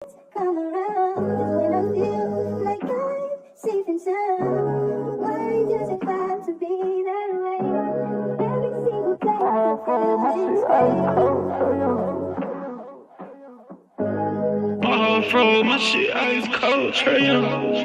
Come around when I feel like I'm safe and sound. Why does it have to be that way? Every single day I feel this way. Bro, my shit ice cold, Trey Young.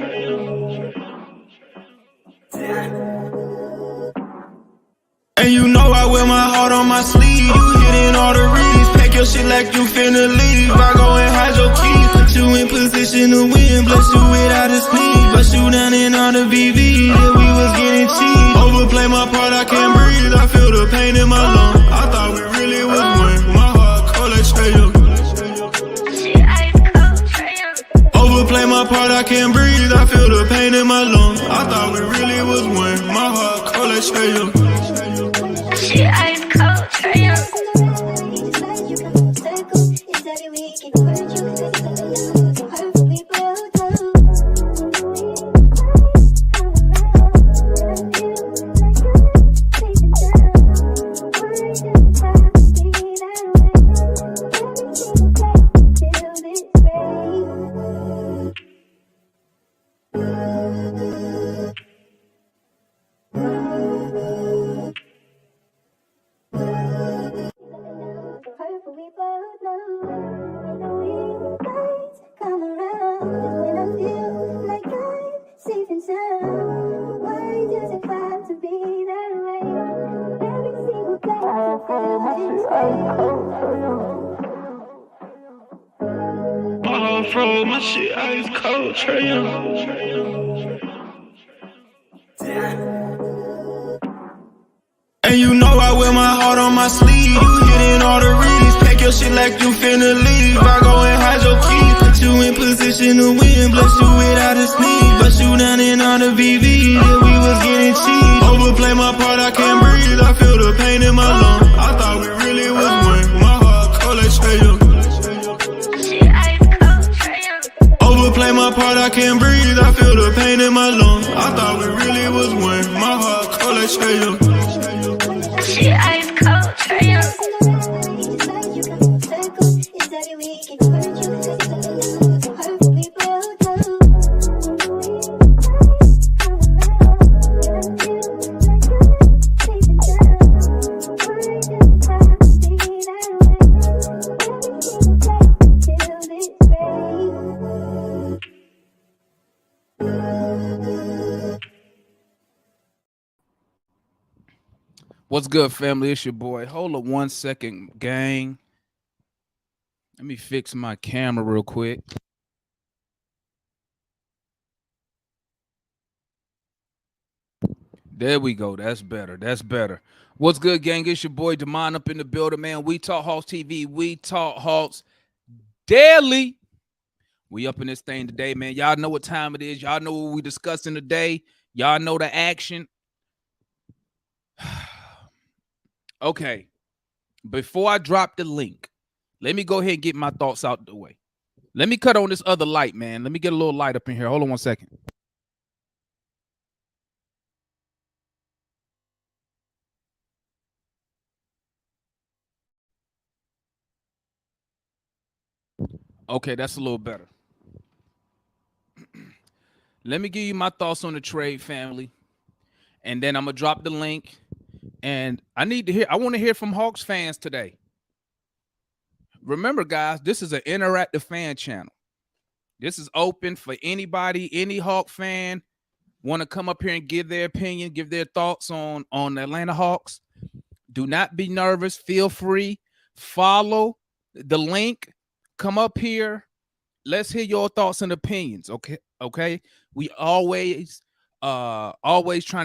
And you know I wear my heart on my sleeve. You hitting all the reads. Pack your shit like you finna leave. I go and hide your keys. Put you in position to win. Bless you without a sneeze. Bust you down in all the VV. Yeah, we was getting cheap. Overplay my part, I can't breathe. I feel the pain in my lungs. I thought we really was one. My heart cold like Trey Young. Overplay my part, I can't breathe. I feel the pain in my lungs. I thought we really was one. My heart cold like Trey Young. She ice cold, Trey Young. Bro, my shit ice cold, Trey Young. And you know I wear my heart on my sleeve. You hitting all the reads. Pack your shit like you finna leave. I go and hide your keys. Put you in position to win. Bless you without a sneeze. Bust you down in all the VV. Yeah, we was getting cheap. Overplay my part, I can't breathe. I feel the pain in my lungs. I thought we really was one. My heart cold like Trey Young. Overplay my part, I can't breathe. I feel the pain in my lungs. I thought we really was one. My heart cold like Trey Young. She ice cold, Trey Young. What's good, family? It's your boy. Hold up 1 second, gang. Let me fix my camera real quick. There we go. That's better. That's better. What's good, gang? It's your boy Damon up in the building, man. We Talk Hawks TV. We Talk Hawks daily. We up in this thing today, man. Y'all know what time it is. Y'all know what we discussing today. Y'all know the action. Okay, before I drop the link, let me go ahead and get my thoughts out the way. Let me cut on this other light, man. Let me get a little light up in here. Hold on 1 second. Okay, that's a little better. Let me give you my thoughts on the trade, family, and then I'm going to drop the link. And I want to hear from Hawks fans today. Remember, guys, this is an interactive fan channel. This is open for anybody, any Hawk fan want to come up here and give their opinion, give their thoughts on the Atlanta Hawks. Do not be nervous. Feel free. Follow the link. Come up here. Let's hear your thoughts and opinions. Okay. We always trying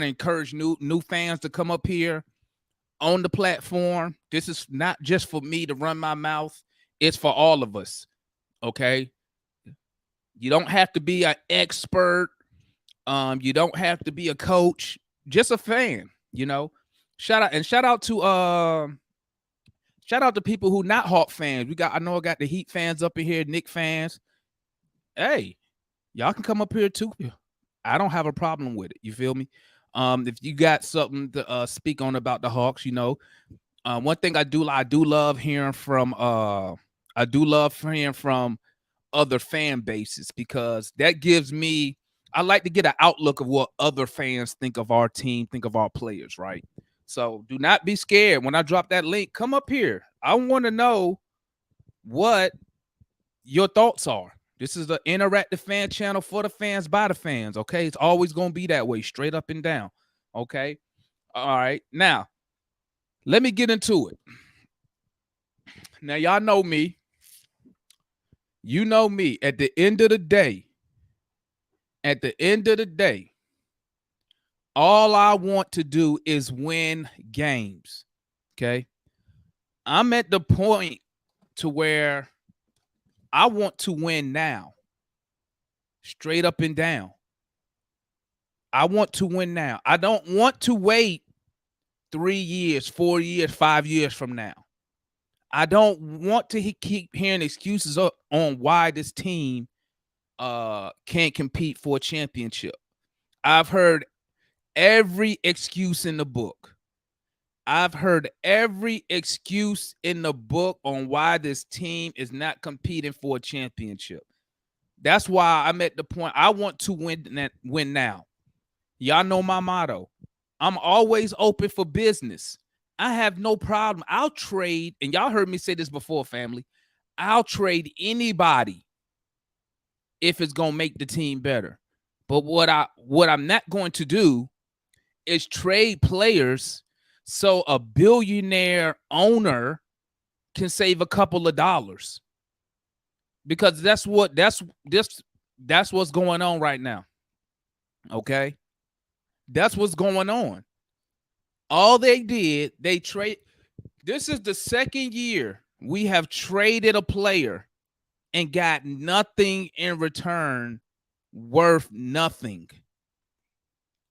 to encourage new fans to come up here on the platform. This is not just for me to run my mouth. It's for all of us. Okay. You don't have to be an expert. You don't have to be a coach. Just a fan, you know. Shout out to people who not Hawk fans. I know I got the Heat fans up in here, Knick fans. Hey, y'all can come up here too. I don't have a problem with it. You feel me? If you got something to speak on about the Hawks, you know, one thing I do love hearing from other fan bases because that gives me, I like to get an outlook of what other fans think of our team, think of our players, right? So do not be scared. When I drop that link, come up here. I want to know what your thoughts are. This is the interactive fan channel for the fans by the fans. Okay. It's always going to be that way, straight up and down. Okay. All right. Now, let me get into it. Now, y'all know me. You know me. At the end of the day, all I want to do is win games. Okay. I'm at the point to where I want to win now. Straight up and down. I want to win now. I don't want to wait 3 years, 4 years, 5 years from now. I don't want to keep hearing excuses on why this team can't compete for a championship. I've heard every excuse in the book. I've heard every excuse in the book on why this team is not competing for a championship. That's why I'm at the point I want to win now. Y'all know my motto. I'm always open for business. I have no problem. I'll trade, and y'all heard me say this before, family. I'll trade anybody if it's going to make the team better. But what I'm not going to do is trade players so a billionaire owner can save a couple of dollars. Because that's what's going on right now. Okay? That's what's going on. All they did, they trade. This is the second year we have traded a player and got nothing in return, worth nothing.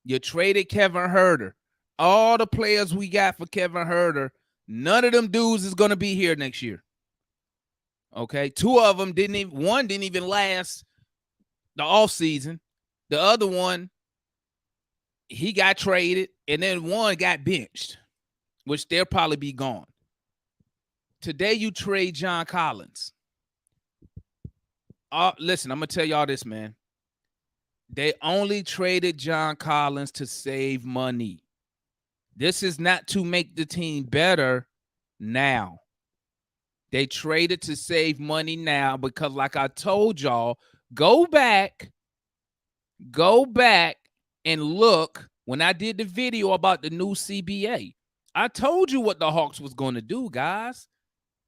You traded Kevin Huerter. All the players we got for Kevin Huerter, none of them dudes is going to be here next year. Okay, two of them one didn't even last the offseason. The other one, he got traded, and then one got benched, which they'll probably be gone. Today, you trade John Collins. Listen, I'm going to tell y'all this, man. They only traded John Collins to save money. This is not to make the team better now. They traded to save money now because, like I told y'all, go back and look. When I did the video about the new CBA, I told you what the Hawks was going to do, guys.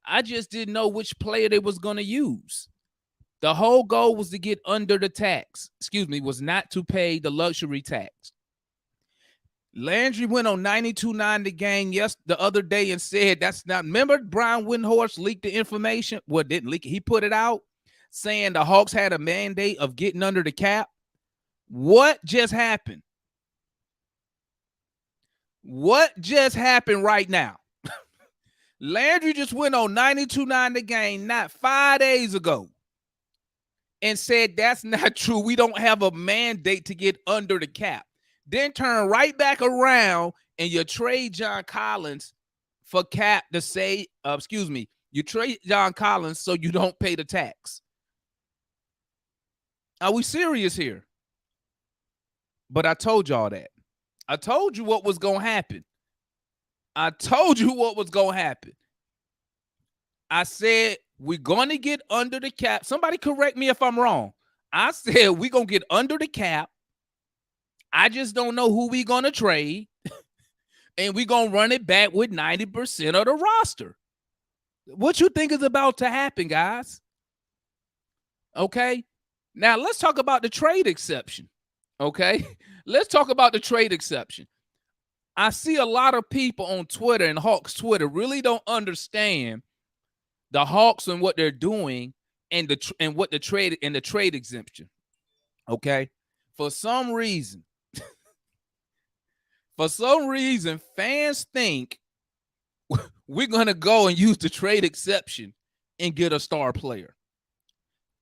I just didn't know which player they was going to use. The whole goal was to get under the tax. Was not to pay the luxury tax. Landry went on 92.9 the game the other day and said that's not. Remember, Brian Windhorst leaked the information. Well, didn't leak it. He put it out saying the Hawks had a mandate of getting under the cap. What just happened? What just happened right now? Landry just went on 92.9 the game not 5 days ago and said that's not true. We don't have a mandate to get under the cap. Then turn right back around and you trade John Collins for cap to say, you trade John Collins so you don't pay the tax. Are we serious here? But I told y'all that. I told you what was going to happen. I said we're going to get under the cap. Somebody correct me if I'm wrong. I said we're going to get under the cap. I just don't know who we're going to trade. And we're going to run it back with 90% of the roster. What you think is about to happen, guys? Okay. Now, let's talk about the trade exception. Okay. Let's talk about the trade exception. I see a lot of people on Twitter and Hawks Twitter really don't understand the Hawks and what they're doing and the trade exemption. Okay. For some reason, fans think we're going to go and use the trade exception and get a star player.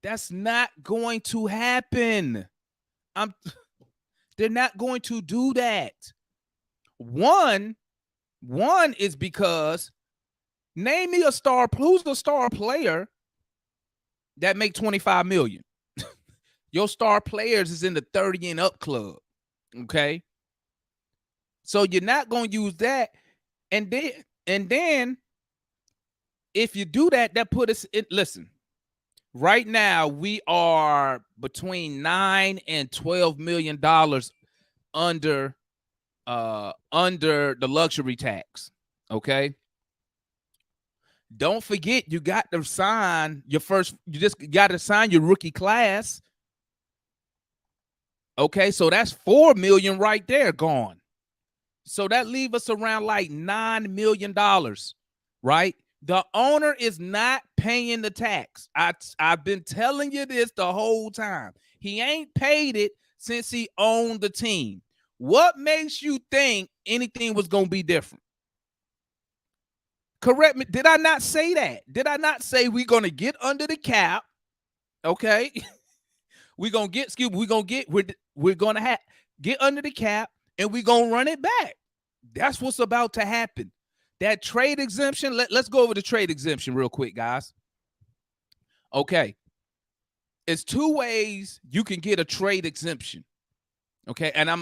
That's not going to happen. They're not going to do that. One is because name me a star. Who's the star player that make 25 million. Your star players is in the 30 and up club. Okay. So you're not going to use that. And then if you do that, that put us in, listen, right now we are between $9 and $12 million under the luxury tax. Okay. Don't forget, you got to sign you just got to sign your rookie class. Okay, so that's $4 million right there gone. So that leaves us around like $9 million, right? The owner is not paying the tax. I've been telling you this the whole time. He ain't paid it since he owned the team. What makes you think anything was going to be different? Correct me. Did I not say that? Did I not say we're going to get under the cap? Okay. We're going to get under the cap and we're going to run it back. That's what's about to happen. That trade exemption, let's go over the trade exemption real quick, guys. Okay. It's two ways you can get a trade exemption. Okay. And I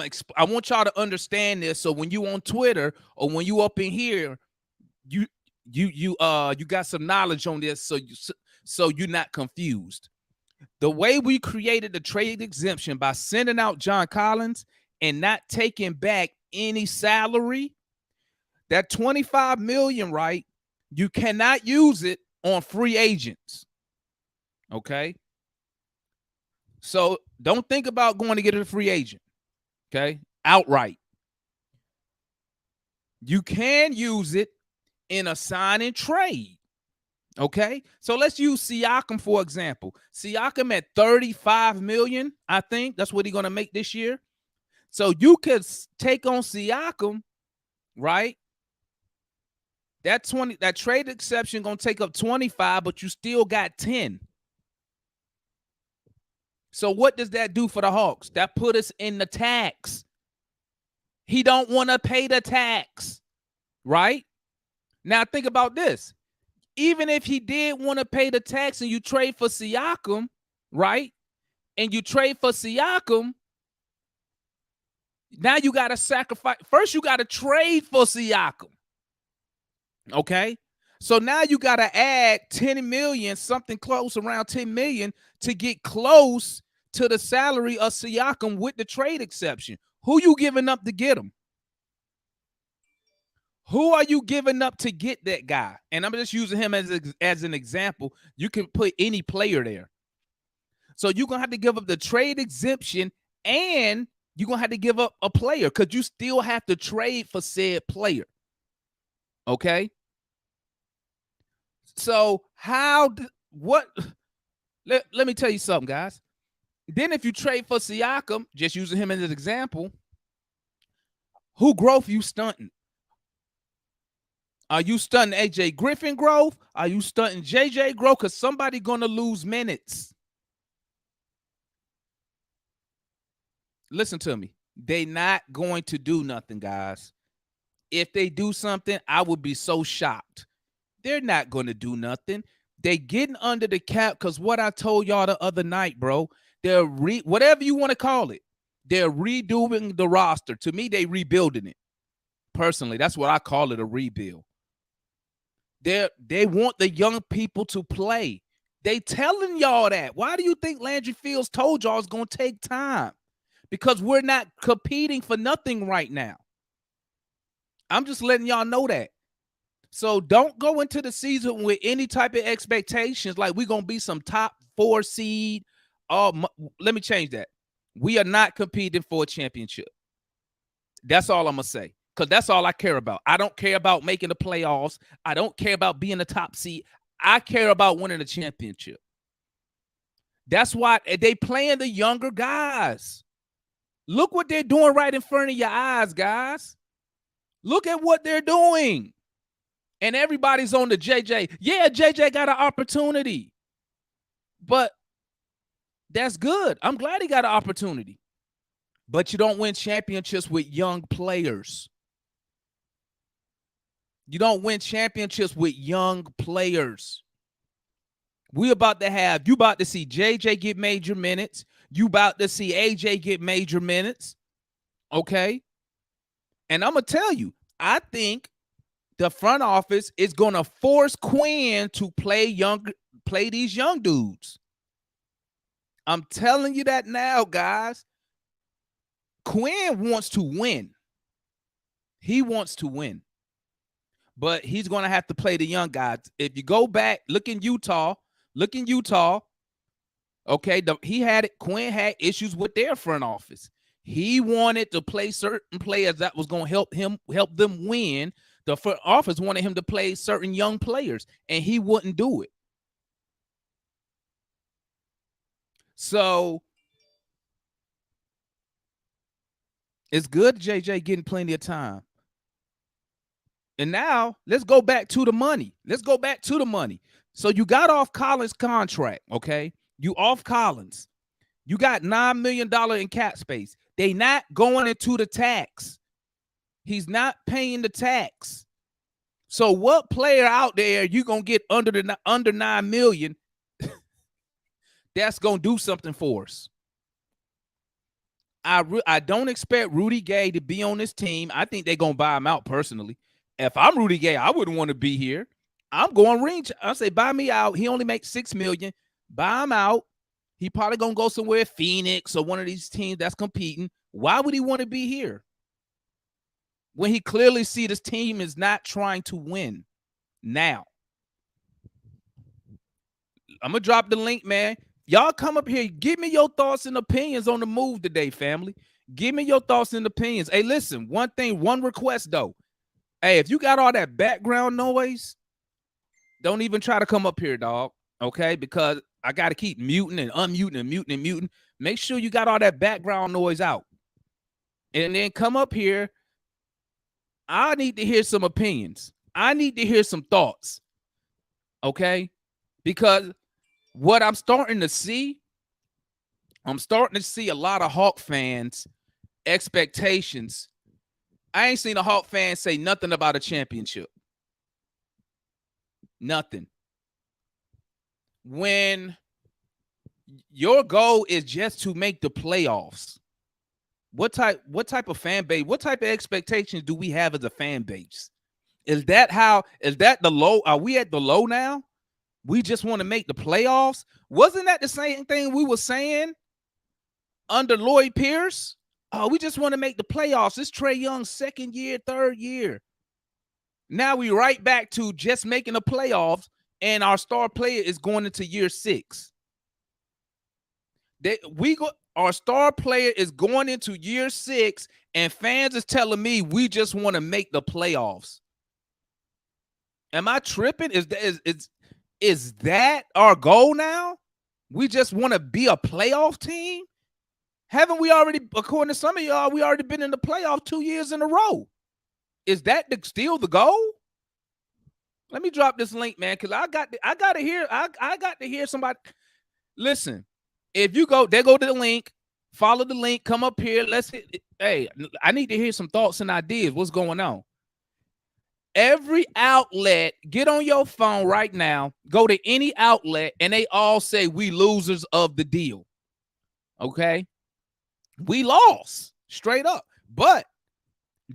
want y'all to understand this. So when you on Twitter or when you up in here, you got some knowledge on this, so you're not confused. The way we created the trade exemption by sending out John Collins and not taking back any salary, that 25 million, right? You cannot use it on free agents. Okay. So don't think about going to get a free agent. Okay. Outright. You can use it in a sign and trade. Okay, so let's use Siakam for example. Siakam at 35 million, I think that's what he's gonna make this year. So you could take on Siakam, right? That trade exception gonna take up 25, but you still got 10. So what does that do for the Hawks? That put us in the tax. He don't want to pay the tax, right? Now think about this. Even if he did want to pay the tax and you trade for Siakam, right? And you trade for Siakam, now you got to sacrifice. First, you got to trade for Siakam. Okay? So now you got to add 10 million, something close around 10 million to get close to the salary of Siakam with the trade exception. Who you giving up to get him? Who are you giving up to get that guy? And I'm just using him as an example. You can put any player there. So you're going to have to give up the trade exemption and you're going to have to give up a player because you still have to trade for said player. Okay? So let me tell you something, guys. Then if you trade for Siakam, just using him as an example, who growth you stunting? Are you stunting AJ Griffin growth? Are you stunting JJ growth? Because somebody going to lose minutes. Listen to me. They not going to do nothing, guys. If they do something, I would be so shocked. They're not going to do nothing. They getting under the cap because what I told y'all the other night, bro, they're whatever you want to call it, they're redoing the roster. To me, they rebuilding it. Personally, that's what I call it, a rebuild. They want the young people to play. They telling y'all that. Why do you think Landry Fields told y'all it's going to take time? Because we're not competing for nothing right now. I'm just letting y'all know that. So don't go into the season with any type of expectations like we're going to be some top 4 seed. Let me change that. We are not competing for a championship. That's all I'm going to say. Because that's all I care about. I don't care about making the playoffs. I don't care about being the top seed. I care about winning the championship. That's why they playing the younger guys. Look what they're doing right in front of your eyes, guys. Look at what they're doing. And everybody's on the JJ. Yeah, JJ got an opportunity. But that's good. I'm glad he got an opportunity. But you don't win championships with young players. You don't win championships with young players. You about to see JJ get major minutes. You about to see AJ get major minutes. Okay. And I'm gonna tell you, I think the front office is gonna force Quinn to play these young dudes. I'm telling you that now, guys. Quinn wants to win. He wants to win. But he's going to have to play the young guys. If you go back, look in Utah. Okay, Quinn had issues with their front office. He wanted to play certain players that was going to help them win. The front office wanted him to play certain young players, and he wouldn't do it. So it's good JJ getting plenty of time. And now let's go back to the money. So you got off Collins' contract, okay? You off Collins. You got $9 million in cap space. They not going into the tax. He's not paying the tax. So what player out there you gonna get under $9 million that's gonna do something for us? I don't expect Rudy Gay to be on this team. I think they're gonna buy him out personally. If I'm Rudy Gay, I wouldn't want to be here. I'm going range. I say buy me out. He only makes $6 million. Buy him out. He probably gonna go somewhere, Phoenix or one of these teams that's competing. Why would he want to be here when he clearly see this team is not trying to win? Now, I'm gonna drop the link, man. Y'all come up here. Give me your thoughts and opinions on the move today, family. Give me your thoughts and opinions. Hey, listen, one request though. Hey, if you got all that background noise, don't even try to come up here, dog. Okay, because I got to keep muting and unmuting and muting and muting. Make sure you got all that background noise out. And then come up here. I need to hear some opinions. I need to hear some thoughts. Okay? Because what I'm starting to see a lot of Hawk fans' expectations. I ain't seen a Hawk fan say nothing about a championship. Nothing. When your goal is just to make the playoffs, what type of fan base, what type of expectations do we have as a fan base? Is that the low? Are we at the low now? We just want to make the playoffs? Wasn't that the same thing we were saying under Lloyd Pierce? Oh, we just want to make the playoffs. It's Trae Young's second year, third year. Now we right back to just making the playoffs, and our star player is going into year 6. Our star player is going into year 6, and fans is telling me we just want to make the playoffs. Am I tripping? Is that our goal now? We just want to be a playoff team? Haven't we already, according to some of y'all, we already been in the playoff 2 years in a row? Is that still the goal? Let me drop this link, man, because I got to hear somebody. Listen, if you go to the link, follow the link, come up here. Hey, I need to hear some thoughts and ideas. What's going on? Every outlet, get on your phone right now, go to any outlet, and they all say we losers of the deal. Okay? We lost straight up. But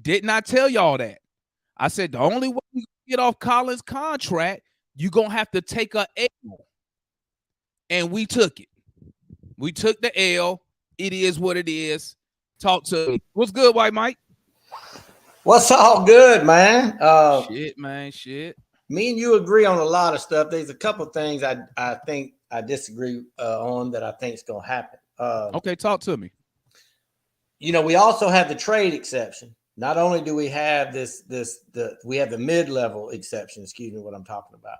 didn't I tell y'all that? I said the only way you get off Collins' contract, you're going to have to take a L. And we took it. We took the L. It is what it is. Talk to me. What's good, White Mike? What's all good, man? Shit. Me and you agree on a lot of stuff. There's a couple things I think I disagree on that I think is going to happen. Okay, talk to me. You know, we also have the trade exception. Not only do we have we have the mid-level exception. Excuse me, what I'm talking about.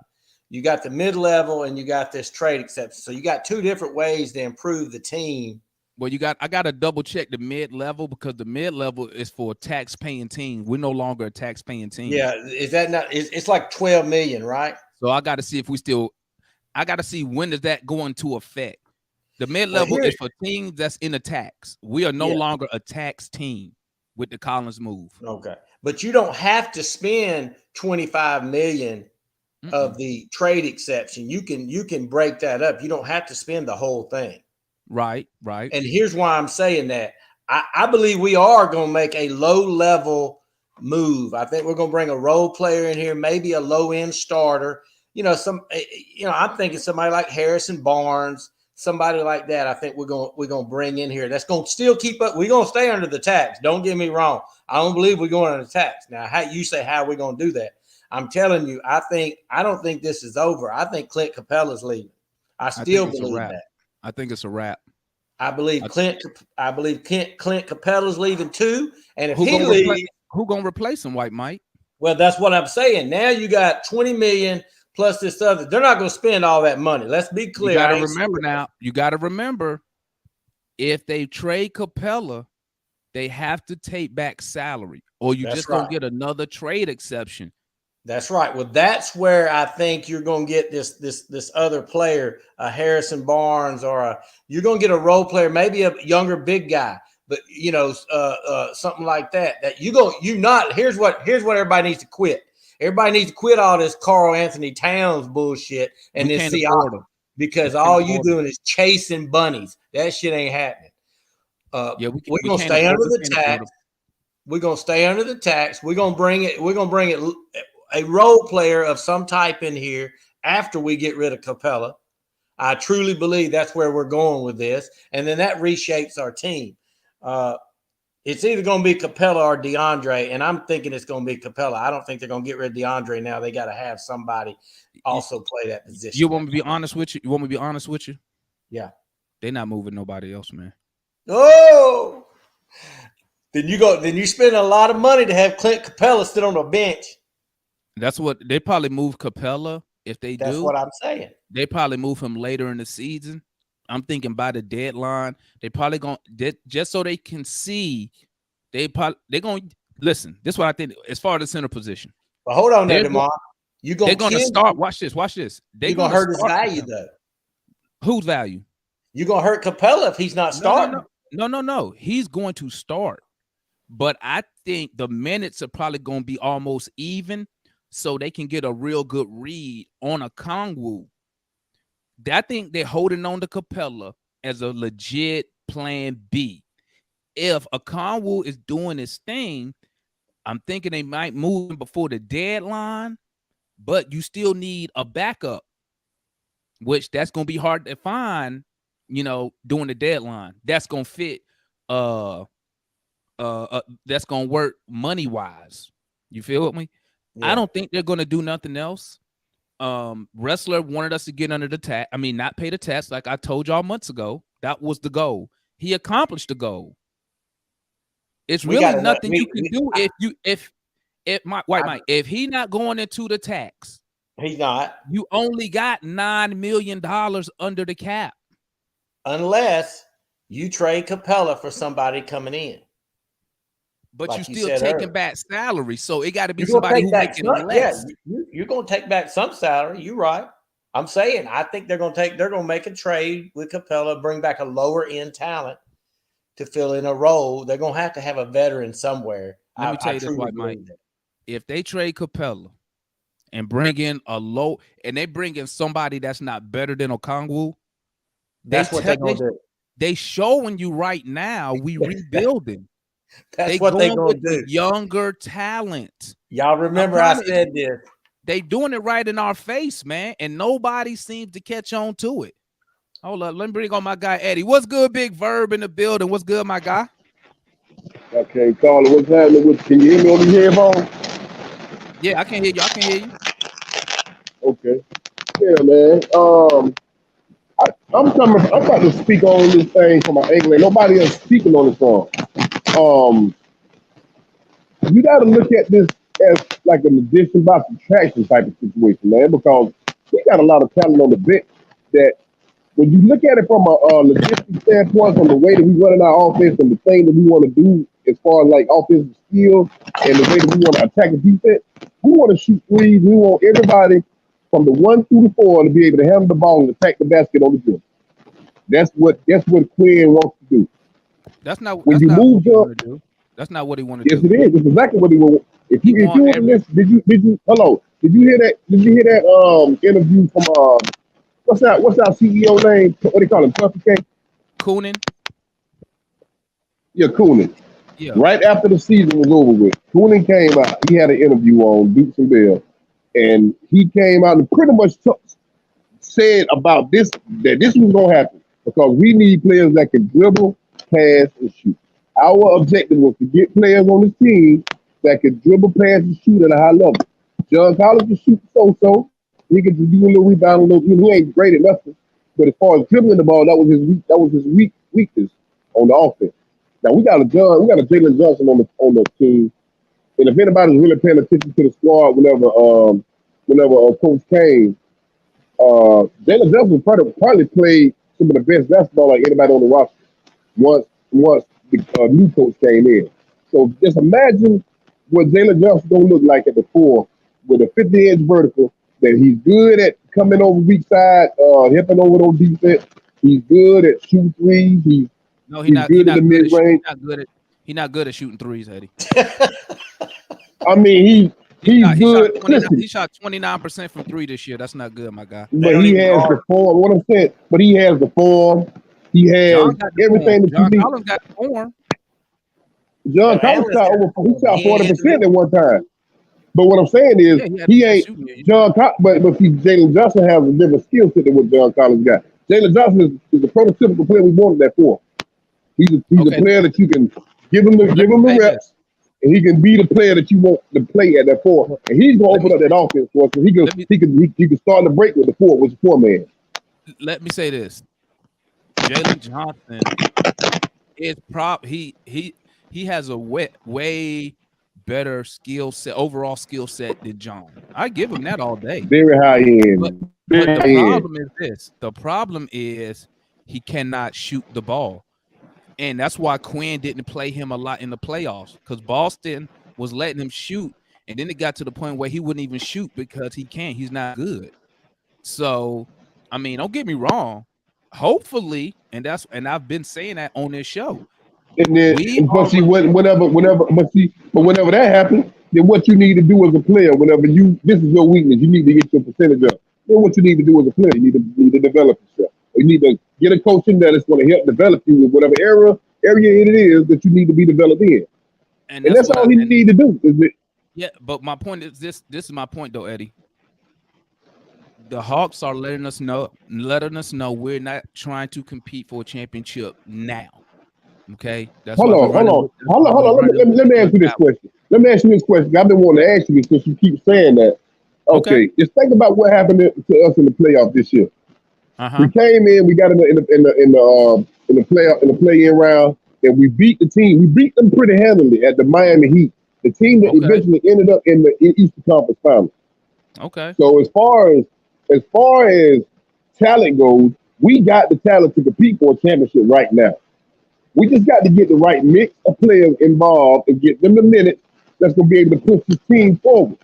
You got the mid-level and you got this trade exception. So you got 2 different ways to improve the team. Well, I got to double check the mid-level because the mid-level is for a tax-paying team. We're no longer a tax-paying team. Yeah, is that not? It's like 12 million, right? So I got to see I got to see when does that go into effect. The mid-level is for teams that's in a tax. We are no longer a tax team with the Collins move. Okay. But you don't have to spend 25 million of the trade exception, you can break that up. You don't have to spend the whole thing. Right, right. And here's why I'm saying that. I believe we are going to make a low-level move. I think we're going to bring a role player in here, maybe a low-end starter. I'm thinking somebody like Harrison Barnes, somebody like that. I think we're going to bring in here. That's going to still keep up. We're going to stay under the tax. Don't get me wrong. I don't believe we're going under the tax. Now, how you say how are we going to do that? I'm telling you, I don't think this is over. I think Clint Capella's leaving. I still believe that. I think it's a wrap. I believe Clint Capella's leaving too. And if he leaves, who gonna replace him, White Mike? Well, that's what I'm saying. Now you got 20 million plus this other. They're not gonna spend all that money. Let's be clear. You gotta remember, if they trade Capella, they have to take back salary, or you just gonna get another trade exception. That's right. Well, that's where I think you're going to get this other player, a Harrison Barnes, or you're going to get a role player, maybe a younger big guy, but something like that. Here's what everybody needs to quit. Everybody needs to quit all this Karl Anthony Towns bullshit and this Siakam, because all you doing is chasing bunnies. That shit ain't happening. We're gonna stay under the tax. We're gonna stay under the tax. We're gonna bring it. A role player of some type in here after we get rid of Capella. I truly believe that's where we're going with this. And then that reshapes our team. It's either going to be Capella or DeAndre, and I'm thinking it's going to be Capella. I don't think they're going to get rid of DeAndre now. They got to have somebody also play that position. You want me to be honest with you? Yeah. They're not moving nobody else, man. Oh! Then you spend a lot of money to have Clint Capella sit on the bench. That's what they probably move Capella. If they do, that's what I'm saying. They probably move him later in the season. I'm thinking by the deadline, they probably going just so they can see. They're going to listen. This is what I think as far as the center position. But hold on there, DeMar. They're going to start. Watch this. They're going to hurt his value, though. Whose value? You're going to hurt Capella if he's not starting. No. He's going to start. But I think the minutes are probably going to be almost even, so they can get a real good read on a Kongwu. I think they're holding on to Capella as a legit plan B. If a Kongwu is doing his thing, I'm thinking they might move him before the deadline, but you still need a backup, which that's going to be hard to find, during the deadline. That's going to fit. That's going to work money-wise. You feel with me? Yeah. I don't think they're going to do nothing else. Wrestler wanted us to get under the tax. I mean, not pay the tax, like I told y'all months ago. That was the goal. He accomplished the goal. It's really nothing you can do if he's not going into the tax. He's not. You only got $9 million under the cap. Unless you trade Capella for somebody coming in. But like you still taking back salary, so it got to be somebody who's making less. Yeah, you're going to take back some salary. You're right. I'm saying I think they're going to make a trade with Capella, bring back a lower end talent to fill in a role. They're going to have a veteran somewhere. Let me tell you this, White Mike. If they trade Capella and bring in they bring in somebody that's not better than Okongwu, that's what they're going to do. They showing you right now we rebuilding. That's what they're going to do. Younger talent. Y'all remember I said this. They doing it right in our face, man, and nobody seems to catch on to it. Hold up, let me bring on my guy Eddie. What's good, Big Verb in the building? What's good, my guy? Okay, Carla, what's happening? Can you hear me on the headphone? Yeah, I can hear you. I can hear you. Okay. Yeah, man. I'm about to speak on this thing from my angle. Nobody else speaking on this one. You got to look at this as like an addition by subtraction type of situation, man, because we got a lot of talent on the bench that when you look at it from a logistic standpoint, from the way that we run in our offense and the thing that we want to do as far as like offensive skills and the way that we want to attack the defense, we want to shoot threes. We want everybody from the 1 through the 4 to be able to handle the ball and attack the basket on the field. That's what Quinn wants to do. That's not when that's you not move what up. That's not what he wanted to yes, do. Yes, it is. It's exactly what he wanted. If you listen, did you hello? Did you hear that? Did you hear that interview from what's our CEO name? What do they call him? Puffy K? Coonan. Yeah, Coonan. Yeah. Right after the season was over with, Coonan came out. He had an interview on Dukes and Bell, and he came out and pretty much said about this that this was gonna happen because we need players that can dribble, pass, and shoot. Our objective was to get players on the team that can dribble, pass, and shoot at a high level. John Collins can shoot so. He can do a little rebound, a little. He ain't great at nothing, but as far as dribbling the ball, that was his weakness on the offense. Now we got a Jalen Johnson on the team, and if anybody's really paying attention to the squad, whenever Coach came, Jalen Johnson probably played some of the best basketball like anybody on the roster once the new coach came in. So just imagine what Jalen Johnson gonna look like at the 4 with a 50-inch vertical. That he's good at coming over weak side, helping over those defense. He's good at shooting threes. He's not good at the mid range. He's not good at shooting threes, Eddie. I mean, he's good. He shot 29% from 3 this year. That's not good, my guy. But he has the form. What I'm saying, but he has the form. He has everything that you need. John Collins got the form. John Collins shot 40% at one time. But what I'm saying is, he ain't John. But see, Jalen Johnson has a different skill set than what John Collins got. Jalen Johnson is the prototypical player we wanted that for. He's a player that you can give him the reps, and he can be the player that you want to play at that 4. And he's gonna open up that offense for us. So he can start the break with the 4 with the 4 man. Let me say this: Jalen Johnson is he has a way better overall skill set than John. I give him that all day. Very high end. But the problem is this. The problem is he cannot shoot the ball. And that's why Quinn didn't play him a lot in the playoffs, because Boston was letting him shoot. And then it got to the point where he wouldn't even shoot because he's not good. So, I mean, don't get me wrong. Hopefully, and I've been saying that on this show. And then, whenever that happens, then what you need to do as a player, this is your weakness, you need to get your percentage up. Then what you need to do as a player, you need to develop yourself. You need to get a coach in there that's going to help develop you with whatever area it is that you need to be developed in. And that's all he need to do. Yeah, but my point is this. This is my point, though, Eddie. The Hawks are letting us know we're not trying to compete for a championship now. Okay, hold on. Let me ask you this question. I've been wanting to ask you this since you keep saying that. Okay. Just think about what happened to us in the playoff this year. We came in, we got in the play-in round, and we beat the team. We beat them pretty handily at the Miami Heat, the team that eventually ended up in the Eastern Conference Finals. Okay. So as far as talent goes, we got the talent to compete for a championship right now. We just got to get the right mix of players involved and get them the minutes that's going to be able to push this team forward.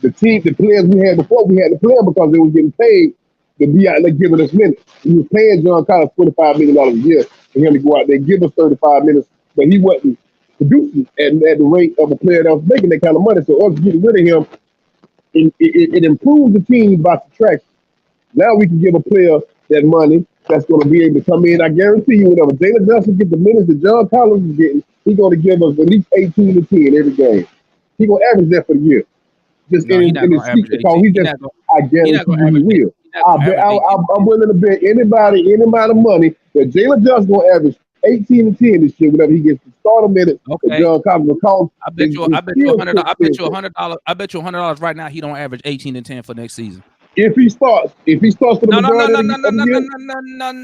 The players we had before, we had to play them because they were getting paid to be out there giving us minutes. We were paying John Collins $25 million a year for him to go out there and give us 35 minutes, but he wasn't producing at the rate of a player that was making that kind of money. So us getting rid of him, it improves the team by subtraction. Now we can give a player that money that's going to be able to come in. I guarantee you, whenever Jalen Johnson gets the minutes that John Collins is getting, he's going to give us at least 18 to 10 every game. He's going to average that for the year. Just in his seat, because I guarantee he will. I'm willing to bet anybody money that Jalen Johnson going to average 18 and 10 this year whenever he gets the starter minutes. That John Collins will call. I bet you $100. I bet you $100 right now he don't average 18 and 10 for next season. If he starts for the majority of the year,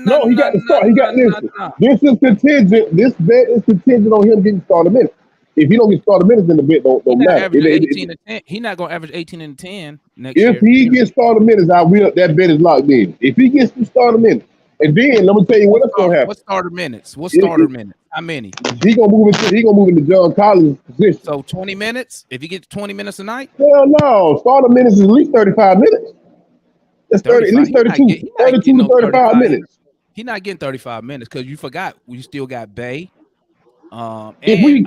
no, he got to start. He got this is contingent. This bet is contingent on him getting started minutes. If he don't get started minutes, then the bet don't matter. He's not going to average 18 and 10 next year. If he gets started minutes, that bet is locked in. If he gets the started minutes, and then let me tell you what's going to happen. What starter minutes? How many? He gonna move into John Collins' position. So 20 minutes. If he gets 20 minutes a night. Hell no, starter minutes is at least 35 minutes. That's 30, at least 32 to 35 minutes. He's not getting 35 minutes because you forgot we still got Bay. I'm gonna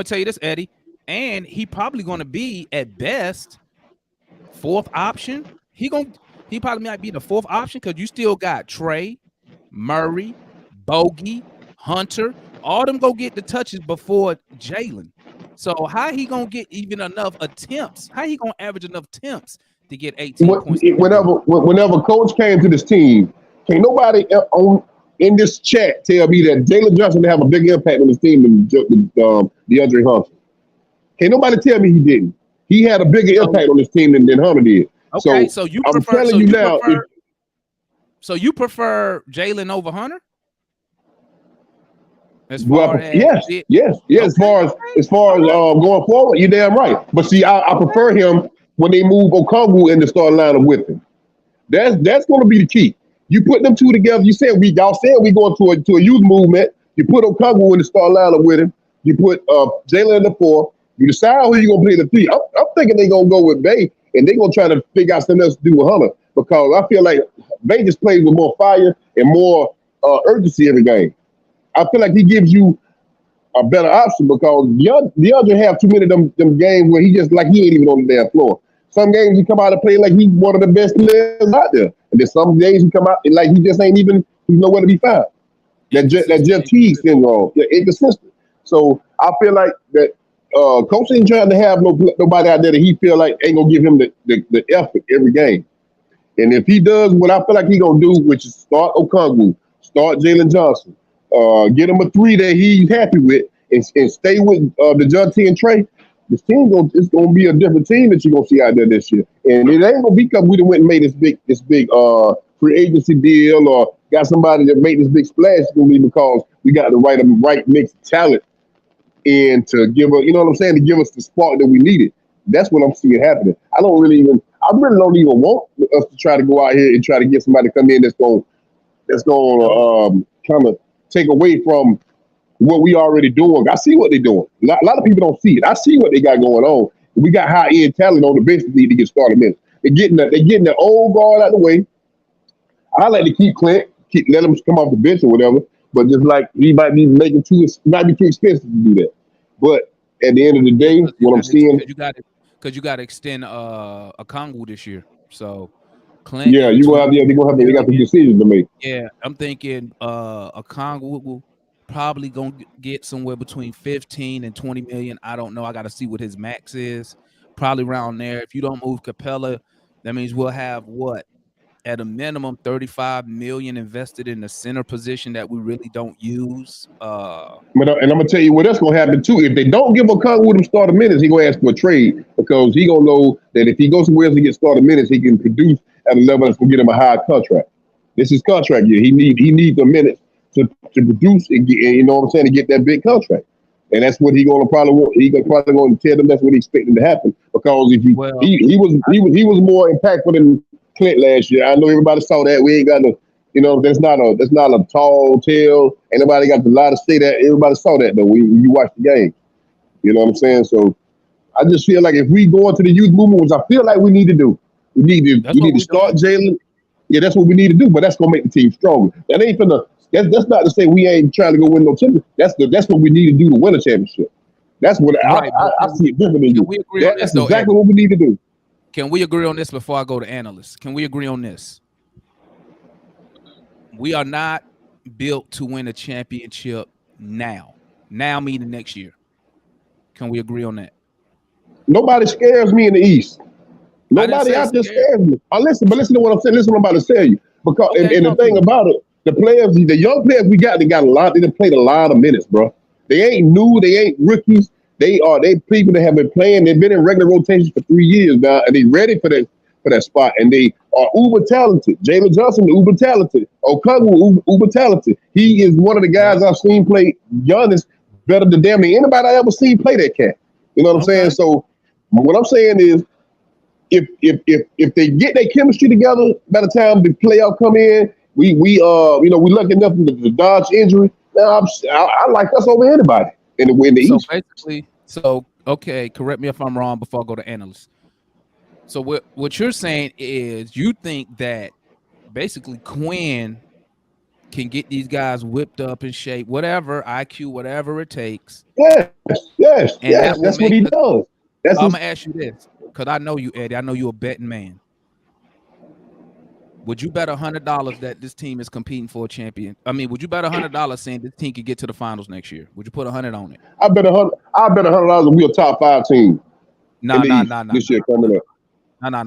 tell you this, Eddie. and he probably going to be at best fourth option. He probably might be the fourth option because you still got Trey, Murray, Bogey, Hunter. All them go get the touches before Jalen. So how he gonna get even enough attempts? How he gonna average enough attempts to get 18 points? Whenever coach came to this team, can't nobody in this chat tell me that Jalen Johnson have a big impact on this team than DeAndre Hunter. Can't nobody tell me he didn't. He had a bigger impact on this team than Hunter did. Okay, so you I'm prefer, telling you now. So you prefer Jalen over Hunter? As far as yes. Okay. As far as going forward, you're damn right. But see, I prefer him when they move Okongwu in the starting lineup with him. That's going to be the key. You put them two together. Y'all said we going to a youth movement. You put Okongwu in the starting lineup with him. You put Jalen in the 4. You decide who you're going to play the 3. I'm thinking they're going to go with Bay, and they're going to try to figure out something else to do with Hunter, because I feel like Bay just plays with more fire and more urgency every game. I feel like he gives you a better option, because DeAndre have too many of them games where he just like he ain't even on the damn floor. Some games he come out and play like he's one of the best players out there, and then some days he come out and like he just ain't even, he's nowhere to be found. That Jeff Teague syndrome, inconsistent. So I feel like that coach ain't trying to have nobody out there that he feel like ain't gonna give him the effort every game. And if he does what I feel like he gonna do, which is start Okongwu, start Jalen Johnson, get him a 3 that he's happy with, and stay with the DeJounte and Trey, this team it's gonna be a different team that you're gonna see out there this year. And it ain't gonna be because we done went and made this big free agency deal or got somebody that made this big splash. It's gonna be because we got the right mix of talent and to give us, you know what I'm saying, to give us the spark that we needed. That's what I'm seeing happening. I really don't even want us to try to go out here and try to get somebody to come in that's going kind of take away from what we already doing. I see what they're doing. A lot of people don't see it. I see what they got going on. We got high end talent on the bench that need to get started minutes. They're getting the old guard out of the way. I like to keep Clint, let him come off the bench or whatever. But just like he might be too expensive to do that. But at the end of the day, what I'm seeing, because you got to extend a Okongwu this year. So Clint, they got the decision to make. Yeah, I'm thinking Okongwu probably gonna get somewhere between 15 and 20 million. I don't know. I got to see what his max is. Probably around there. If you don't move Capella, that means we'll have what? At a minimum, 35 million invested in the center position that we really don't use. And I'm gonna tell you what else gonna happen too. If they don't give Okongwu them starter minutes, he gonna ask for a trade, because he gonna know that if he goes somewhere else to get starter minutes, he can produce at a level that's gonna get him a high contract. This is contract year. He need the minutes to produce and get, you know what I'm saying, to get that big contract. And that's what he gonna probably want. He probably gonna tell them that's what he's expecting to happen, because if he was more impactful than Clint last year. I know everybody saw that. We ain't got no, that's not a tall tale. Ain't nobody got the lie to say that. Everybody saw that though. You watch the game. You know what I'm saying? So I just feel like if we go into the youth movement, which I feel like we need to do, we need to start Jalen. Yeah, that's what we need to do. But that's gonna make the team stronger. That ain't finna. That's not to say we ain't trying to go win no championship. That's what we need to do to win a championship. That's what I see it different than you. That's exactly what we need to do. Can we agree on this before I go to analysts? Can we agree on this? We are not built to win a championship now. Now meaning next year. Can we agree on that? Nobody scares me in the East. Nobody out there scares me. Listen to what I'm saying. Listen to what I'm about to tell you. Because and the thing about it, the young players we got, they got a lot. They done played a lot of minutes, bro. They ain't new. They ain't rookies. They people that have been playing. They've been in regular rotations for 3 years now, and they ready for that spot. And they are uber talented. Jalen Johnson, uber talented. Okongwu, uber talented. He is one of the guys I've seen play Giannis better than damn near anybody I ever seen play that cat. You know what I'm saying? So what I'm saying is, if they get their chemistry together by the time the playoff come in, we lucky enough to dodge injury. Now I like us over anybody in the East. So okay, correct me if I'm wrong before I go to analysts. So what you're saying is you think that basically Quinn can get these guys whipped up in shape, whatever IQ, whatever it takes. Yes. And that will That's what make he the, does. That's I'm his, gonna ask you this, because I know you, Eddie. I know you're a betting man. Would you bet $100 that this team is competing for a champion? I mean, would you bet $100 saying this team could get to the finals next year? Would you put 100 on it? I bet $100 we're a top 5 team in No, the no, East no, no, this year coming up. no. If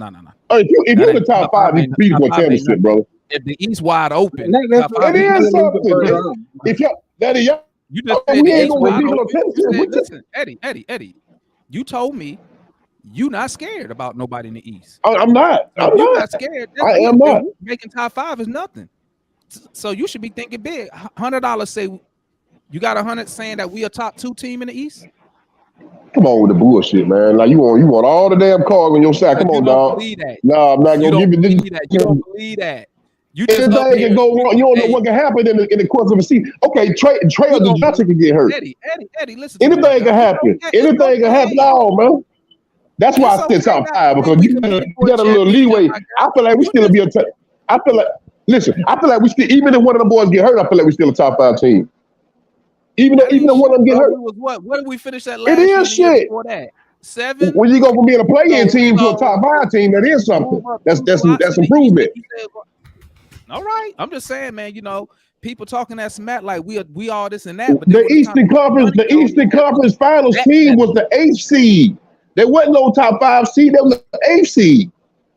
That you're in the ain't top top five. 5, you Ain't compete top for a five. Ain't championship, nothing. brother. If the East wide open, That's top what five It ain't we is nothing. leave the something. bird on. If y'all, Daddy, y'all, You just said we the ain't East gonna wide compete for no open. You championship. said, listen, Eddie. You told me you not scared about nobody in the East. I'm not. So if you're not scared, I am not. making top 5 is nothing. So you should be thinking big. $100 say you got 100 saying that we a top 2 team in the East. Come on with the bullshit, man. Like you want all the damn cards on your side. Come You on, don't dog. believe that. No, I'm not You gonna don't give it. believe that. You don't believe that. You just up Anything here. can go wrong. You don't know Hey, what can happen in the course of a season. Okay, Trey you or don't Johnson can get hurt. Eddie, listen to me, my Anything guy. can happen. It's Anything can happen. okay. All man. That's why It's I said okay top not 5 to think because we you competing for a got a little championship, leeway. my guy. I feel like we You still just be a. I feel like. Listen, I feel like we still, even if one of the boys get hurt, I feel like we still a top 5 team. Even that if ain't one shit, of them get bro. hurt, We was what? What did we finish at it last year is and the year shit. before that? 7. When you go from being a play-in So team to a top 5 team, that is something. move up That's 2 spots that's in the East, improvement. like you said. All right, I'm just saying, man. You know, people talking that smack like we all this and that, but then The when it's time to Eastern put Conference, money the on Eastern it, that Conference Finals that team was matters. the 8th seed. There wasn't no top 5 seed. There was the 8th seed.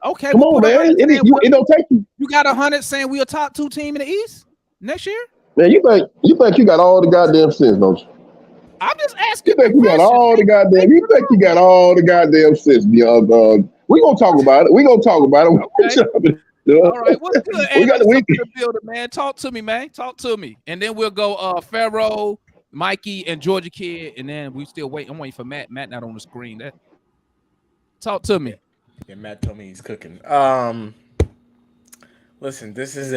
Okay, Come we on, put man. 100 saying It don't take you. you got 100 saying we a top 2 team in the East next year. Man, you think you got all the goddamn sense, don't you? I'm just You asking the think you got question. all the Ain't goddamn? You think you got all the goddamn sense, young dog? We gonna talk about it. We gonna talk about it. okay. All right, what's good, We Ed? got the It's up week. in the building, man. Talk to me, man. Talk to me, and then we'll go Pharaoh, Mikey, and Georgia Kid, and then we still wait. I'm waiting for Matt. Matt not on the screen. That talk to me. Yeah, Matt told me he's cooking. Listen, this is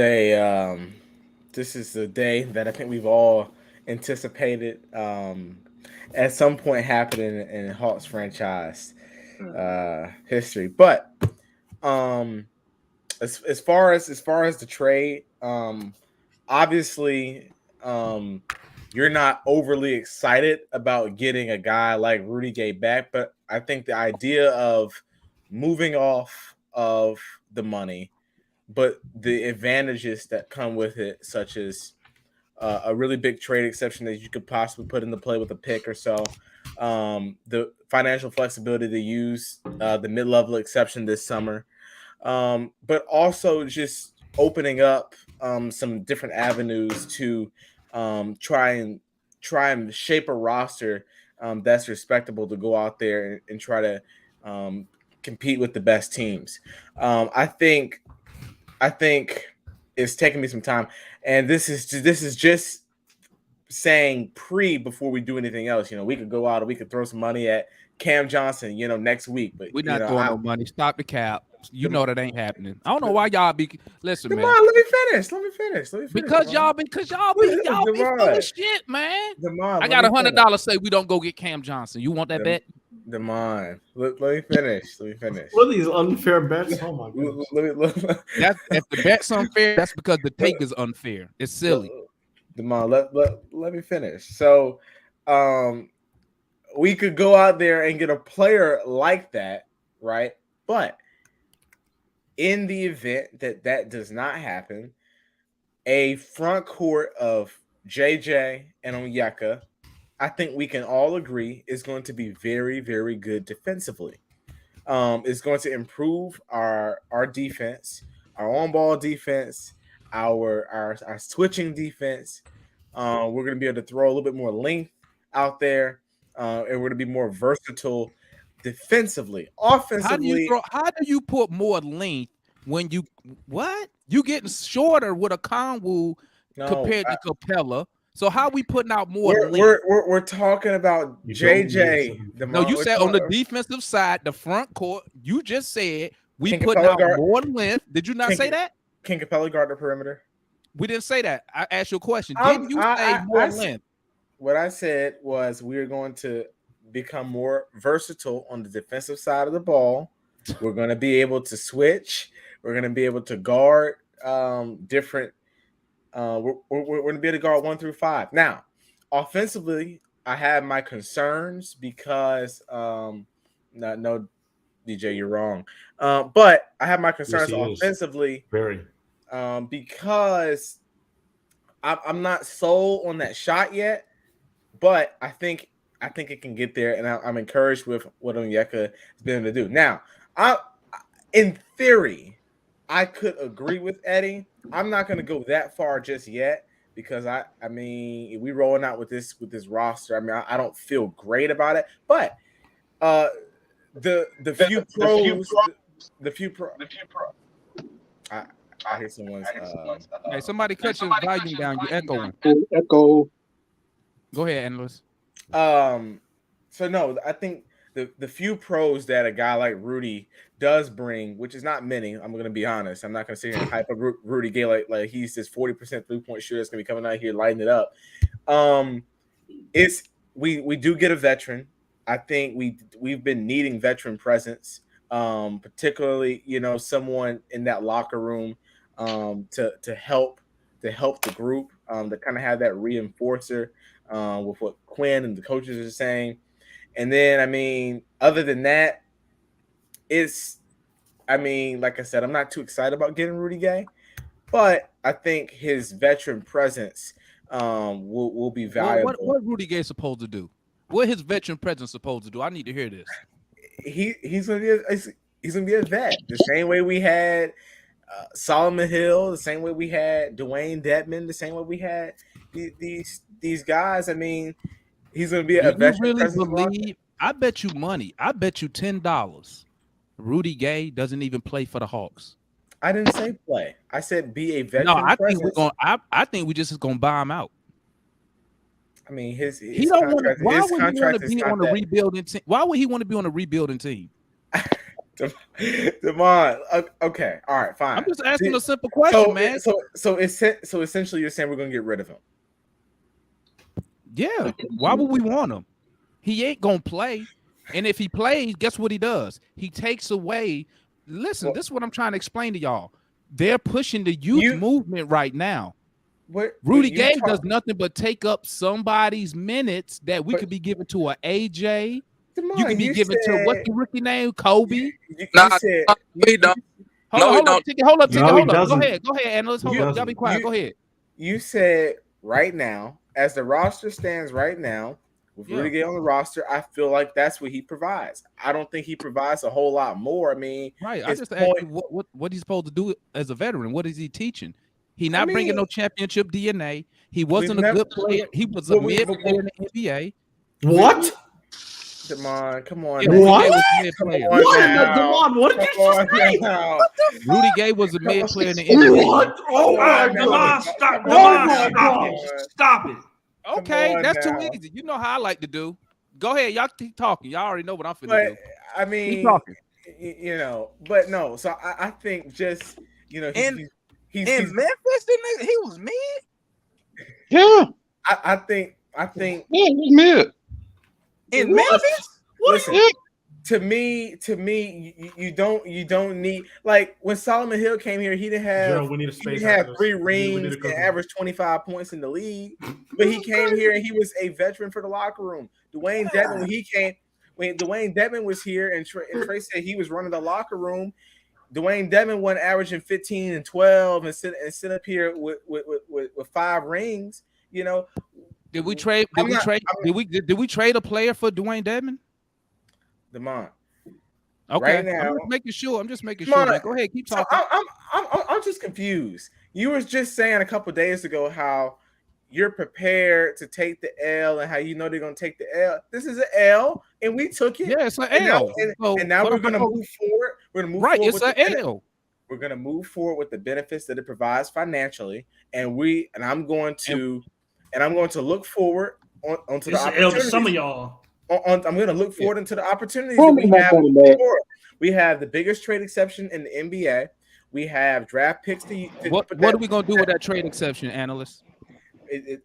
a day that I think we've all anticipated at some point happening in Hawks franchise history. But as far as the trade, obviously you're not overly excited about getting a guy like Rudy Gay back, but I think the idea of moving off of the money, but the advantages that come with it, such as a really big trade exception that you could possibly put into play with a pick or so, the financial flexibility to use the mid-level exception this summer, but also just opening up some different avenues to try and shape a roster that's respectable to go out there and try to compete with the best teams. I think it's taking me some time, and this is just saying before we do anything else. We could go out and we could throw some money at Cam Johnson, next week. But We're not throwing no money. Stop the cap. You know that ain't happening. I don't know why y'all be listen, Come man. on, let me finish. Because y'all be full of shit, man. I got $100 say we don't go get Cam Johnson. You want that bet? Demond, let me finish. What are these unfair bets? Oh my goodness. That's if the bet's unfair, that's because the take is unfair. It's silly. Demond, let me finish. So we could go out there and get a player like that, right? But in the event that does not happen, a front court of JJ and Onyeka, I think we can all agree is going to be very, very good defensively. It's going to improve our defense, our on-ball defense, our switching defense. We're going to be able to throw a little bit more length out there, and we're going to be more versatile defensively. Offensively, how do you put more length when you getting shorter with a Conwu compared to Capella? So how we putting out more length? We're talking about JJ. No, you said on the defensive side, the front court. You just said we putting out more length. Did you not say that? Can Capella guard the perimeter? We didn't say that. I asked you a question. Didn't you say more length? What I said was we're going to become more versatile on the defensive side of the ball. We're going to be able to switch. We're going to be able to guard different We're going to be able to guard 1 through 5. Now, offensively, I have my concerns because no, DJ, you're wrong. But I have my concerns offensively. Very. Because I'm not sold on that shot yet, but I think it can get there, and I'm encouraged with what Onyeka has been able to do. Now, in theory, I could agree with Eddie. I'm not going to go that far just yet because I mean, we rolling out with this roster. I mean, I don't feel great about it, but the few pros. I hear someone's. Hey, somebody cut your volume down. You echoing. Echo. Go ahead, analyst. So no, I think the few pros that a guy like Rudy does bring, which is not many. I'm going to be honest. I'm not going to sit here and hype up Rudy Gay like he's this 40% 3-point shooter that's going to be coming out here lighting it up. It's we do get a veteran. I think we've been needing veteran presence, particularly someone in that locker room to help the group, to kind of have that reinforcer with what Quinn and the coaches are saying. And then, I mean, other than that, like I said, I'm not too excited about getting Rudy Gay, but I think his veteran presence will be valuable. What Rudy Gay supposed to do? What his veteran presence supposed to do? I need to hear this. He's gonna be a vet, the same way we had Solomon Hill, the same way we had Dwayne Dedman, the same way we had these guys. I mean, he's gonna be a veteran presence. I bet you money. I bet you $10. Rudy Gay doesn't even play for the Hawks. I didn't say play. I said be a veteran. No, I presence. think we're going. I think we just gonna buy him out. I mean, his contract. Why would he want to be on a that. rebuilding team? Why would he want to be on a rebuilding team? Devon, okay, all right, fine. I'm just asking a simple question, man. So essentially, you're saying we're gonna get rid of him? Yeah. Why would we want him? He ain't gonna play, and if he plays, guess what he does? He takes away. Listen, this is what I'm trying to explain to y'all. They're pushing the youth movement right now. Rudy Gay does nothing but take up somebody's minutes that we could be giving to a AJ. You could be giving to what's the rookie name? Kobe. We don't. Hold up. Go ahead, analyst. Hold up. Y'all be quiet. Go ahead. You said right now, as the roster stands right now, with Rudy Gay on the roster, I feel like that's what he provides. I don't think he provides a whole lot more. I mean, right. I just asked you what he's supposed to do as a veteran. What is he teaching? He not bringing no championship DNA. He wasn't a good player. He was a mid player in the NBA. What? Come on. Yeah, what? What did you say? Rudy Gay was a mid player in the NBA. What? Oh my God! Stop it! Okay, that's too easy. You know how I like to do. Go ahead, y'all keep talking. Y'all already know what I'm finna do. I mean, keep talking. But no. So I think just he's in Memphis, he was mid. Yeah, I think yeah, he was mid. In Memphis? Listen, to me, you don't need, like when Solomon Hill came here, he didn't have 3 rings and averaged 25 points in the league, but he came here and he was a veteran for the locker room. Dwayne Dedman, when Dwayne Dedman was here and Trey said he was running the locker room, Dwayne Dedman wasn't averaging 15 and 12 and sit up here with 5 rings, Did we trade? Did we trade a player for Dwayne Dedman? Demond. Okay, right now, I'm just making sure. Man. Go ahead, keep talking. I'm just confused. You were just saying a couple days ago how you're prepared to take the L and how they're going to take the L. This is an L, and we took it. Yeah, it's an L. And now we're going to move forward. We're going to move forward. It's an L. We're going to move forward with the benefits that it provides financially, and I'm going to look forward onto the opportunities. Some of y'all. I'm going to look forward into the opportunities that we have. We have the biggest trade exception in the NBA. We have draft picks. What are we going to do with that trade exception, analyst?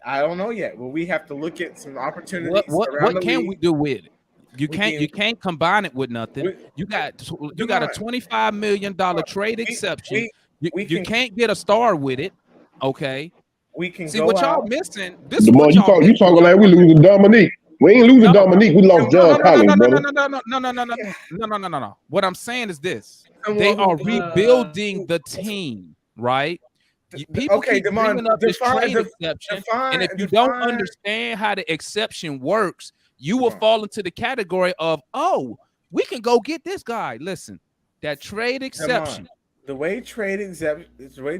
I don't know yet. Well, we have to look at some opportunities. What can we do with it? You can't combine it with nothing. You got a $25 million trade exception. You can't get a star with it. Okay. we can See go what y'all out. missing. This is Demar, what you y'all talking missing. like we losing Dominique. We ain't losing Dominique. We lost John Collins, brother. No. What I'm saying is this: Someone they who- are rebuilding the team, right? People Okay, keep bringing up this trade define- exception, define- and if you define- don't understand how the exception works, you will fall into the category of, oh, we can go get this guy. Listen, that trade exception. The way trade exception,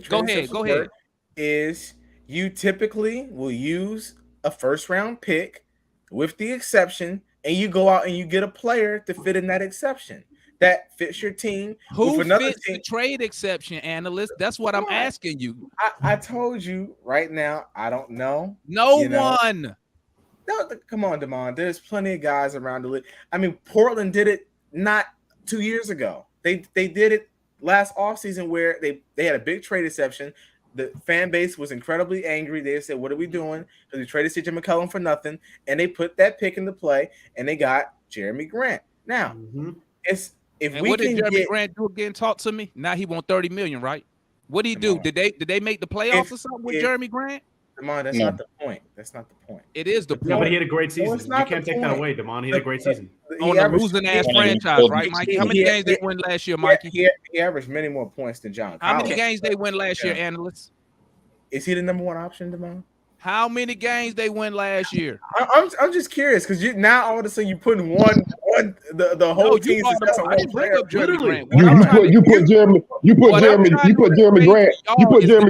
Go ahead. Is you typically will use a first round pick with the exception, and you go out and you get a player to fit in that exception that fits your team. Who fits the trade exception, analyst? That's what I'm asking you. I told you right now, I don't know. No one. No, come on, Damon. There's plenty of guys around the league. I mean, Portland did it not 2 years ago. They did it last offseason where they had a big trade exception. The fan base was incredibly angry. They said, "What are we doing?" Because we traded CJ McCollum for nothing, and they put that pick into play, and they got Jeremy Grant. Now, what did Jeremy Grant do again? Talk to me. Now he won $30 million, right? What did he do? Did they make the playoffs or something with Jeremy Grant? Damon, that's not the point. That's not the point. It is the point. Yeah, but he had a great season. You can't take that away, Damon. He had a great season. On a losing ass franchise, right, Mikey? How many games they win last year, Mikey? He averaged many more points than John. How many games they win last year, analysts? Is he the number one option, Damon? How many games they win last year? I'm just curious because you now all of a sudden you putting the whole team. I didn't bring up Jeremy Grant. You put Jeremy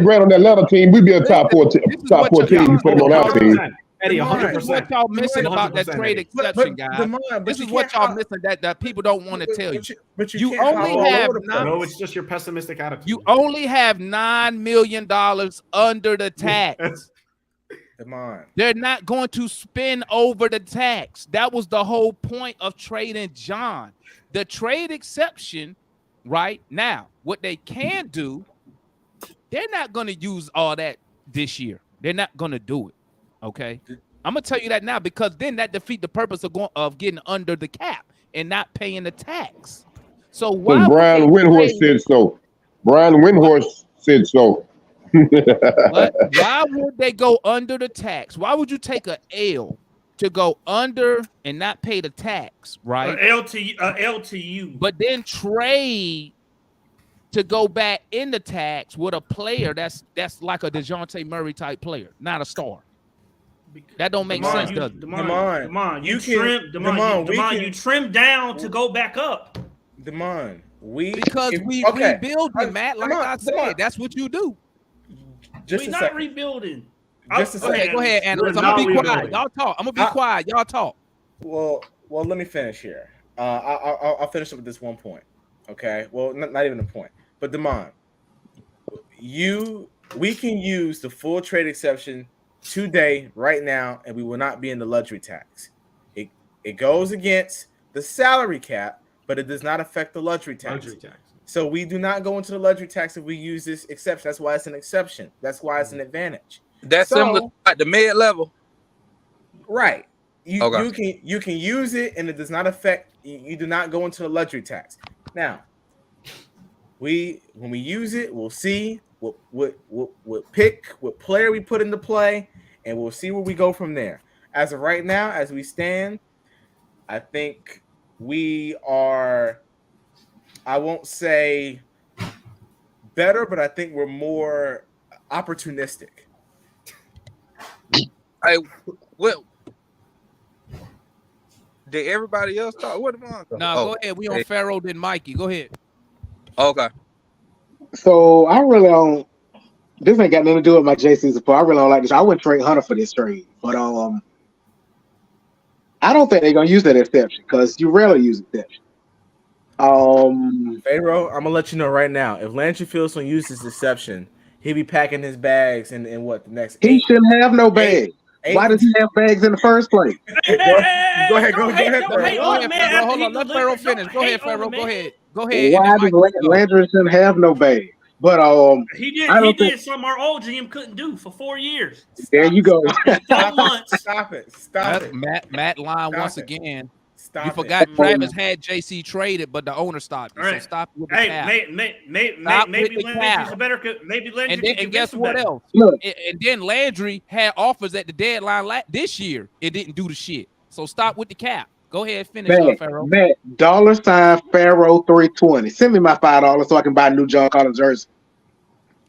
Grant on that Atlanta team. We'd be a top four team. You put him on our team. Eddie, 100%. This is what y'all missing about that trade exception, guys. This is what y'all missing that people don't want to tell you. But you only have no, it's just your pessimistic attitude. You only have $9 million under the tax. They're not going to spend over the tax. That was the whole point of trading John. The trade exception, right now, what they can do, they're not going to use all that this year. They're not going to do it. Okay, I'm gonna tell you that now because then that defeat the purpose of getting under the cap and not paying the tax. So why? Brian Windhorst said so. Brian Windhorst said so. Why would they go under the tax? Why would you take a L to go under and not pay the tax? Right? L to you. But then trade to go back in the tax with a player that's like a DeJounte Murray type player, not a star. That don't make sense, does it? Damon, you trim down to go back up. Damon, because we rebuilding, Matt. Like I said, that's what you do. We're not rebuilding. Okay, go ahead, Anderson. I'm gonna be quiet. Y'all talk. I'm gonna be quiet. Y'all talk. Well, let me finish here. I'll finish up with this one point. Okay. Well, not even a point. But Damon, we can use the full trade exception today, right now, and we will not be in the luxury tax. It goes against the salary cap, but it does not affect the luxury tax. So we do not go into the luxury tax if we use this exception. That's why it's an exception. That's why it's an advantage. That's similar to like the mid level, right? You can use it, and it does not affect. You do not go into the luxury tax. Now, when we use it, we'll see what pick, what player we put into play, and we'll see where we go from there. As of right now, as we stand, I think we are, I won't say better, but I think we're more opportunistic. Hey, well, did everybody else talk? What am I? No, go ahead. We on Pharaoh, then Mikey. Go ahead. Okay. So I really don't. This ain't got nothing to do with my JC support. I really don't like this. I wouldn't trade Hunter for this trade, but I don't think they're gonna use that exception because you rarely use exception. Pharaoh, I'm gonna let you know right now. If Landry Fields don't use this exception, he'll be packing his bags in what the next. He shouldn't have no bags. Why does he have bags in the first place? Go ahead, Pharaoh. Hold on, let Pharaoh finish. Go ahead, Pharaoh. Go ahead. Why does Landry shouldn't have no bags? But he did something our old GM couldn't do for 4 years. There you go. Stop it. Matt line once again. Stop You it. forgot Travis had JC traded, but the owner stopped it. All So right. stop with the Hey, cap. maybe Landry's a better. Maybe Landry can And guess convince him what better. else? And then Landry had offers at the deadline this year. It didn't do the shit. So stop with the cap. Go ahead, finish up, Pharaoh. Matt, $ Pharaoh 320. Send me my $5 so I can buy a new John Collins jersey.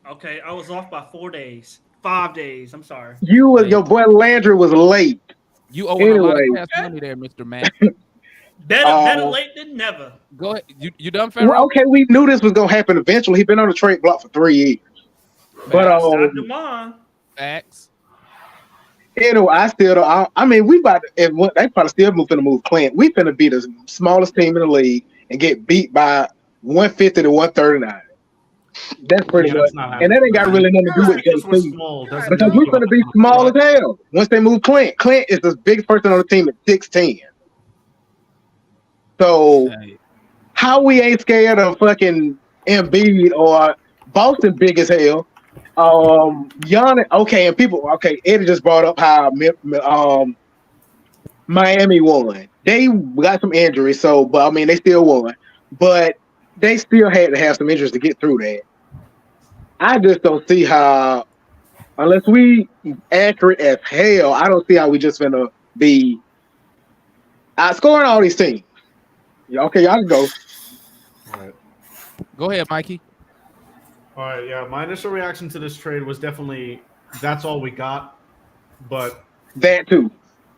Okay, I was off by 4 days. 5 days. I'm sorry. Your boy Landry was late. You owe a lot of cash money there, Mr. Matt. Better late than never. Go ahead. You done, Pharaoh? Well, okay, we knew this was gonna happen eventually. He's been on the trade block for 3 years. But Not DeMond. Facts. Anyway, we about to, they probably still finna move Clint. We finna be the smallest team in the league and get beat by 150 to 139. That's pretty much, and that ain't got really nothing to do with JC. Because we're gonna be small as hell once they move Clint. Clint is the biggest person on the team at 6'10". So how we ain't scared of fucking Embiid or Boston big as hell? Giannis, and Eddie just brought up how Miami won. They got some injuries, but they still won. But they still had to have some injuries to get through that. I just don't see how, unless we accurate as hell, I don't see how we just gonna be outscoring all these teams. Okay, y'all can go. All right. Go ahead, Mikey. All right, yeah. My initial reaction to this trade was definitely that's all we got, but that too.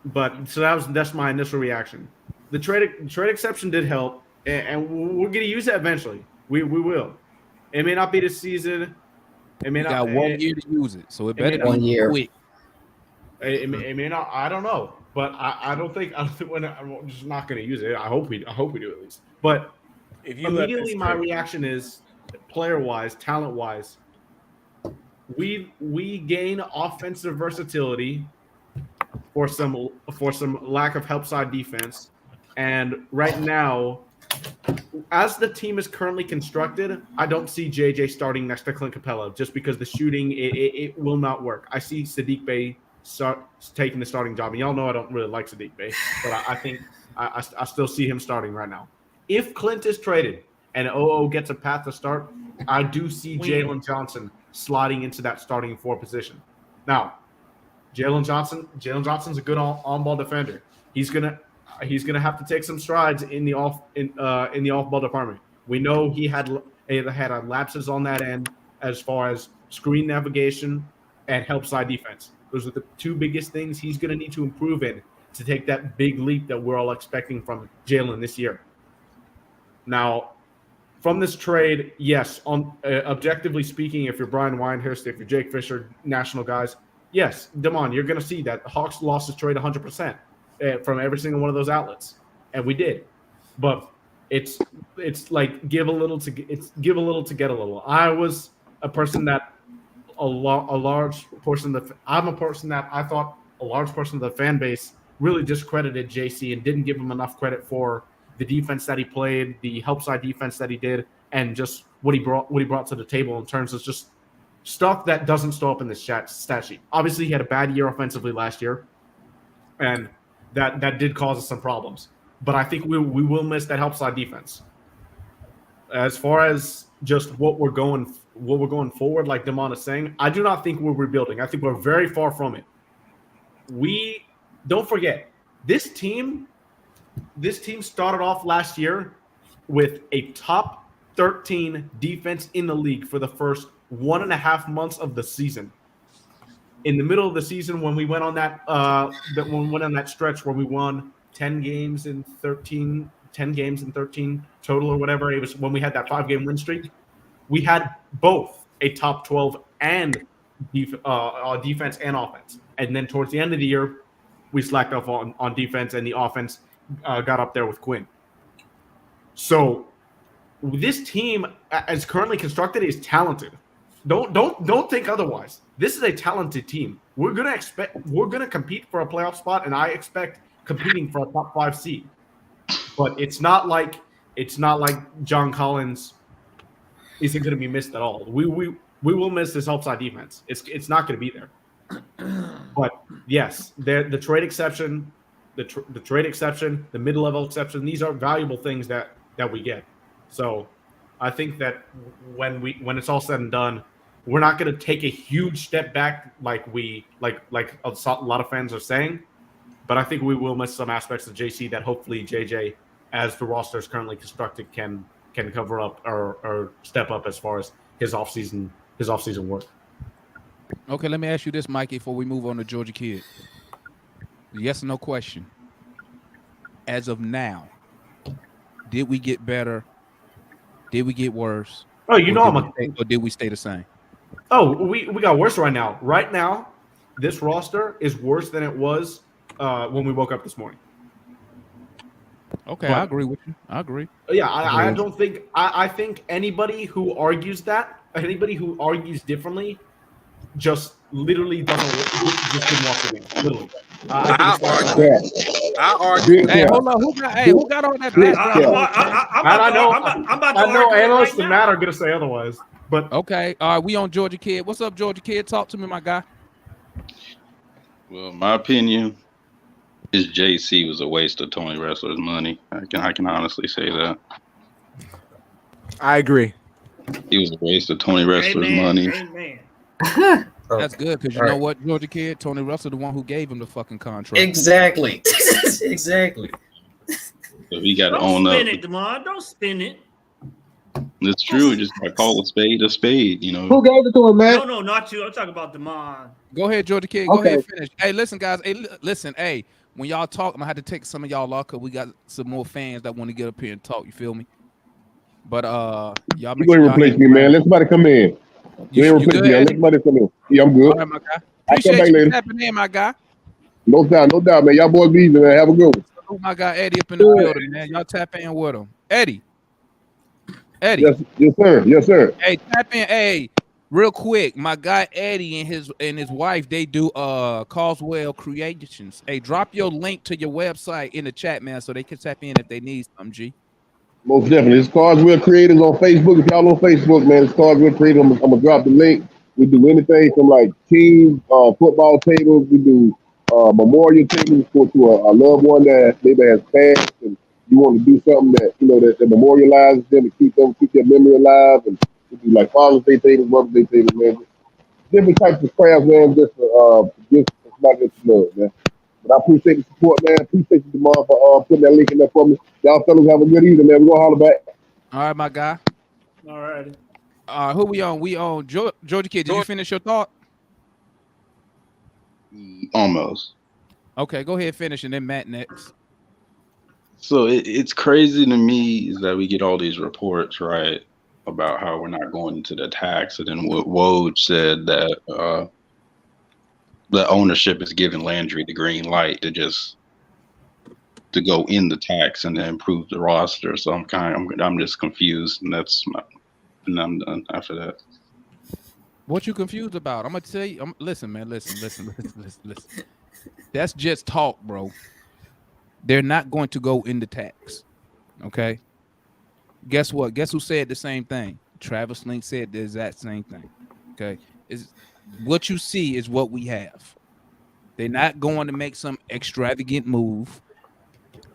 But so that's my initial reaction. The trade exception did help, and we're gonna use it eventually. We will. It may not be this season. It may not. Got 1 year to use it, so it better be 1 year. quick. It may not. I don't know, but I don't think I'm just not going to use it. I hope we do at least. But if you immediately, my reaction is player wise, talent wise, we gain offensive versatility for some lack of help side defense, and right now, as the team is currently constructed, I don't see JJ starting next to Clint Capella just because the shooting it will not work. I see Saddiq Bey taking the starting job, and y'all know I don't really like Saddiq Bey, but I think I still see him starting right now. If Clint is traded and OO gets a path to start, I do see Jalen Johnson sliding into that starting 4 position. Now, Jalen Johnson's a good on-ball defender. He's gonna have to take some strides in the off-ball department. We know he had lapses on that end as far as screen navigation and help side defense. Those are the 2 biggest things he's going to need to improve in to take that big leap that we're all expecting from Jalen this year. Now, from this trade, yes, objectively speaking, if you're Brian Windhurst, if you're Jake Fisher, national guys, yes, Damon, you're going to see that Hawks lost this trade 100%. From every single one of those outlets, and we did, but it's like give a little to get a little. I was a person that I'm a person that I thought a large portion of the fan base really discredited JC and didn't give him enough credit for the defense that he played, the help side defense that he did, and just what he brought to the table in terms of just stuff that doesn't show up in the stat sheet. Obviously, he had a bad year offensively last year, and that did cause us some problems. But I think we will miss that help side defense. As far as just what we're going forward, like Damon is saying, I do not think we're rebuilding. I think we're very far from it. We don't forget this team started off last year with a top 13 defense in the league for the first 1.5 months of the season. In the middle of the season, when we went on that stretch where we won 10 games in 13 total or whatever, it was when we had that 5-game win streak. We had both a top 12 and defense and offense. And then towards the end of the year, we slacked off on defense, and the offense got up there with Quinn. So this team, as currently constructed, is talented. Don't think otherwise. This is a talented team. We're gonna compete for a playoff spot, and I expect competing for a top 5 seed. But it's not like John Collins isn't gonna be missed at all. We will miss this help side defense. It's not gonna be there. But yes, the trade exception the trade exception, the mid-level exception. These are valuable things that we get. So I think that when it's all said and done, we're not going to take a huge step back like a lot of fans are saying. But I think we will miss some aspects of JC that hopefully JJ, as the roster is currently constructed, can cover up or step up as far as his offseason work. Okay, let me ask you this, Mikey, before we move on to Georgia Kid. Yes or no question. As of now, did we get better? Did we get worse? Oh, you know, or did we stay the same? Oh, we got worse right now. Right now, this roster is worse than it was when we woke up this morning. Okay, I agree with you. I agree. Yeah, I don't think I think anybody who argues differently just literally didn't watch the game. Literally. I argue. Hey, hold on. Who got on that background? I'm about to argue analysts and Matt are going to say otherwise. But okay, we on Georgia Kid. What's up, Georgia Kid? Talk to me, my guy. Well, my opinion is JC was a waste of Tony Wrestler's money. I can honestly say that. I agree. He was a waste of Tony Wrestler's money. Amen. That's good because you know what, Georgia Kid, Tony Russell, the one who gave him the fucking contract. Exactly. Exactly. So he got to Don't own up. spin it, Demond. Don't spin it. It's true. Just like call a spade, you know. Who gave it to him, man? No, not you. I'm talking about Demond. Go ahead, Georgia Kid. Go ahead and finish. Hey, listen, guys. Hey, listen. Hey, when y'all talk, I'm going to have to take some of y'all off because we got some more fans that want to get up here and talk. You feel me? But y'all make You ain't replace me, man. Let somebody come in. You ain't replace me. Let somebody come in. Yeah, I'm good. All right, my guy. Appreciate you stepping in, my guy. No doubt, man. Y'all boys be easy, man. Have a good one. Oh, my guy Eddie up in the building, man. Y'all tap in with him. Eddie. Yes, sir. Yes, sir. Hey, tap in. Hey, real quick. My guy Eddie and his wife, they do Causewell Creations. Hey, drop your link to your website in the chat, man, so they can tap in if they need some, G. Most definitely. It's Carswell Creators on Facebook. If y'all on Facebook, man, it's Carswell Creators. I'm gonna drop the link. We do anything from like team football tables. We do memorial tables for a loved one that maybe has passed, and you want to do something that that memorializes them to keep their memory alive. And we do like Father's Day tables, Mother's Day tables, man. Different types of crafts, man. Just somebody that you love, man. But I appreciate the support, man. Appreciate you, Demond, for putting that link in there for me. Y'all fellas have a good evening, man. We're going to holler back. All right, my guy. All right. Who we on? We on Georgia Kid. Did you finish your thought? Almost. Okay, go ahead, finish, and then Matt next. So it's crazy to me is that we get all these reports, right, about how we're not going into the tax. And then Woj said that the ownership is giving Landry the green light to go in the tax and then improve the roster. So I'm just confused, and I'm done after that. What you confused about? I'm gonna tell you. Listen, man. Listen. That's just talk, bro. They're not going to go in the tax. Okay. Guess what? Guess who said the same thing? Travis Link said the exact same thing. Okay. What you see is what we have. They're not going to make some extravagant move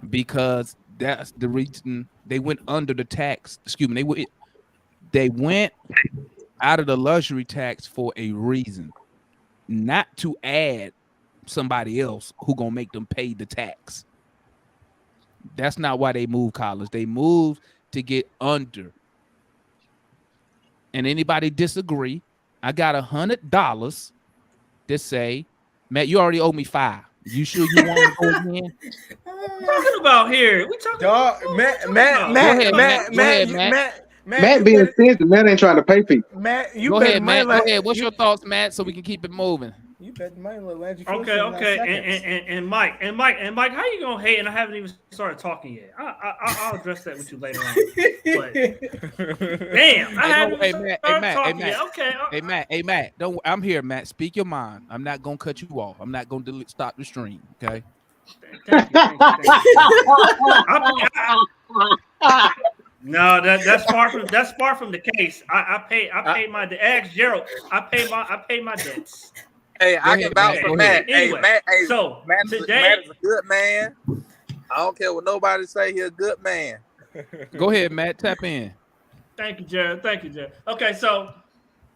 because that's the reason they went under the tax. Excuse me. They went out of the luxury tax for a reason, not to add somebody else who gonna make them pay the tax. That's not why they moved, Collins. They moved to get under. And anybody disagree? I got $100 to say, Matt, you already owe me $5. You sure you want to go again? Talking about here? We talking about Matt being expensive. Matt ain't trying to pay people. Matt, you go bet ahead, money Matt. like Go ahead. What's your thoughts, Matt? So we can keep it moving. You bet money like Landry. Okay. And Mike, how you gonna hate? And I haven't even started talking yet. I'll address that with you later on. But damn, I haven't started talking yet. Okay. Hey Matt. I'm here, Matt. Speak your mind. I'm not gonna cut you off. I'm not gonna stop the stream. Okay. Thank you. No, that's far from the case. I pay my Ask Gerald. I pay my debts. Hey, I can vouch for Matt. Anyway, Hey, Matt. Hey, so Matt today, is a good man. I don't care what nobody say. He's a good man. Go ahead, Matt. Tap in. thank you, Jared. Thank you, Jared. Okay, so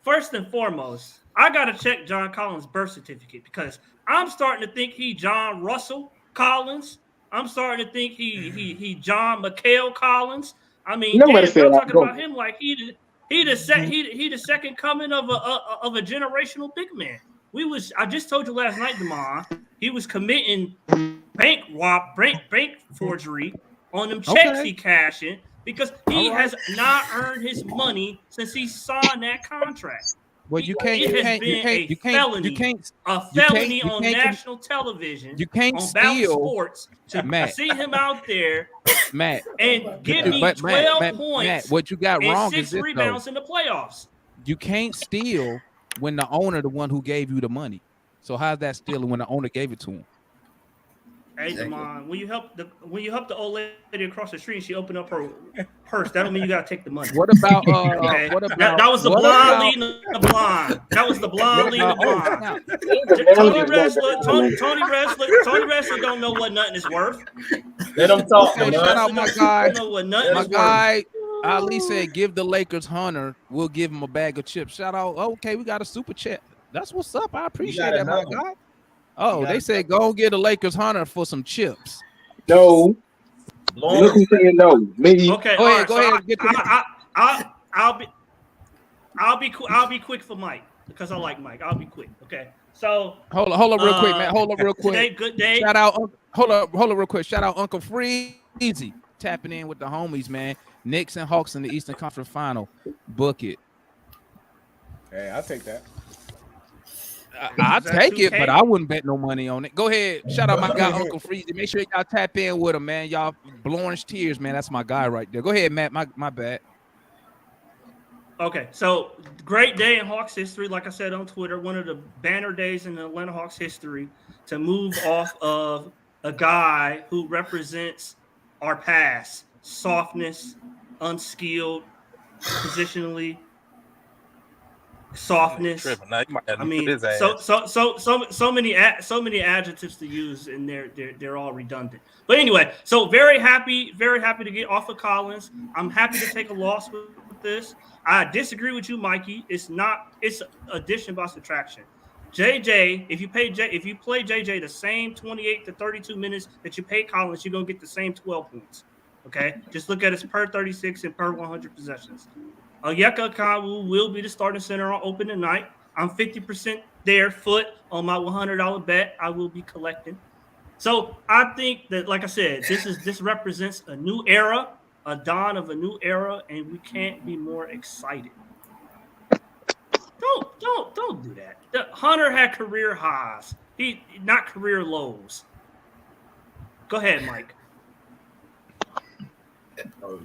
first and foremost, I gotta check John Collins' birth certificate because I'm starting to think he John Russell Collins. I'm starting to think he John McHale Collins. I mean, Nobody damn, said y'all that. talking Go. about him like he the second coming of a generational big man. I just told you last night, Demond, he was committing bank forgery on them checks Okay. he cashing because he has not earned his money since he signed that contract. Well, It has been a felony on national television you can't on Bally steal, Sports to Matt. see him out there Matt, and give me but 12 Matt, points what you got and wrong is 6 this rebounds though. in the playoffs. You can't steal when the owner the one who gave you the money. So how's that stealing when the owner gave it to him? Hey, Demond, when you help the old lady across the street, and she opened up her purse. That don't mean you gotta take the money. What about okay? What about that was the what blonde about- leading the blonde. That was the blonde leading the blonde. Tony Wrestler don't know what nothing is worth. Let them talk. Okay, shout out my guy. Don't know what nothing My is worth. guy Ali said, "Give the Lakers Hunter. We'll give him a bag of chips." Shout out. Okay, we got a super chat. That's what's up. I appreciate that, my guy. Oh, they said go get the Lakers Hunter for some chips. No. Look who's saying no. Me. Okay, Go ahead. so Go ahead. Get the I'll be quick for Mike because I like Mike. I'll be quick. Okay, so hold up real quick, man. Hold up real quick. Today, good day. Shout out. Hold up real quick. Shout out Uncle Freezy tapping in with the homies, man. Knicks and Hawks in the Eastern Conference Final. Book it. Hey, I'll take that. I'll take it, 2K? but I wouldn't bet no money on it. Go ahead. Shout out my guy, Uncle Freezy. Make sure y'all tap in with him, man. Y'all blowing tears, man. That's my guy right there. Go ahead, Matt. My bad. Okay, so great day in Hawks history. Like I said on Twitter, one of the banner days in the Atlanta Hawks history to move off of a guy who represents our past, softness, unskilled, positionally, softness. Now, you might have I to mean, put his ass. so many adjectives to use, and they're all redundant. But anyway, so very happy to get off of Collins. I'm happy to take a loss with this. I disagree with you, Mikey. It's addition by subtraction. JJ, if you play JJ the same 28 to 32 minutes that you pay Collins, you're gonna get the same 12 points. Okay, just look at his per 36 and per 100 possessions. Onyeka Okongwu will be the starting center on opening night. I'm 50% there, foot on my $100 bet. I will be collecting. So I think that, like I said, this represents a new era, a dawn of a new era, and we can't be more excited. Don't do that. Hunter had career highs. He not career lows. Go ahead, Mike.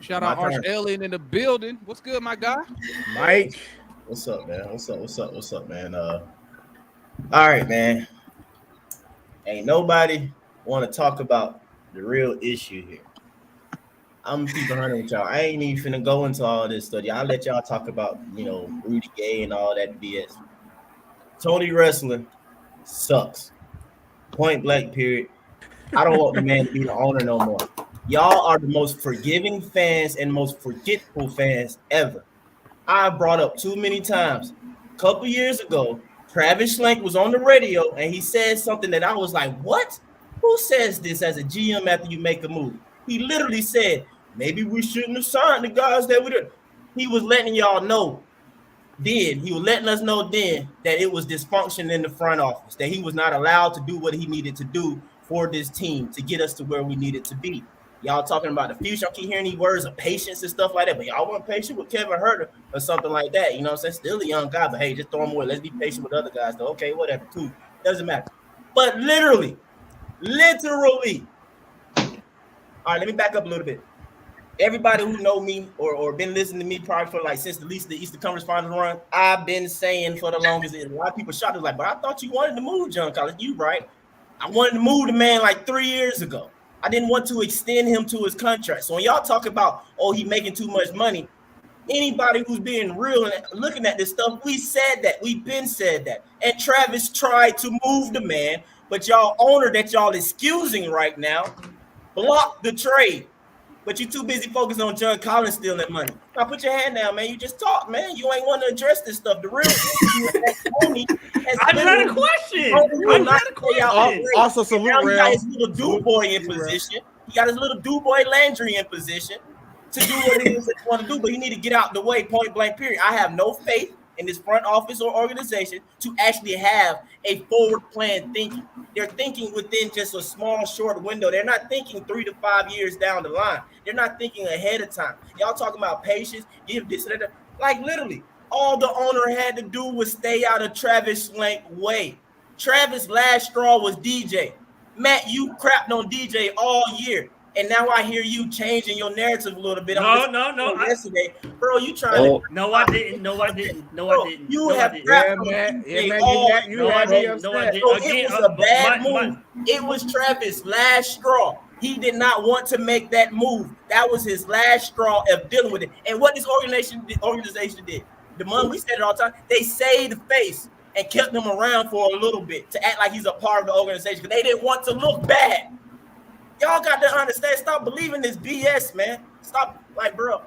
Shout out Arch Alien in the building. What's good, my guy? Mike. What's up, man? What's up, man? All right, man. Ain't nobody want to talk about the real issue here. I'm gonna keep 100 with y'all. I ain't even finna go into all this stuff. I'll let y'all talk about, Rudy Gay and all that BS. Tony Wrestler sucks. Point blank, period. I don't want the man to be the owner no more. Y'all are the most forgiving fans and most forgetful fans ever. I brought up too many times. A couple years ago, Travis Schlenk was on the radio and he said something that I was like, what? Who says this as a GM after you make a move? He literally said, maybe we shouldn't have signed the guys that we did. He was letting y'all know then. He was letting us know then that it was dysfunction in the front office, that he was not allowed to do what he needed to do for this team to get us to where we needed to be. Y'all talking about the future. I keep hearing these words of patience and stuff like that, but y'all weren't patient with Kevin Huerter or something like that. You know what I'm saying? Still a young guy, but hey, just throw him away. Let's be patient with other guys, though. Okay, whatever, cool. Doesn't matter. But literally, all right, let me back up a little bit. Everybody who know me or been listening to me probably for like since at least the Eastern Conference Finals run, I've been saying for the longest, a lot of people shocked us like, but I thought you wanted to move John Collins. You right. I wanted to move the man like 3 years ago. I didn't want to extend him to his contract. So when y'all talk about, oh, he making too much money, Anybody who's being real and looking at this stuff, we said that. We've been said that. And Travis tried to move the man, but y'all owner that y'all excusing right now blocked the trade. But you too busy focusing on John Collins stealing money. Now put your hand down, man. You just talk, man. You ain't want to address this stuff. The real issue is that Tony has I just had a question. Also, salute now he got Rail. his little do boy in position. He got his little do boy Landry in position to do what it is that you want to do, but he need to get out the way, point blank, period. I have no faith in this front office or organization to actually have a forward plan thinking. They're thinking within just a small, short window. They're not thinking 3 to 5 years down the line. They're not thinking ahead of time. Y'all talking about patience, give this and that. Like literally, all the owner had to do was stay out of Travis Slank way. Travis' last straw was DJ. Matt, you crapped on DJ all year. And now I hear you changing your narrative a little bit. No. Yesterday, bro, you trying to? No, I didn't. No, I didn't. You have crapped on DJ all year. No, I didn't. No, I didn't. So it was a bad move. It was Travis' last straw. He did not want to make that move. That was his last straw of dealing with it. And what this organization did, the money, we said it all the time, they saved face and kept him around for a little bit to act like he's a part of the organization because they didn't want to look bad. Y'all got to understand. Stop believing this BS, man. Stop, like, bro,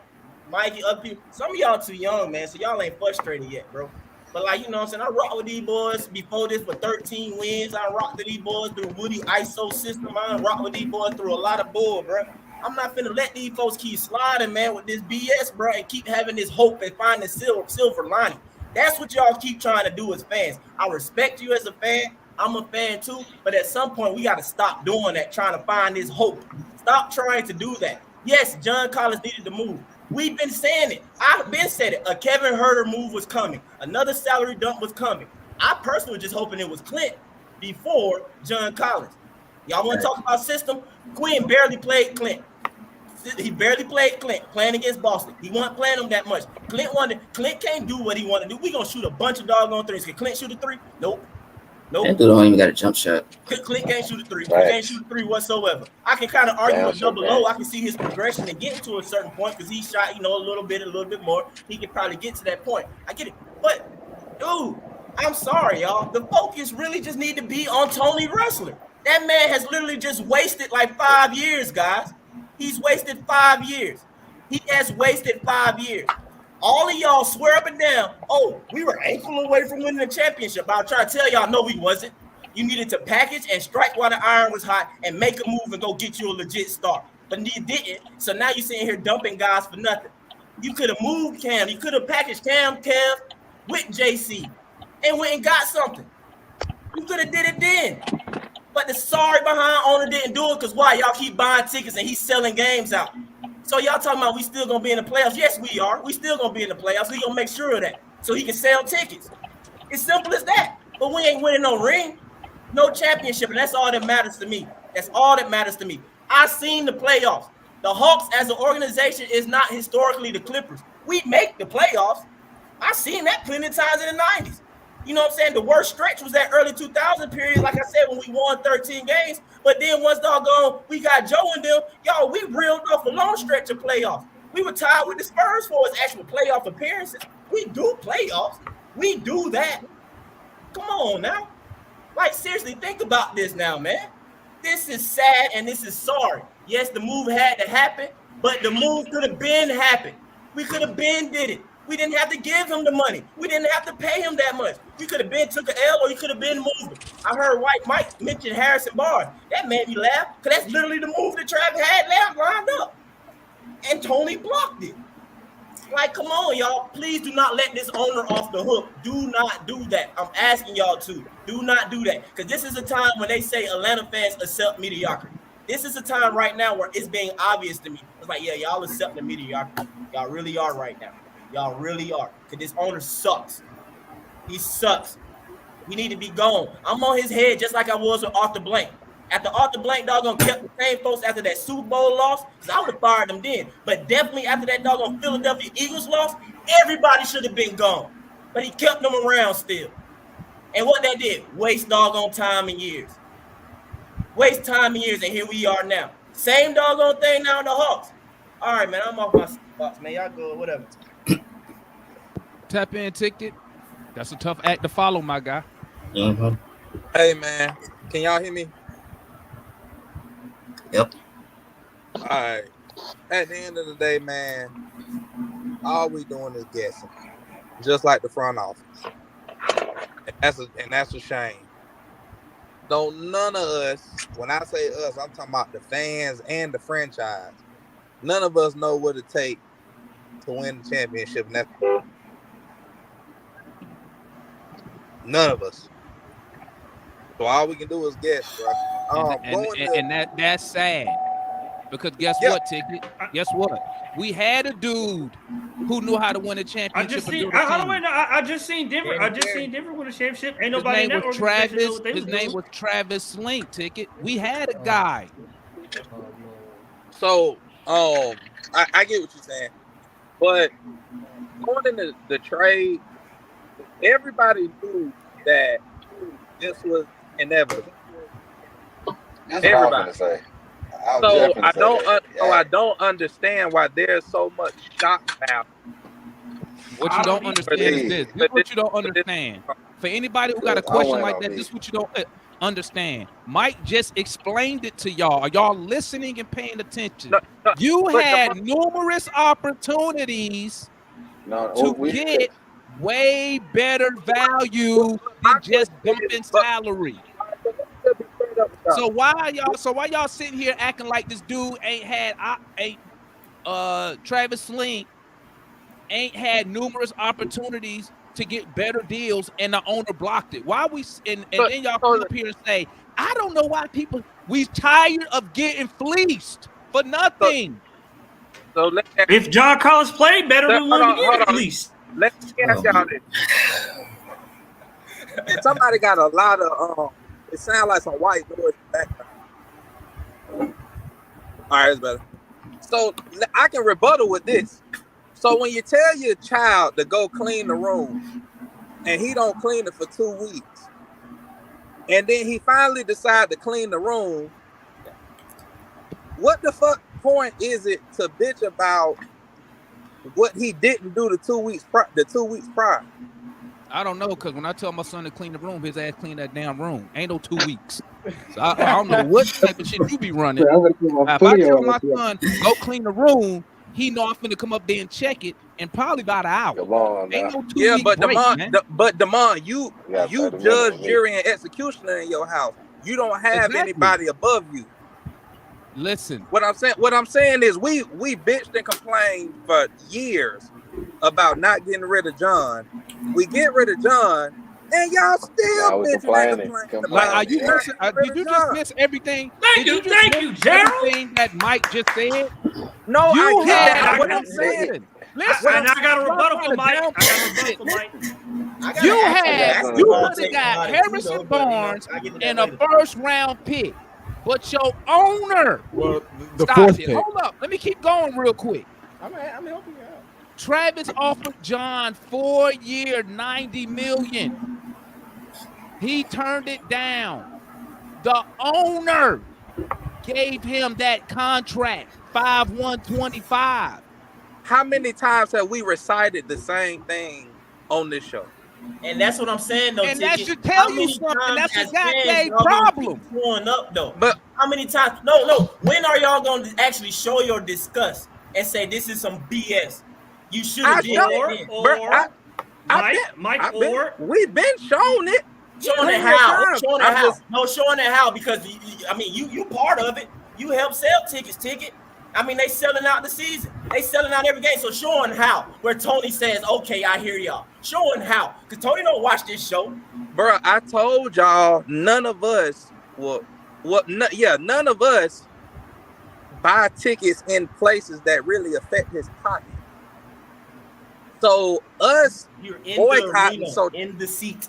Mikey, other people. Some of y'all too young, man, so y'all ain't frustrated yet, bro. But, like, you know what I'm saying? I rocked with these boys before this for 13 wins. I rocked with these boys through Woody ISO system. I rocked with these boys through a lot of bull, bro. I'm not finna let these folks keep sliding, man, with this BS, bro, and keep having this hope and find the silver lining. That's what y'all keep trying to do as fans. I respect you as a fan. I'm a fan too, but at some point we got to stop doing that, trying to find this hope. Stop trying to do that. Yes, John Collins needed to move. We've been saying it. I've been saying it. A Kevin Huerter move was coming. Another salary dump was coming. I personally was just hoping it was Clint before John Collins. Y'all want to talk about system? Quinn barely played Clint. He barely played Clint playing against Boston. He wasn't playing him that much. Clint can't do what he want to do. We gonna shoot a bunch of doggone threes. Can Clint shoot a three? Nope. That dude don't even got a jump shot. Clint can't shoot a three. Clint can't shoot a three whatsoever. I can kind of argue with double O. I can see his progression and getting to a certain point because he shot, a little bit more. He can probably get to that point. I get it. But, dude, I'm sorry, y'all. The focus really just need to be on Tony Wrestler. That man has literally just wasted like 5 years, guys. He's wasted 5 years. He has wasted 5 years. All of y'all swear up and down, oh, we were ankle away from winning the championship. I'll try to tell y'all, no, we wasn't. You needed to package and strike while the iron was hot and make a move and go get you a legit start. But you didn't. So now you're sitting here dumping guys for nothing. You could have moved Cam. You could have packaged Cam with JC and went and got something. You could have did it then. But the sorry behind owner didn't do it because why? Y'all keep buying tickets and he's selling games out. So y'all talking about we still gonna be in the playoffs? Yes, we are. We still gonna be in the playoffs. We gonna make sure of that so he can sell tickets. It's simple as that. But we ain't winning no ring, no championship, and that's all that matters to me. That's all that matters to me. I seen the playoffs. The Hawks as an organization is not historically the Clippers. We make the playoffs. I seen that plenty of times in the 90s. You know what I'm saying? The worst stretch was that early 2000 period, like I said, when we won 13 games. But then once doggone, we got Joe and them, y'all, we reeled off a long stretch of playoffs. We were tied with the Spurs for his actual playoff appearances. We do playoffs. We do that. Come on now. Like, seriously, think about this now, man. This is sad and this is sorry. Yes, the move had to happen, but the move could have been happened. We could have been did it. We didn't have to give him the money. We didn't have to pay him that much. We could have been took an L or he could have been moving. I heard White Mike mention Harrison Barnes. That made me laugh because that's literally the move that Travis had lined up. And Tony blocked it. Like, come on, y'all. Please do not let this owner off the hook. Do not do that. I'm asking y'all to. Do not do that. Because this is a time when they say Atlanta fans accept mediocrity. This is a time right now where it's being obvious to me. It's like, yeah, y'all accept the mediocrity. Y'all really are right now. Y'all really are. Because this owner sucks. He sucks. We need to be gone. I'm on his head just like I was with Arthur Blank. After Arthur Blank doggone kept the same folks after that Super Bowl loss, because I would have fired them then. But definitely after that doggone Philadelphia Eagles loss, everybody should have been gone. But he kept them around still. And what that did, waste doggone time and years. Waste time and years, and here we are now. Same doggone thing now in the Hawks. All right, man, I'm off my box, man. Y'all go, whatever. Tap in ticket. That's a tough act to follow, my guy. Mm-hmm. Hey man, can y'all hear me? Yep. All right. At the end of the day, man, all we doing is guessing, just like the front office, and that's a shame. Don't none of us, when I say us, I'm talking about the fans and the franchise. None of us know what it takes to win the championship. And that's none of us. So all we can do is guess, bro. That's sad. Because guess what, Ticket? Guess what? We had a dude who knew how to win a championship. I just seen Denver. I just seen Denver win a championship. Ain't nobody in that organization know what they was doing. His name was Travis Slink, Ticket. We had a guy. So, I get what you're saying, but going into the trade, everybody knew that this was inevitable. That's what I was gonna say. So I don't understand why there's so much shock value. What you don't understand is this. This is what you don't understand. For anybody who got a question like that, this is what you don't understand. Mike just explained it to y'all. Are y'all listening and paying attention? You had numerous opportunities to get way better value than just dumping salary. So why y'all sitting here acting like this dude ain't had Travis Slink ain't had numerous opportunities to get better deals and the owner blocked it? Why then y'all come up here and say, I don't know why we tired of getting fleeced for nothing. So if John Collins played better, we wouldn't get fleeced. Let's ask y'all this. And somebody got a lot of it sounds like some white noise in the background. All right, it's better. So I can rebuttal with this. So when you tell your child to go clean the room and he don't clean it for 2 weeks, and then he finally decide to clean the room, what the fuck point is it to bitch about what he didn't do the 2 weeks prior? I don't know, because when I tell my son to clean the room, his ass clean that damn room. Ain't no 2 weeks. So I don't know what type of shit you be running. If I tell my son, go clean the room, he know I'm finna come up there and check it in probably about an hour. Ain't no 2 weeks but break, Damon, you judge, jury, and executioner in your house. You don't have anybody above you. Listen. What I'm saying is we bitched and complained for years about not getting rid of John. We get rid of John, and y'all still bitching and complaining. Like, did you just miss everything? Thank you, Gerald. Everything that Mike just said. No, I get that. What I'm saying. Listen, I got a rebuttal for Mike. You would have got Harrison Barnes and a first-round pick, but your owner. Well, the Stop fourth it. pick. Hold up. Let me keep going real quick. I'm helping you out. Travis offered John 4-year, $90 million. He turned it down. The owner gave him that contract, 5/1/25. How many times have we recited the same thing on this show? And that's what I'm saying, though. And that should tell you something. That's a goddamn problem. Growing up, though. But how many times? No. When are y'all going to actually show your disgust and say this is some BS? You should have did that. We've been shown it. Showing it how? Showing it how? Because you part of it. You help sell tickets. I mean, they selling out the season. They selling out every game. So showing how, where Tony says, "Okay, I hear y'all." Showing how, because Tony don't watch this show, bro. I told y'all, none of us none of us buy tickets in places that really affect his pocket. So you're in the arena, in the seat,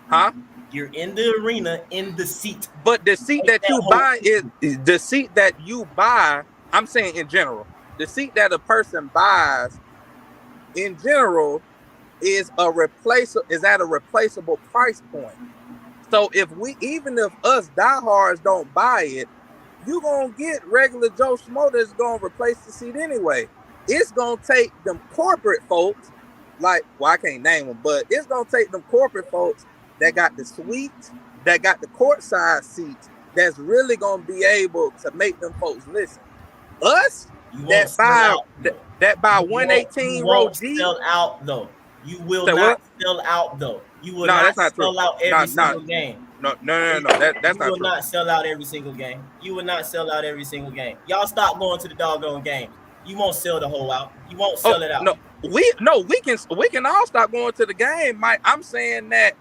huh? You're in the arena, in the seat. But the seat that you buy is the seat that you buy. I'm saying in general, the seat that a person buys in general is at a replaceable price point. So even if us diehards don't buy it, you gonna get regular Joe Schmo that's gonna replace the seat anyway. It's gonna take them corporate folks like, well, I can't name them, but it's gonna take them corporate folks that got the suites, that got the courtside seats, that's really gonna be able to make them folks listen. Us You won't that sell buy out. that buy You 118 row won't G. sell out though. You will Say not what? sell out though. You will No, not that's not true. sell out every single game. No. That's You not will true. not sell out every single game. You will not sell out every single game. Y'all stop going to the doggone games. You won't sell the whole out. You won't sell it out. No, we can all stop going to the game, Mike. I'm saying that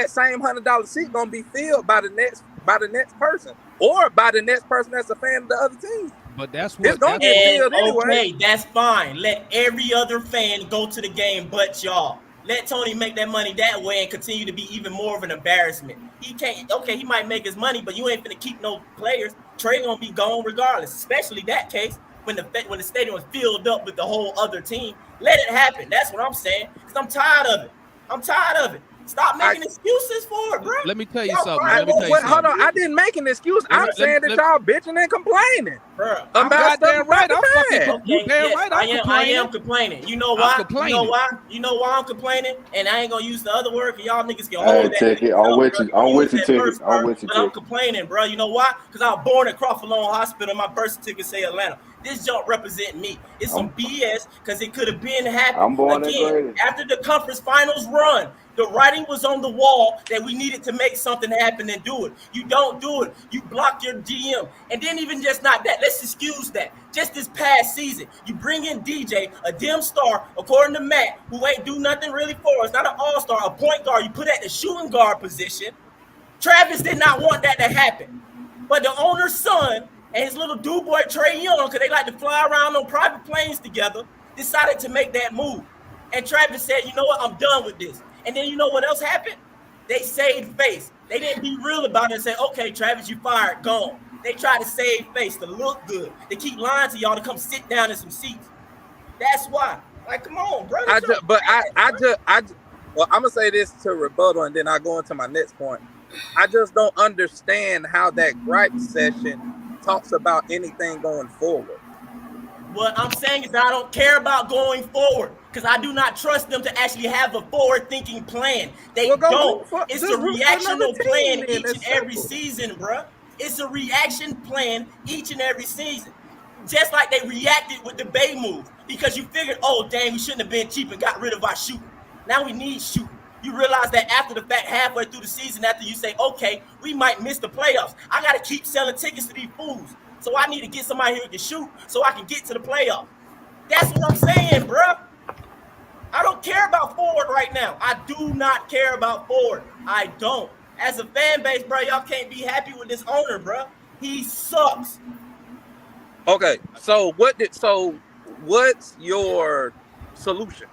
same $100 seat gonna be filled by the next person, or by the next person that's a fan of the other team. But that's what it's gonna get filled anyway. Okay, that's fine. Let every other fan go to the game but y'all. Let Tony make that money that way and continue to be even more of an embarrassment. He can't. Okay, he might make his money, but you ain't finna keep no players. Trey gonna be gone regardless. Especially that case when the stadium was filled up with the whole other team. Let it happen. That's what I'm saying. Because I'm tired of it. I'm tired of it. Stop making excuses for it, bro. Let me tell you Y'all something. crying over Hold on, I didn't make an excuse. I'm saying that y'all bitching and complaining about stuff about the fan. Okay, yes, I am complaining. You know why? You know why? You know why I'm complaining? And I ain't gonna use the other word because y'all niggas can hold that. Ticket. I'm with you. I'm with you, Ticket. I'm with you, But I'm Ticket. complaining, bro. You know why? Because I was born at Crawford Lawn Hospital. My birth certificate say Atlanta. This jump represent me. It's some BS because it could have been happened. I'm born in Again, Grady. after the conference finals run, the writing was on the wall that we needed to make something happen and do it. You don't do it. You block your GM. And then even just not that, let's excuse that. Just this past season, you bring in DJ, a dim star, according to Matt, who ain't do nothing really for us. Not an all-star, a point guard. You put at the shooting guard position. Travis did not want that to happen. But the owner's son and his little dude boy Trey Young, because they like to fly around on private planes together, decided to make that move. And Travis said, you know what, I'm done with this. And then you know what else happened? They saved face. They didn't be real about it and say, okay, Travis, you fired, gone. They tried to save face, to look good. They keep lying to y'all to come sit down in some seats. That's why. Like, come on, bro. Well, I'm gonna say this to rebuttal, and then I'll go into my next point. I just don't understand how that gripe session talks about anything going forward. What I'm saying is that I don't care about going forward because I do not trust them to actually have a forward-thinking plan. They don't. It's a reactional plan each and every season, bro. It's a reaction plan each and every season. Just like they reacted with the Bay move because you figured, oh, dang, we shouldn't have been cheap and got rid of our shooting. Now we need shooting. You realize that after the fact, halfway through the season, after you say, okay, we might miss the playoffs, I got to keep selling tickets to these fools. So I need to get somebody here who can shoot so I can get to the playoffs. That's what I'm saying, bro. I don't care about forward right now. I do not care about forward. I don't. As a fan base, bro, y'all can't be happy with this owner, bro. He sucks. Okay, so what's your solution?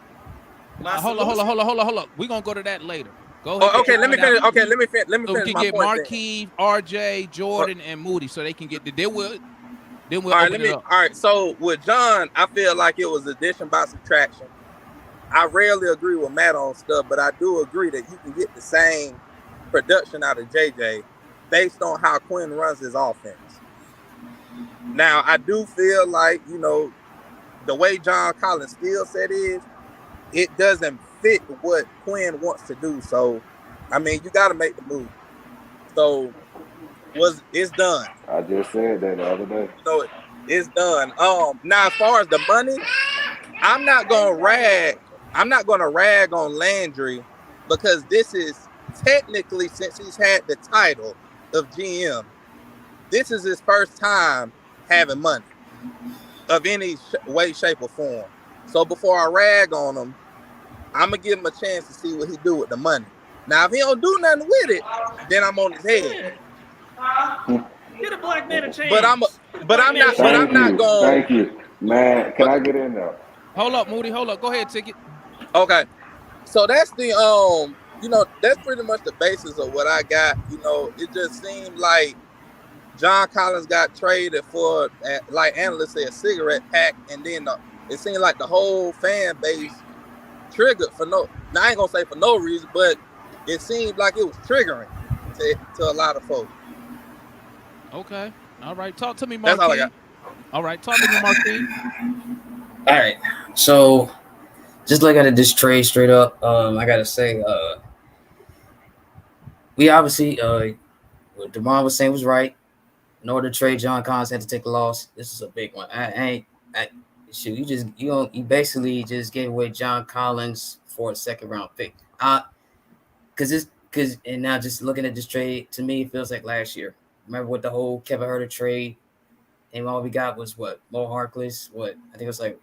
Hold on. We're gonna go to that later. Go ahead. Okay, let me finish. Okay, let me finish. So we can my get point Marquise, RJ, Jordan, and Moody, so they can get the. Then we'll all right, open it up. All right. So with John, I feel like it was addition by subtraction. I rarely agree with Matt on stuff, but I do agree that you can get the same production out of JJ based on how Quinn runs his offense. Now, I do feel like, you know, the way John Collins' skill set is, it doesn't fit what Quinn wants to do. So, I mean, you got to make the move. So, it's done. I just said that the other day. So, it's done. Now, as far as the money, I'm not gonna rag on Landry because this is technically, since he's had the title of GM, this is his first time having money of any way, shape, or form. So before I rag on him, I'm gonna give him a chance to see what he do with the money. Now, if he don't do nothing with it, then I'm on his head. Get a black man a chance. But I'm not going. Thank you, man. Can I get in there? Hold up, Moody. Hold up. Go ahead, Ticket. Okay. So that's the you know, that's pretty much the basis of what I got. You know, it just seemed like John Collins got traded for, like analysts say, a cigarette pack, and then it seemed like the whole fan base triggered for now I ain't gonna say for no reason, but it seemed like it was triggering to a lot of folks. Okay. All right. Talk to me, Marquis. That's all I got. All right. Talk to me, Marquis. All right. So just look at it this trade straight up. I gotta say, we obviously what Devon was saying was right. In order to trade, John Collins had to take a loss. This is a big one. Shoot, you basically just gave away John Collins for a second round pick. And now just looking at this trade, to me, it feels like last year. Remember with the whole Kevin Huerter trade, and all we got was what Mo Harkless. I think it was the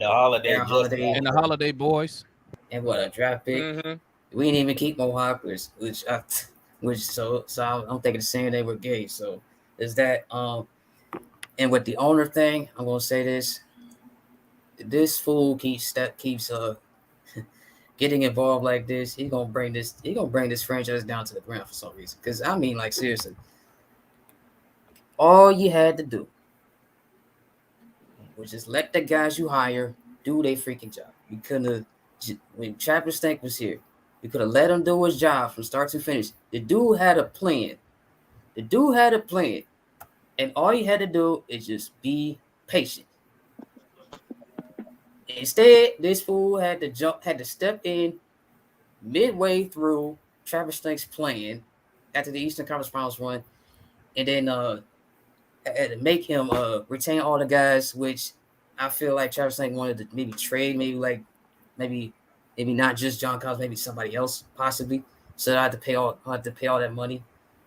Holiday, Aaron Holiday, and the Holiday Boys, and what a draft pick. Mm-hmm. We didn't even keep Mo Harkless, so I'm thinking the same thing with Gay. So is that and with the owner thing, I'm gonna say this fool keeps getting involved like this. He's gonna bring this franchise down to the ground for some reason. Because I mean, like seriously, all you had to do was just let the guys you hire do their freaking job. You couldn't have, when Travis Stank was here, you could have let him do his job from start to finish. The dude had a plan. And all you had to do is just be patient. Instead, this fool had to step in midway through Travis Stank's plan after the Eastern Conference Finals run, and then had to make him retain all the guys, which I feel like Travis Stank wanted to maybe trade, maybe not just John Collins, maybe somebody else possibly. So I had to pay all that money,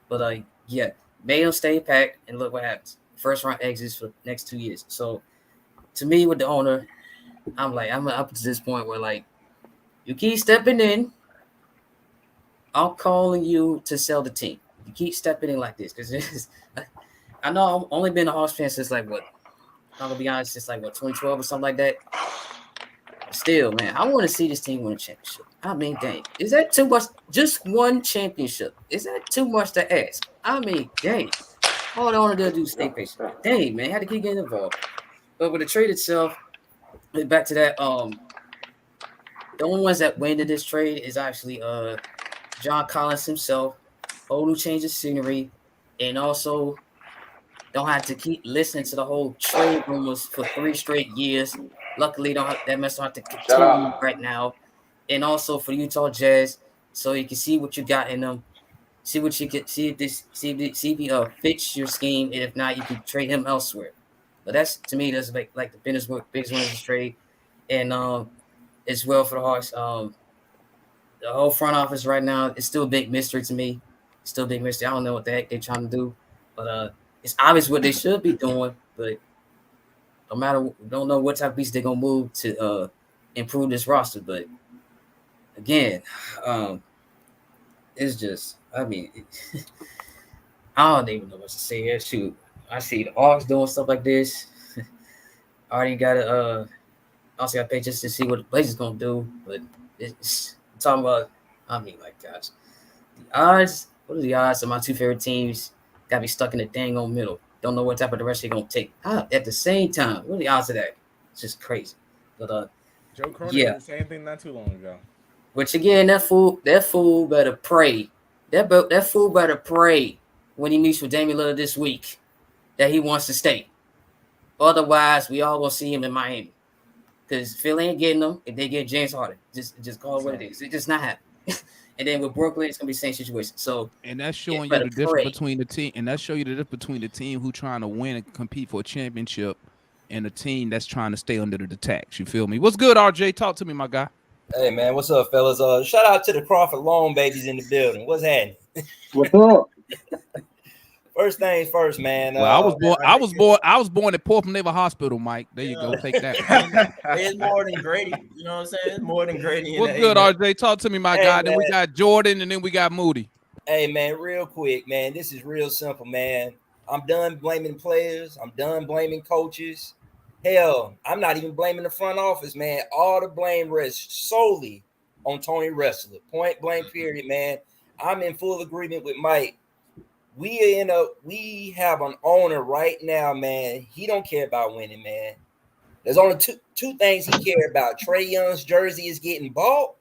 but yeah, made him stay packed, and look what happens. First round exits for the next 2 years. So to me, with the owner, I'm up to this point where like you keep stepping in. I'm calling you to sell the team. You keep stepping in like this because I know I've only been a Hawks fan since I'm gonna be honest, since 2012 or something like that. Still, man, I want to see this team win a championship. I mean, dang, is that too much? Just one championship. Is that too much to ask? I mean, dang. All the owner does do is stay patient. Dang, man, had to keep getting involved. But with the trade itself, back to that, the only ones that win in this trade is actually John Collins himself, whole new change of scenery, and also don't have to keep listening to the whole trade rumors for 3 straight years. Luckily, that mess don't have to continue right now. And also for Utah Jazz, so you can see what you got in them. See what you can see if he fits your scheme, and if not, you can trade him elsewhere. But that's to me, that's like the biggest one of this trade, and as well for the Hawks. The whole front office right now is still a big mystery to me. Still a big mystery. I don't know what the heck they're trying to do, but it's obvious what they should be doing. But don't know what type of piece they're gonna move to improve this roster. But again, it's just, I mean, I don't even know what to say here. Shoot, I see the Hawks doing stuff like this. I already got to also got to pay just to see what the Blazers gonna do. But it's talking about, I mean, like, gosh, the odds. What are the odds of my two favorite teams got to be stuck in the dang old middle? Don't know what type of direction they're gonna take. At the same time, what are the odds of that? It's just crazy. But Joe Cronin yeah. did the same thing not too long ago. Which again, that fool better pray. That fool better pray when he meets with Damian Lillard this week that he wants to stay. Otherwise, we all gonna see him in Miami because Philly ain't getting them. If they get James Harden, just call it what it is. It's just not happening. And then with Brooklyn, it's gonna be the same situation. So and that's showing you the difference between the team, and that's showing you the difference between the team who trying to win and compete for a championship, and a team that's trying to stay under the tax. You feel me? What's good, RJ? Talk to me, my guy. Hey man, what's up, fellas? Shout out to the Crawford Long babies in the building. What's happening? What's up? First things first, man. Well, I was born at Portland Naval Hospital, Mike. There you go. Take that. It's more than Grady. You know what I'm saying? It's more than Grady. What's good, RJ? Talk to me, my guy. Man. Then we got Jordan, and then we got Moody. Hey, man, real quick, man. This is real simple, man. I'm done blaming players. I'm done blaming coaches. Hell, I'm not even blaming the front office, man. All the blame rests solely on Tony Ressler. Point blank, period, man. I'm in full agreement with Mike. We have an owner right now, man. He don't care about winning, man. There's only two things he care about. Trae Young's jersey is getting bought,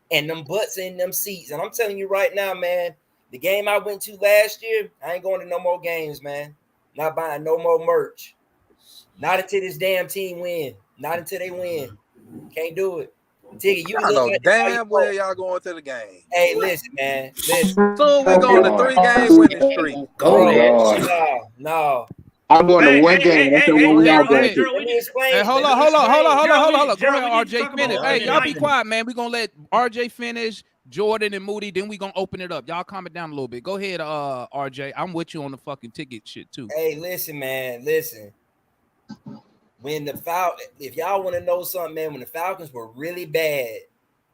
and them butts in them seats. And I'm telling you right now, man, the game I went to last year, I ain't going to no more games, man. Not buying no more merch. Not until this damn team win. Not until they win. Can't do it. Tiggy, you I look know like this all you damn well want. y'all going to the game. Hey, listen, man. Listen. Soon we go on a 3-game winning streak. Bro, no. I'm going to Hey, one hey, game. hey, That's the hey, one we all Gerald, going hey, to. Gerald, Let me explain. Hey, hold let on. me explain. Go Gerald, ahead, we need to RJ. talk Finish. about Hey, opening y'all be night. quiet, man. We're gonna let RJ finish, Jordan and Moody, then we gonna open it up. Y'all calm it down a little bit. Go ahead, RJ. I'm with you on the fucking ticket shit too. Hey, listen, man. Listen. When if y'all want to know something, man, when the Falcons were really bad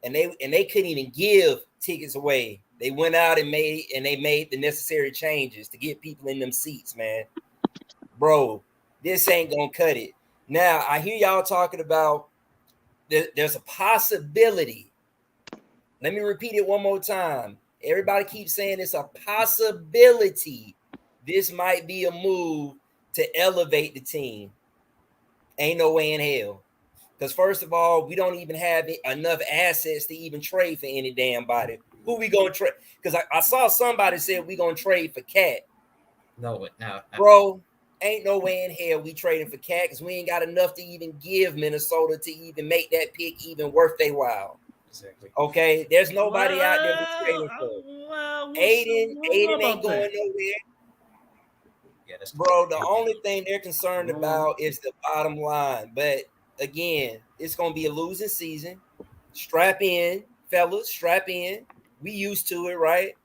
and they couldn't even give tickets away, they went out and made the necessary changes to get people in them seats, man. Bro, this ain't gonna cut it. Now I hear y'all talking about there's a possibility. Let me repeat it one more time. Everybody keeps saying it's a possibility. This might be a move to elevate the team. Ain't no way in hell. Because first of all, we don't even have enough assets to even trade for any damn body. Who we gonna trade? Because I saw somebody said we gonna trade for Cat. No. Bro, ain't no way in hell we trading for Cat because we ain't got enough to even give Minnesota to even make that pick even worth their while. Exactly. Okay, there's nobody out there we trading for. Aiden ain't going nowhere. Yeah, that's bro. The only thing they're concerned about is the bottom line. But again, it's gonna be a losing season. Strap in, fellas. Strap in. We used to it, right?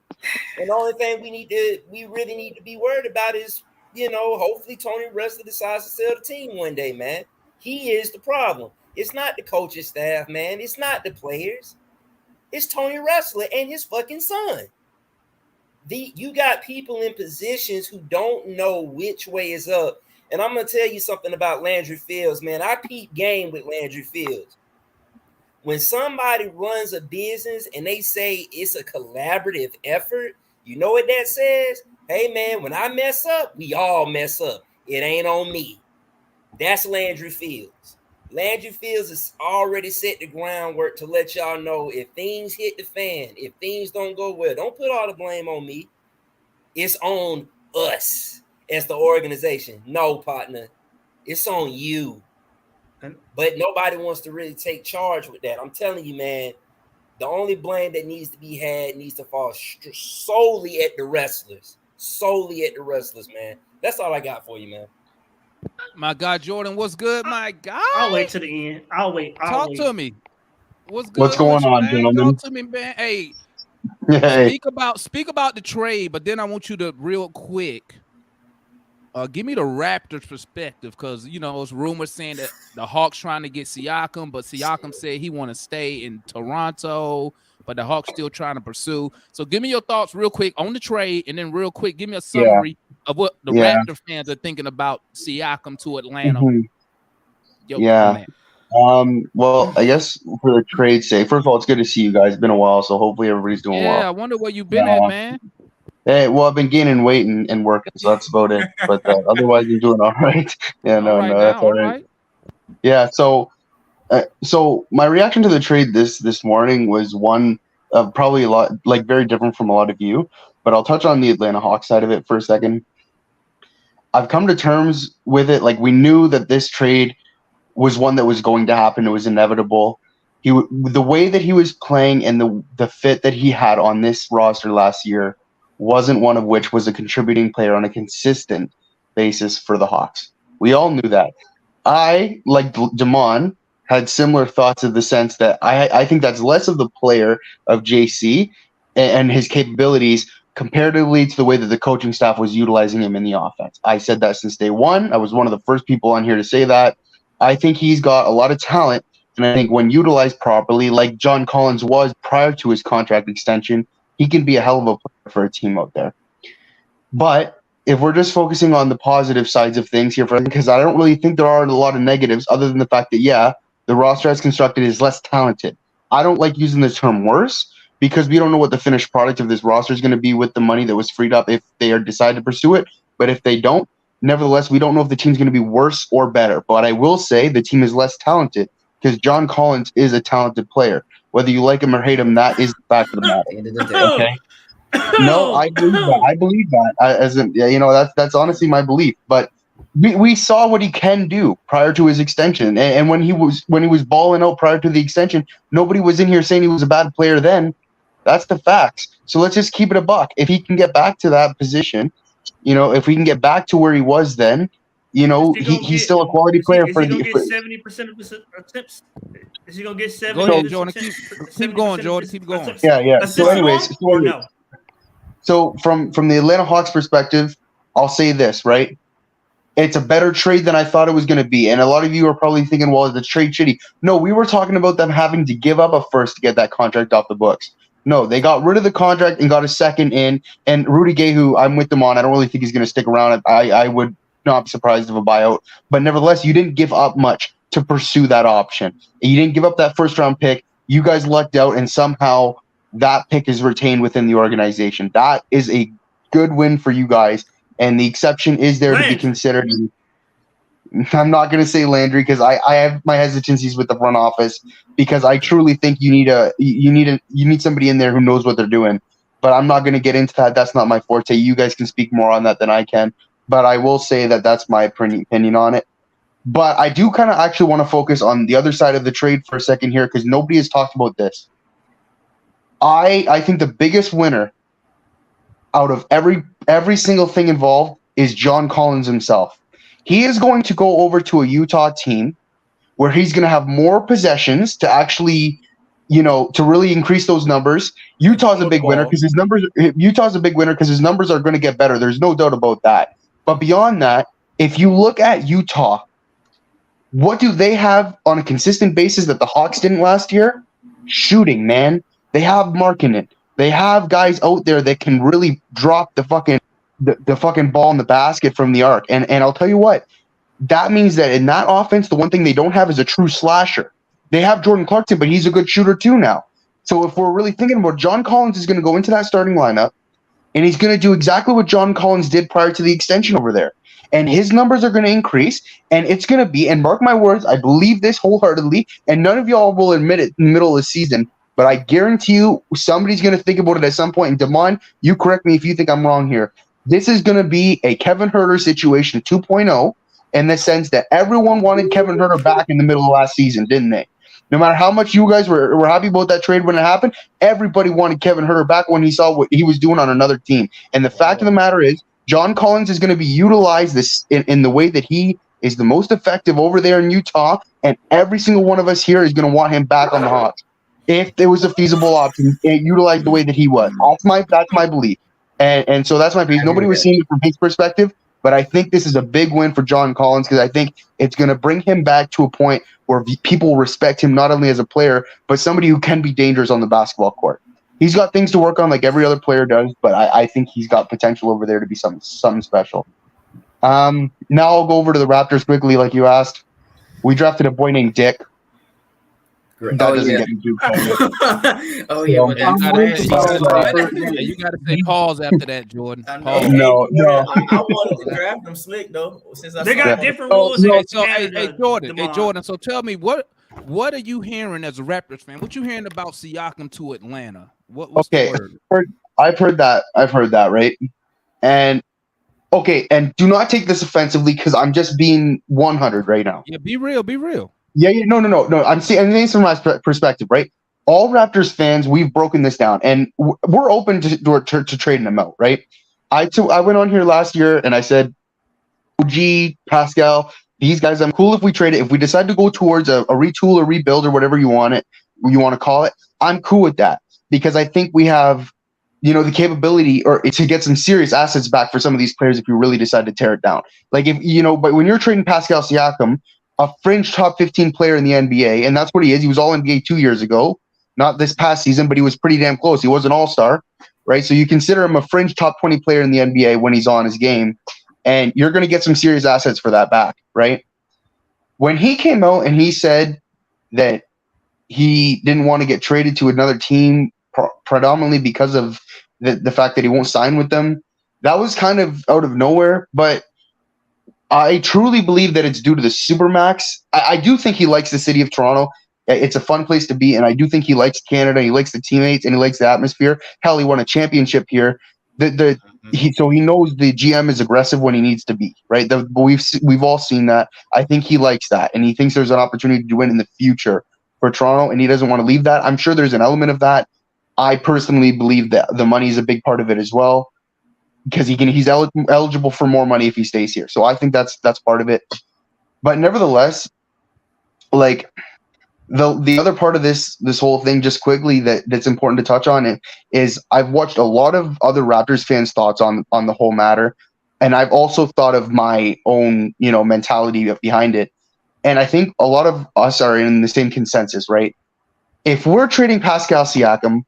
And the only thing we really need to be worried about is, hopefully Tony Wrestler decides to sell the team one day, man. He is the problem. It's not the coaching staff, man. It's not the players. It's Tony Wrestler and his fucking son. You got people in positions who don't know which way is up. And I'm going to tell you something about Landry Fields, man. I peep game with Landry Fields. When somebody runs a business and they say it's a collaborative effort, you know what that says? Hey, man, when I mess up, we all mess up. It ain't on me. That's Landry Fields. Landry Fields has already set the groundwork to let y'all know if things hit the fan, if things don't go well, don't put all the blame on me. It's on us as the organization. No, partner. It's on you. But nobody wants to really take charge with that. I'm telling you, man, the only blame that needs to be had needs to fall solely at the wrestlers. Solely at the wrestlers, man. That's all I got for you, man. My God, Jordan, what's good, my guy? I'll wait to the end. I'll wait. Talk to me. What's good? What's going on, man? gentlemen? Talk to me, man. Hey, Hey. speak about the trade, but then I want you to real quick give me the Raptors perspective, because it's rumors saying that the Hawks trying to get Siakam, but Siakam said he want to stay in Toronto, but the Hawks still trying to pursue. So give me your thoughts real quick on the trade, and then real quick give me a summary of what the Raptor fans are thinking about Siakam to Atlanta. Well, I guess for the trade sake, first of all, it's good to see you guys. It's been a while, so hopefully everybody's doing well. Yeah, I wonder where you've been at, man. Hey, well, I've been gaining weight and working, so that's about it. But otherwise, I'm doing all right. Yeah, no, that's all right. Yeah, so my reaction to the trade this morning was one probably a lot very different from a lot of you. But I'll touch on the Atlanta Hawks side of it for a second. I've come to terms with it. Like, we knew that this trade was one that was going to happen. It was inevitable. The way that he was playing and the fit that he had on this roster last year wasn't one of which was a contributing player on a consistent basis for the Hawks. We all knew that. I, like Damon, had similar thoughts of the sense that I think that's less of the player of JC and his capabilities comparatively to the way that the coaching staff was utilizing him in the offense. I said that since day one. I was one of the first people on here to say that. I think he's got a lot of talent, and I think when utilized properly, like John Collins was prior to his contract extension, he can be a hell of a player for a team out there. But if we're just focusing on the positive sides of things here, because I don't really think there are a lot of negatives other than the fact that, the roster as constructed is less talented. I don't like using the term worse because we don't know what the finished product of this roster is going to be with the money that was freed up if they decide to pursue it. But if they don't, nevertheless, we don't know if the team's going to be worse or better. But I will say the team is less talented because John Collins is a talented player. Whether you like him or hate him, that is the fact of the matter. Okay. No, I believe that. That's honestly my belief. But we saw what he can do prior to his extension, and when he was balling out prior to the extension, nobody was in here saying he was a bad player then. That's the facts. So let's just keep it a buck. If he can get back to that position, if we can get back to where he was then, he's still a quality player Is for he gonna the. get 70% of his attempts? Is he gonna get 70%? Go ahead, Jordan. Keep going, Jordan. Keep going. Yeah. So anyways, or no? So from the Atlanta Hawks perspective, I'll say this, right? It's a better trade than I thought it was going to be. And a lot of you are probably thinking, well, is the trade shitty? No, we were talking about them having to give up a first to get that contract off the books. No, they got rid of the contract and got a second in. And Rudy Gay, who I'm with them on, I don't really think he's going to stick around. I would not be surprised of a buyout. But nevertheless, you didn't give up much to pursue that option. You didn't give up that first-round pick. You guys lucked out, and somehow that pick is retained within the organization. That is a good win for you guys. And the exception is there to be considered. I'm not going to say Landry because I have my hesitancies with the front office because I truly think you need somebody in there who knows what they're doing. But I'm not going to get into that. That's not my forte. You guys can speak more on that than I can. But I will say that that's my opinion on it. But I do kind of actually want to focus on the other side of the trade for a second here because nobody has talked about this. I think the biggest winner out of every single thing involved is John Collins himself. He is going to go over to a Utah team where he's going to have more possessions to actually, to really increase those numbers. Utah's a big winner because his numbers are going to get better. There's no doubt about that. But beyond that, if you look at Utah, what do they have on a consistent basis that the Hawks didn't last year? Shooting, man. They have Markkanen. They have guys out there that can really drop the fucking ball in the basket from the arc. And I'll tell you what, that means that in that offense, the one thing they don't have is a true slasher. They have Jordan Clarkson, but he's a good shooter too now. So if we're really thinking about John Collins is going to go into that starting lineup, and he's going to do exactly what John Collins did prior to the extension over there. And his numbers are going to increase, and it's going to be, and mark my words, I believe this wholeheartedly, and none of y'all will admit it in the middle of the season, but I guarantee you somebody's going to think about it at some point. And Damon, you correct me if you think I'm wrong here. This is going to be a Kevin Huerter situation 2.0 in the sense that everyone wanted Kevin Huerter back in the middle of last season, didn't they? No matter how much you guys were happy about that trade when it happened, everybody wanted Kevin Huerter back when he saw what he was doing on another team. And the fact of the matter is, John Collins is going to be utilized this in the way that he is the most effective over there in Utah, and every single one of us here is going to want him back on the Hawks. If there was a feasible option, utilized the way that he was. That's my belief. And so that's my belief. Nobody was seeing it from his perspective, but I think this is a big win for John Collins because I think it's going to bring him back to a point where people respect him not only as a player, but somebody who can be dangerous on the basketball court. He's got things to work on like every other player does, but I think he's got potential over there to be something special. Now I'll go over to the Raptors quickly like you asked. We drafted a boy named Dick. That doesn't get me too excited. Oh yeah, but you got to say pause after that, Jordan. Pause. No. I wanted to draft them slick though. Since I They saw got them. different rules. Hey, Jordan. So tell me what are you hearing as a Raptors fan? What you hearing about Siakam to Atlanta? What's the word? I've heard that, right? And and do not take this offensively because I'm just being 100 right now. Yeah, be real. Yeah, no. I'm saying from my perspective, right? All Raptors fans, we've broken this down, and we're open to trading them out, right? I went on here last year and I said, OG, Pascal, these guys, I'm cool if we trade it. If we decide to go towards a retool or rebuild or whatever you want to call it, I'm cool with that because I think we have, the capability or to get some serious assets back for some of these players if you really decide to tear it down. Like but when you're trading Pascal Siakam, a fringe top 15 player in the NBA, and that's what he is. He was all NBA 2 years ago, not this past season, but he was pretty damn close. He was an all-star, right? So you consider him a fringe top 20 player in the NBA when he's on his game, and you're going to get some serious assets for that back, right? When he came out and he said that he didn't want to get traded to another team predominantly because of the fact that he won't sign with them, that was kind of out of nowhere, but I truly believe that it's due to the Supermax. I do think he likes the city of Toronto. It's a fun place to be, and I do think he likes Canada. He likes the teammates, and he likes the atmosphere. Hell, he won a championship here. The So he knows the GM is aggressive when he needs to be, right? We've all seen that. I think he likes that, and he thinks there's an opportunity to win in the future for Toronto, and he doesn't want to leave that. I'm sure there's an element of that. I personally believe that the money is a big part of it as well, because he's eligible for more money if he stays here. So I think that's part of it. But nevertheless, like the other part of this whole thing, just quickly, that's important to touch on it is I've watched a lot of other Raptors fans' thoughts on the whole matter, and I've also thought of my own mentality behind it. And I think a lot of us are in the same consensus, right? If we're trading Pascal Siakam,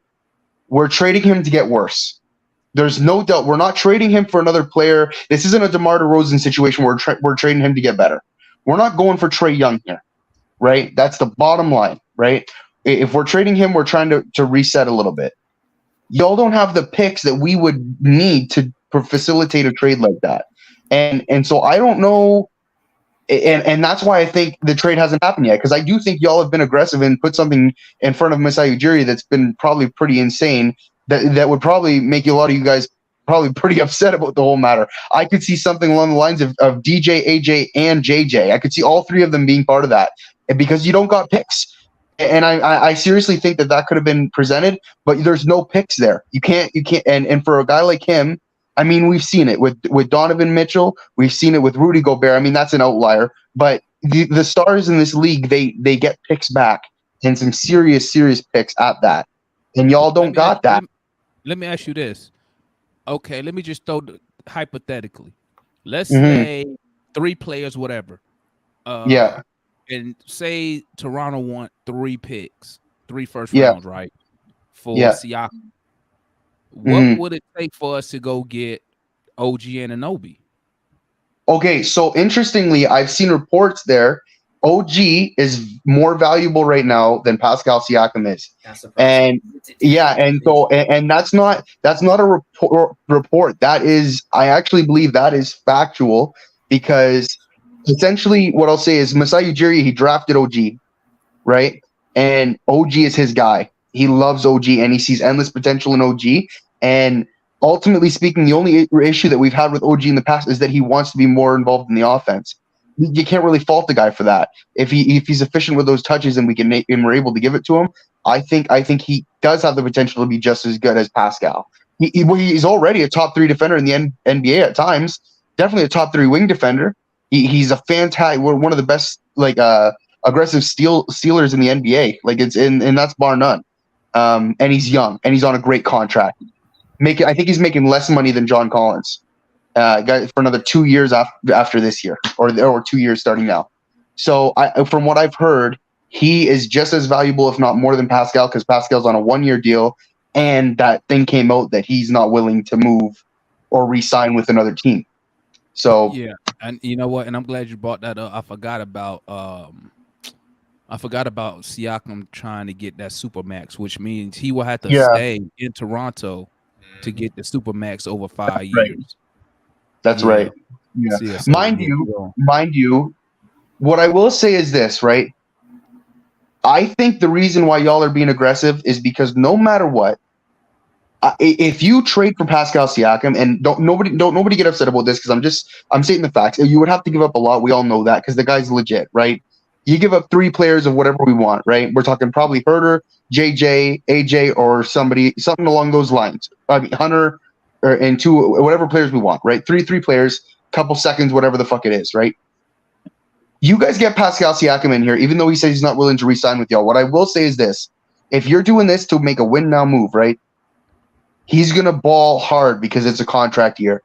we're trading him to get worse. There's no doubt. We're not trading him for another player. This isn't a DeMar DeRozan situation where we're trading him to get better. We're not going for Trae Young here, right? That's the bottom line, right? If we're trading him, we're trying to reset a little bit. Y'all don't have the picks that we would need to facilitate a trade like that. And so I don't know. And that's why I think the trade hasn't happened yet, because I do think y'all have been aggressive and put something in front of Masai Ujiri that's been probably pretty insane, that would probably make a lot of you guys probably pretty upset about the whole matter. I could see something along the lines of DJ, AJ, and JJ. I could see all three of them being part of that, because you don't got picks. And I seriously think that could have been presented, but there's no picks there. You can't. And for a guy like him, I mean, we've seen it with Donovan Mitchell. We've seen it with Rudy Gobert. I mean, that's an outlier. But the stars in this league, they get picks back, and some serious picks at that. And y'all don't got that. Let me ask you this. Okay, let me just throw hypothetically. Let's say 3 players, whatever. And say Toronto want 3 picks, 3 first rounds, right? For Siakam. What would it take for us to go get OG Anunoby? Okay, so interestingly, I've seen reports there. OG is more valuable right now than Pascal Siakam is, and that's not a report. That is, I actually believe that is factual, because essentially what I'll say is Masai Ujiri, he drafted OG, right? And OG is his guy. He loves OG and he sees endless potential in OG. And ultimately speaking, the only issue that we've had with OG in the past is that he wants to be more involved in the offense. You can't really fault the guy for that. If he's efficient with those touches and we're able to give it to him, I think he does have the potential to be just as good as Pascal. He's already a top 3 defender in the NBA at times. Definitely a top 3 wing defender. He's a fantastic, one of the best aggressive stealers in the NBA. And that's bar none. And he's young and he's on a great contract. I think he's making less money than John Collins for another 2 years after this year, or 2 years starting now. So from what I've heard, he is just as valuable, if not more, than Pascal, because Pascal's on a 1-year deal, and that thing came out that he's not willing to move or re-sign with another team. So yeah, and you know what? And I'm glad you brought that up. I forgot about Siakam trying to get that Supermax, which means he will have to stay in Toronto to get the Supermax over 5 years. That's right. Yeah. So mind you, what I will say is this, right? I think the reason why y'all are being aggressive is because no matter what, if you trade for Pascal Siakam, and don't nobody get upset about this, because I'm stating the facts. You would have to give up a lot. We all know that, because the guy's legit, right? You give up 3 players of whatever we want, right? We're talking probably Herter, JJ, AJ, or something along those lines. I mean, Hunter, and 2 whatever players we want, right? 3 players, couple seconds, whatever the fuck it is, right? You guys get Pascal Siakam in here, even though he says he's not willing to re-sign with y'all. What I will say is this: if you're doing this to make a win now move, right? He's gonna ball hard because it's a contract year.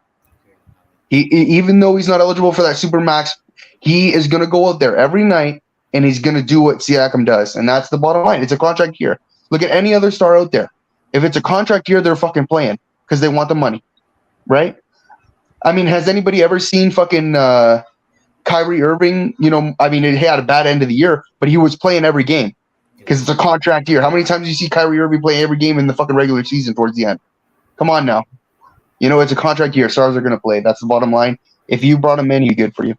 Even though he's not eligible for that Supermax, he is gonna go out there every night and he's gonna do what Siakam does, and that's the bottom line. It's a contract year. Look at any other star out there. If it's a contract year, they're fucking playing because they want the money, right? I mean, has anybody ever seen fucking Kyrie Irving? I mean, he had a bad end of the year, but he was playing every game because it's a contract year. How many times do you see Kyrie Irving play every game in the fucking regular season towards the end? Come on now. It's a contract year. Stars are going to play. That's the bottom line. If you brought him in, he's good for you.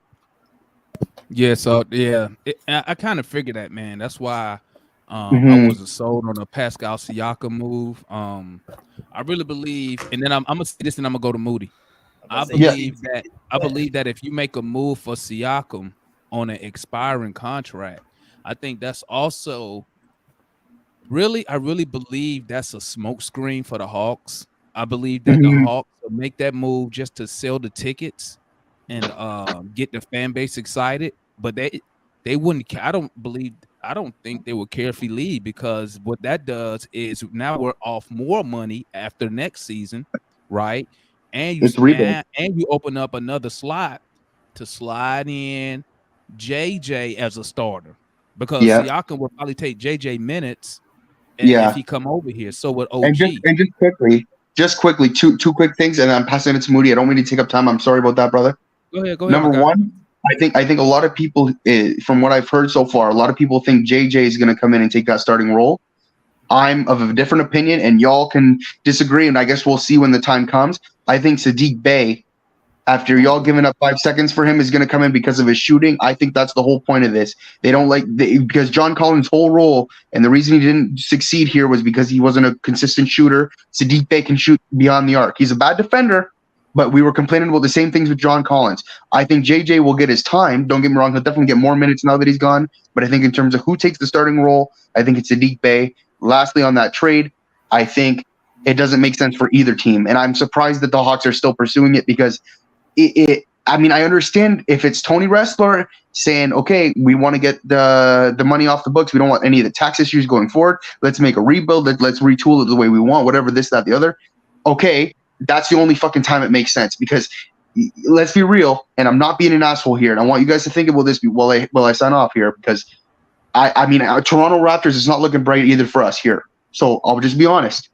Yeah, so, I kind of figured that, man. That's why I wasn't sold on a Pascal Siakam move. I really believe, and then I'm gonna say this, and I'm gonna go to Moody. I believe that if you make a move for Siakam on an expiring contract, I think that's also I really believe that's a smokescreen for the Hawks. I believe that the Hawks will make that move just to sell the tickets and get the fan base excited, but they wouldn't. I don't think they would care if he leave, because what that does is now we're off more money after next season, right? And you open up another slot to slide in JJ as a starter, because Siakam will probably take JJ minutes if he come over here. So with OG. And just quickly, two quick things, and I'm passing it to Moody. I don't mean to take up time. I'm sorry about that, brother. Go ahead. Number one, I think a lot of people, from what I've heard so far, a lot of people think JJ is going to come in and take that starting role. I'm of a different opinion, and y'all can disagree, and I guess we'll see when the time comes. I think Sadiq Bey, after y'all giving up 5 seconds for him, is going to come in because of his shooting. I think that's the whole point of this. They don't because John Collins' whole role, and the reason he didn't succeed here was because he wasn't a consistent shooter. Sadiq Bey can shoot beyond the arc. He's a bad defender, but we were complaining about the same things with John Collins. I think JJ will get his time. Don't get me wrong. He'll definitely get more minutes now that he's gone. But I think in terms of who takes the starting role, I think it's Sadiq Bey. Lastly, on that trade, I think it doesn't make sense for either team. And I'm surprised that the Hawks are still pursuing it, because I mean, I understand if it's Tony Ressler saying, okay, we want to get the money off the books. We don't want any of the tax issues going forward. Let's make a rebuild. Let's retool it the way we want, whatever, this, that, the other. Okay, that's the only fucking time it makes sense, because let's be real, and I'm not being an asshole here, and I want you guys to think about this while I sign off here, because I mean, Toronto Raptors is not looking bright either for us here. So I'll just be honest.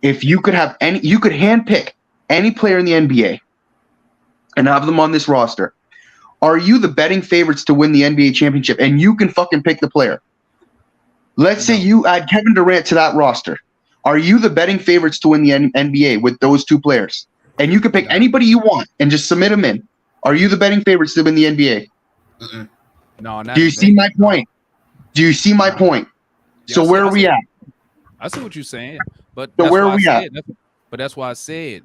If you could handpick any player in the NBA and have them on this roster, are you the betting favorites to win the NBA championship? And you can fucking pick the player. Let's say you add Kevin Durant to that roster. Are you the betting favorites to win the NBA with those two players? And you can pick anybody you want and just submit them in. Are you the betting favorites to win the NBA? No, not. Do you see my point? Do you see my point? So where are we at? I see what you're saying, but so where are we at? But that's why I said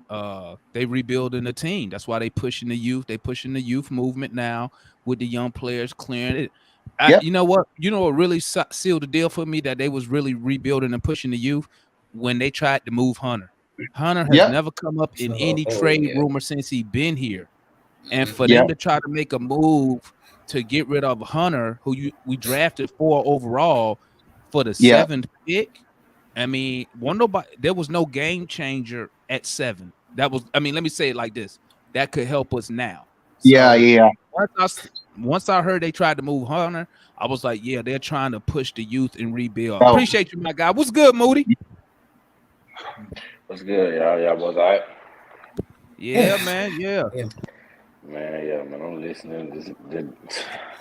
they rebuilding the team. That's why they pushing the youth. They pushing the youth movement now with the young players clearing it. You know what? You know what really sealed the deal for me, that they was really rebuilding and pushing the youth, when they tried to move Hunter. Hunter has never come up in any trade rumor since he been here, and for them to try to make a move to get rid of Hunter, who we drafted 4 overall for the 7th pick. I mean, there was no game changer at 7. That was, I mean, let me say it like this: that could help us now. So Once I heard they tried to move Hunter, I was like, yeah, they're trying to push the youth and rebuild. Appreciate you, my guy. What's good, Moody? What's good, y'all? Y'all boys all right? Yeah, man. Yeah. Man, I'm listening, just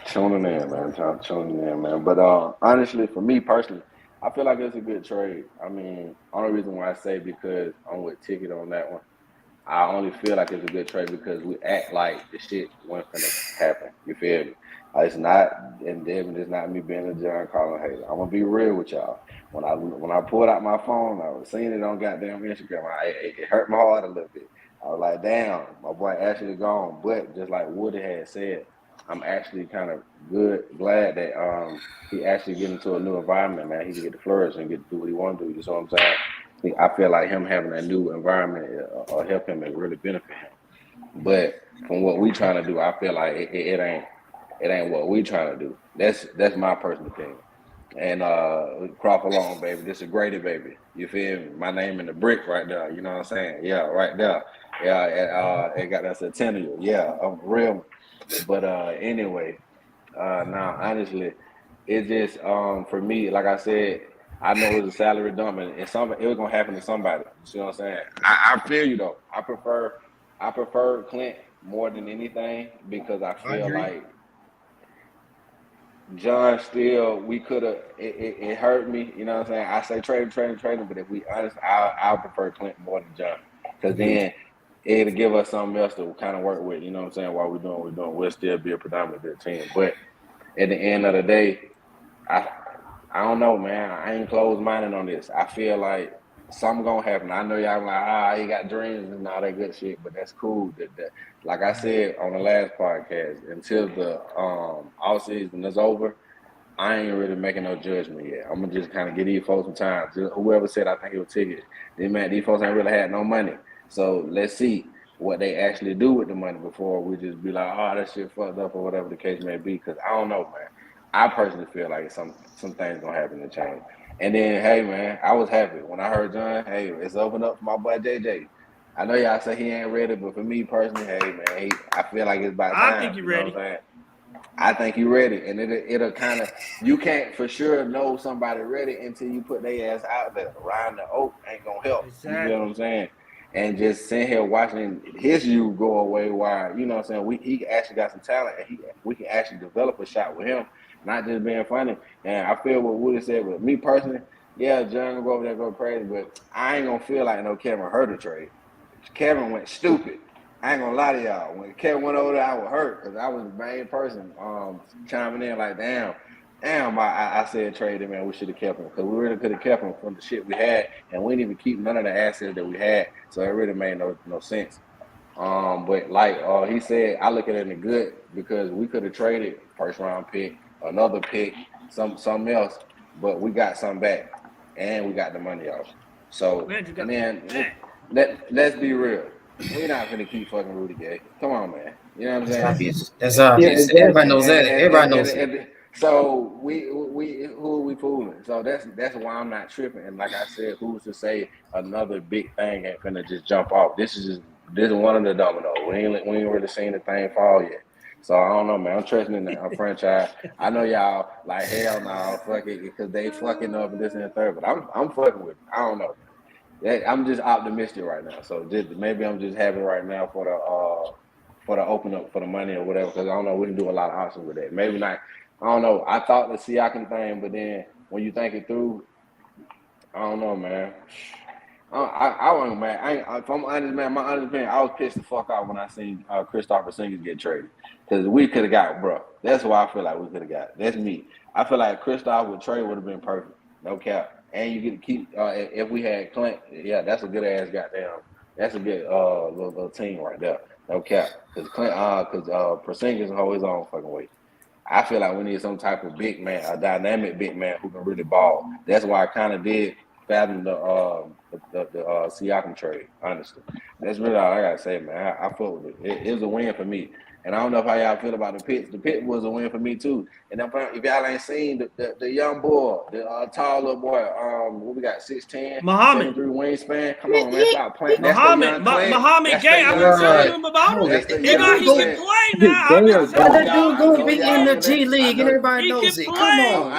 tuning in, man. Trying to tune in, man. But honestly, for me personally, I feel like it's a good trade. I mean, only reason why I say because I'm with Ticket on that one. I only feel like it's a good trade because we act like the shit wasn't gonna happen. You feel me? It's not, and Devin, it's not me being a John Collins hater. I'm gonna be real with y'all. When I pulled out my phone, I was seeing it on goddamn Instagram. It hurt my heart a little bit. I was like, damn, my boy actually gone. But just like Woody had said, I'm actually kind of glad that he actually get into a new environment, man. He can get to flourish and get to do what he want to do. You know what I'm saying? I feel like him having a new environment will help him and really benefit him. But from what we trying to do, I feel like it ain't what we trying to do. That's my personal opinion. And crop along, baby. This is Grady, baby. You feel me? My name in the brick right there. You know what I'm saying? Yeah, right there. Yeah, it got that centennial. Yeah, I'm real. But anyway, now honestly, it just for me, like I said, I know it was a salary dump, and it was gonna happen to somebody. You see what I'm saying? I feel you though. I prefer Clint more than anything because I feel like John still, we could have, it hurt me, you know what I'm saying? I say trade him, but if we honest, I'll prefer Clint more than John. Because then it'll give us something else to kind of work with, you know what I'm saying, while we're doing what we're doing. We'll still be a predominant good team. But at the end of the day, I don't know, man. I ain't closed-minded on this. I feel like something gonna happen. I know y'all like, he got dreams and all that good shit, but that's cool. Like I said on the last podcast, until the off season is over, I ain't really making no judgment yet. I'm gonna just kind of give these folks some time. Whoever said I think it was ticket, these folks ain't really had no money. So let's see what they actually do with the money before we just be like, oh, that shit fucked up or whatever the case may be. Because I don't know, man. I personally feel like some things gonna happen to change. And then, hey, man, I was happy when I heard John. Hey, it's open up for my boy JJ. I know y'all say he ain't ready, but for me personally, hey, man, I feel like it's about time. I think you're ready. Know what I'm saying? I think you're ready, and it'll kind of, you can't for sure know somebody ready until you put their ass out there. Riding the oak ain't gonna help. Exactly. You know what I'm saying? And just sitting here watching his youth go away, while you know what I'm saying, he actually got some talent, and we can actually develop a shot with him, not just being funny. And I feel what Woody said, but me personally, yeah, John will go over there go crazy, but I ain't gonna feel like no Kevin Huerter trade. Kevin went stupid. I ain't gonna lie to y'all. When Kevin went over there, I was hurt because I was the main person chiming in like, damn, I said trade him, man. We should have kept him because we really could have kept him from the shit we had, and we didn't even keep none of the assets that we had. So it really made no sense. But like he said, I look at it in the good because we could have traded first round pick, another pick, something else, but we got something back, and we got the money off. So and then let's be real. We're not gonna keep fucking Rudy Gay. Come on, man. You know what I'm saying? That's obvious. Everybody knows that. Everybody knows it. And so we who are we fooling? So that's why I'm not tripping. And like I said, who's to say another big thing ain't gonna just jump off? This is one of the dominoes. We ain't really seen the thing fall yet. So I don't know, man. I'm trusting in the franchise. I know y'all like hell no, fuck it, because they fucking up and this and the third. But I'm fucking with it. I don't know. I'm just optimistic right now. So maybe I'm just happy right now for the open up for the money or whatever. Because I don't know, we can do a lot of options with that. Maybe not. I don't know. I thought the Siakam thing, but then when you think it through, I don't know, man. I wasn't mad. If I'm honest, man, my honest opinion, I was pissed the fuck out when I seen Christopher Singers get traded. Because we could have got, bro. That's why I feel like we could have got. That's me. I feel like Christopher with trade would have been perfect. No cap. And you get to keep, if we had Clint, yeah, that's a good ass goddamn. That's a good little team right there. No cap. Because Porzingis hold his own fucking way. I feel like we need some type of big man, a dynamic big man who can really ball. That's why I kind of did fathom the Siakam trade. Honestly, that's really all I gotta say, man. I fought with it. It was a win for me, and I don't know how y'all feel about the Pits. The Pit was a win for me too. And if y'all ain't seen the young boy, the tall little boy, what we got, 6'10", Muhammad. 7'3" wingspan. Come on, man, stop playing. That's the young Muhammad Gay. I've been telling him about him. He can play now. That dude gonna be in the G League, and everybody knows it. Come on.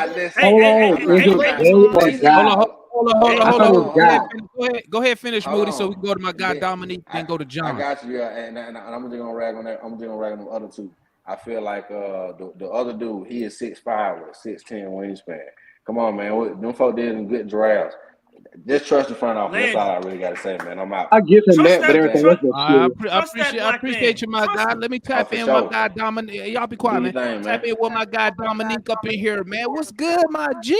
Go ahead, finish, Moody, so we can go to my guy Dominique, then go to John. I got you, yeah, and I'm just gonna rag on that. I'm just gonna rag on the other two. I feel like the other dude, he is 6'5" with a 6'10" wingspan. Come on, man, them folks did some good drafts. Just trust the front office. That's all I really gotta say, man. I'm out. I give him that, but everything else was I appreciate you, my guy. Let me tap in with my guy Dominique. Y'all be quiet, man. Tap in with my guy Dominique up in here, man. What's good, my G?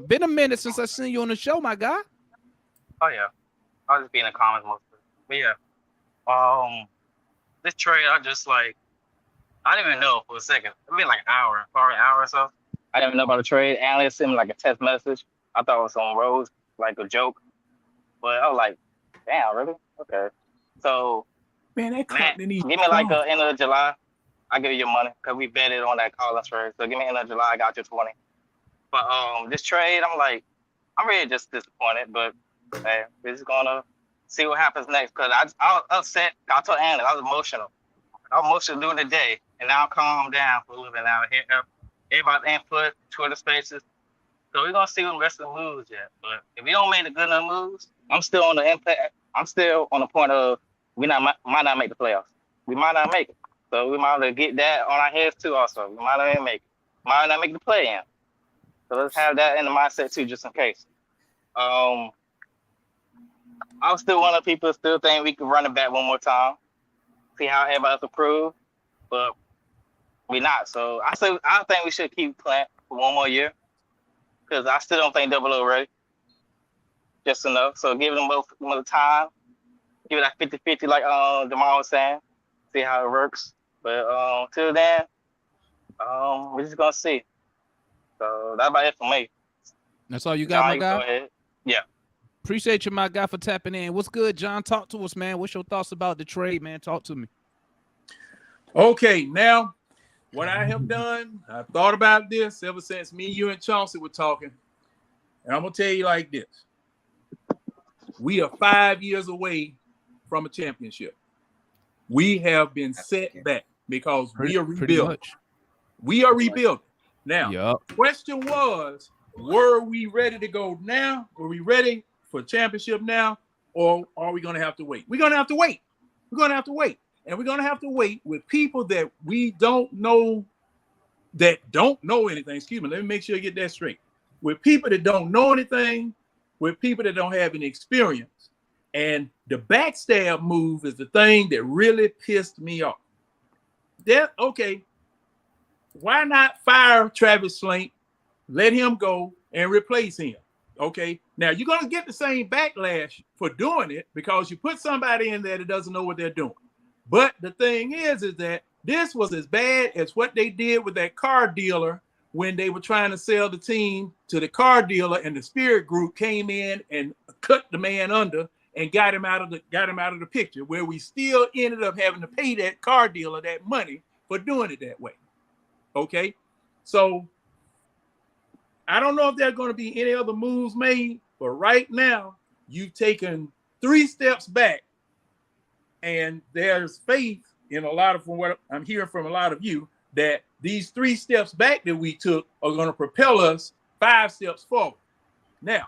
Been a minute since I seen you on the show, my guy. Oh yeah, I'll just be in the comments mostly. But yeah, this trade, I didn't even know for a second. It's been like an hour, probably an hour or so. I didn't even know about the trade. Analyst sent me like a text message. I thought it was on Rose, like a joke. But I was like, damn, really? Okay. So, man, give me like end of July. I'll give you your money because we betted on that Collins trade. So give me end of July. I got you 20. But this trade, I'm really just disappointed. But hey, we're just gonna see what happens next. Cause I was upset. I told Andy I was emotional. I was emotional during the day, and now I'm calm down for a little bit now. Everybody's input, Twitter Spaces. So we're gonna see what the rest of the moves yet. But if we don't make the good enough moves, I'm still on the impact. I'm still on the point of we might not make the playoffs. We might not make it. So we might get that on our heads too. Also, we might not even make it. Might not make the play-in. So let's have that in the mindset too, just in case. I'm still one of the people still think we can run it back one more time, see how everybody else improve, but we not. So I think we should keep playing for one more year. because I still don't think Double O ready. Just enough. So give them both another time. Give it that 50-50 like Jamal was saying. See how it works. But till then, we're just gonna see. So that's about it for me. That's all you got, John, my you guy? go ahead. Yeah. Appreciate you, my guy, for tapping in. What's good, John? Talk to us, man. What's your thoughts about the trade, man? Talk to me. Okay, now what I have done, I've thought about this ever since me, you, and Chauncey were talking. And I'm gonna tell you like this. We are 5 years away from a championship. We have been set back because we are rebuilding. We are rebuilding. Now, question was, were we ready to go now? Were we ready for championship now? Or are we going to have to wait? We're going to have to wait. We're going to have to wait. And we're going to have to wait with people that we don't know, that don't know anything. Excuse me. Let me make sure I get that straight. With people that don't know anything, with people that don't have any experience. And the backstab move is the thing that really pissed me off. Okay, why not fire Travis Slink, let him go, and replace him? Okay, now you're going to get the same backlash for doing it because you put somebody in there that doesn't know what they're doing. But the thing is that this was as bad as what they did with that car dealer when they were trying to sell the team to the car dealer, and the Spirit Group came in and cut the man under and got him out of the picture, where we still ended up having to pay that car dealer that money for doing it that way. Okay, so I don't know if there's going to be any other moves made, but right now you've taken 3 steps back, and there's faith in a lot of, from what I'm hearing from a lot of you, that these 3 steps back that we took are going to propel us 5 steps forward. Now,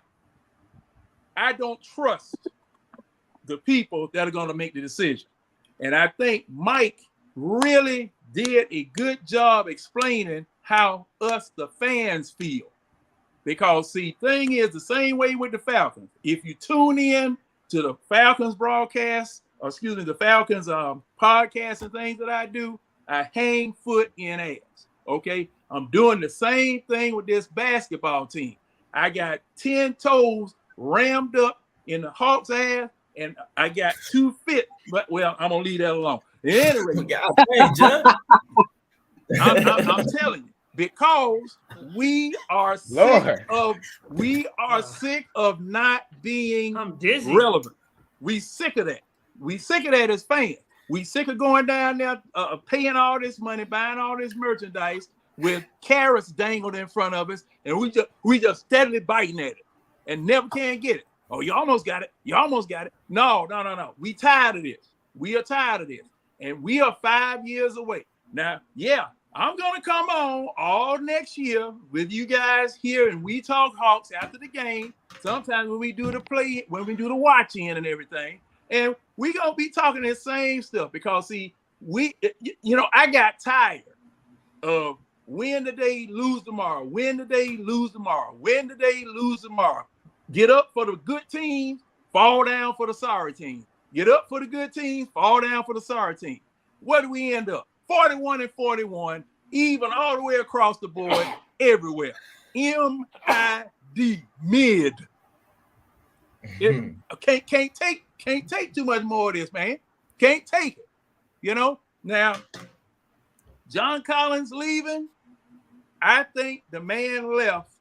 I don't trust the people that are going to make the decision. And I think Mike really did a good job explaining how us, the fans, feel. Because, see, thing is the same way with the Falcons. If you tune in to the Falcons broadcast, or excuse me, the Falcons podcast and things that I do, I hang foot in ass. Okay, I'm doing the same thing with this basketball team. I got 10 toes rammed up in the Hawks' ass, and I got 2 fit. But well, I'm gonna leave that alone. Anyway, I'm telling you, because we are sick of not being relevant. We sick of that. We sick of that as fans. We sick of going down there, paying all this money, buying all this merchandise with carrots dangled in front of us, and we just steadily biting at it and never can get it. Oh, you almost got it. You almost got it. No. We tired of this. We are tired of this, and we are 5 years away. Now, yeah, I'm gonna come on all next year with you guys here, and we talk Hawks after the game. Sometimes when we do the play, when we do the watching and everything. And we gonna be talking the same stuff because see, I got tired of win today, lose tomorrow, win today, lose tomorrow, win today, lose tomorrow. Get up for the good teams, fall down for the sorry team. Get up for the good teams, fall down for the sorry team. What do we end up? 41-41, even all the way across the board, everywhere. MID, mid. Can't take too much more of this, man. Can't take it. Now, John Collins leaving, I think the man left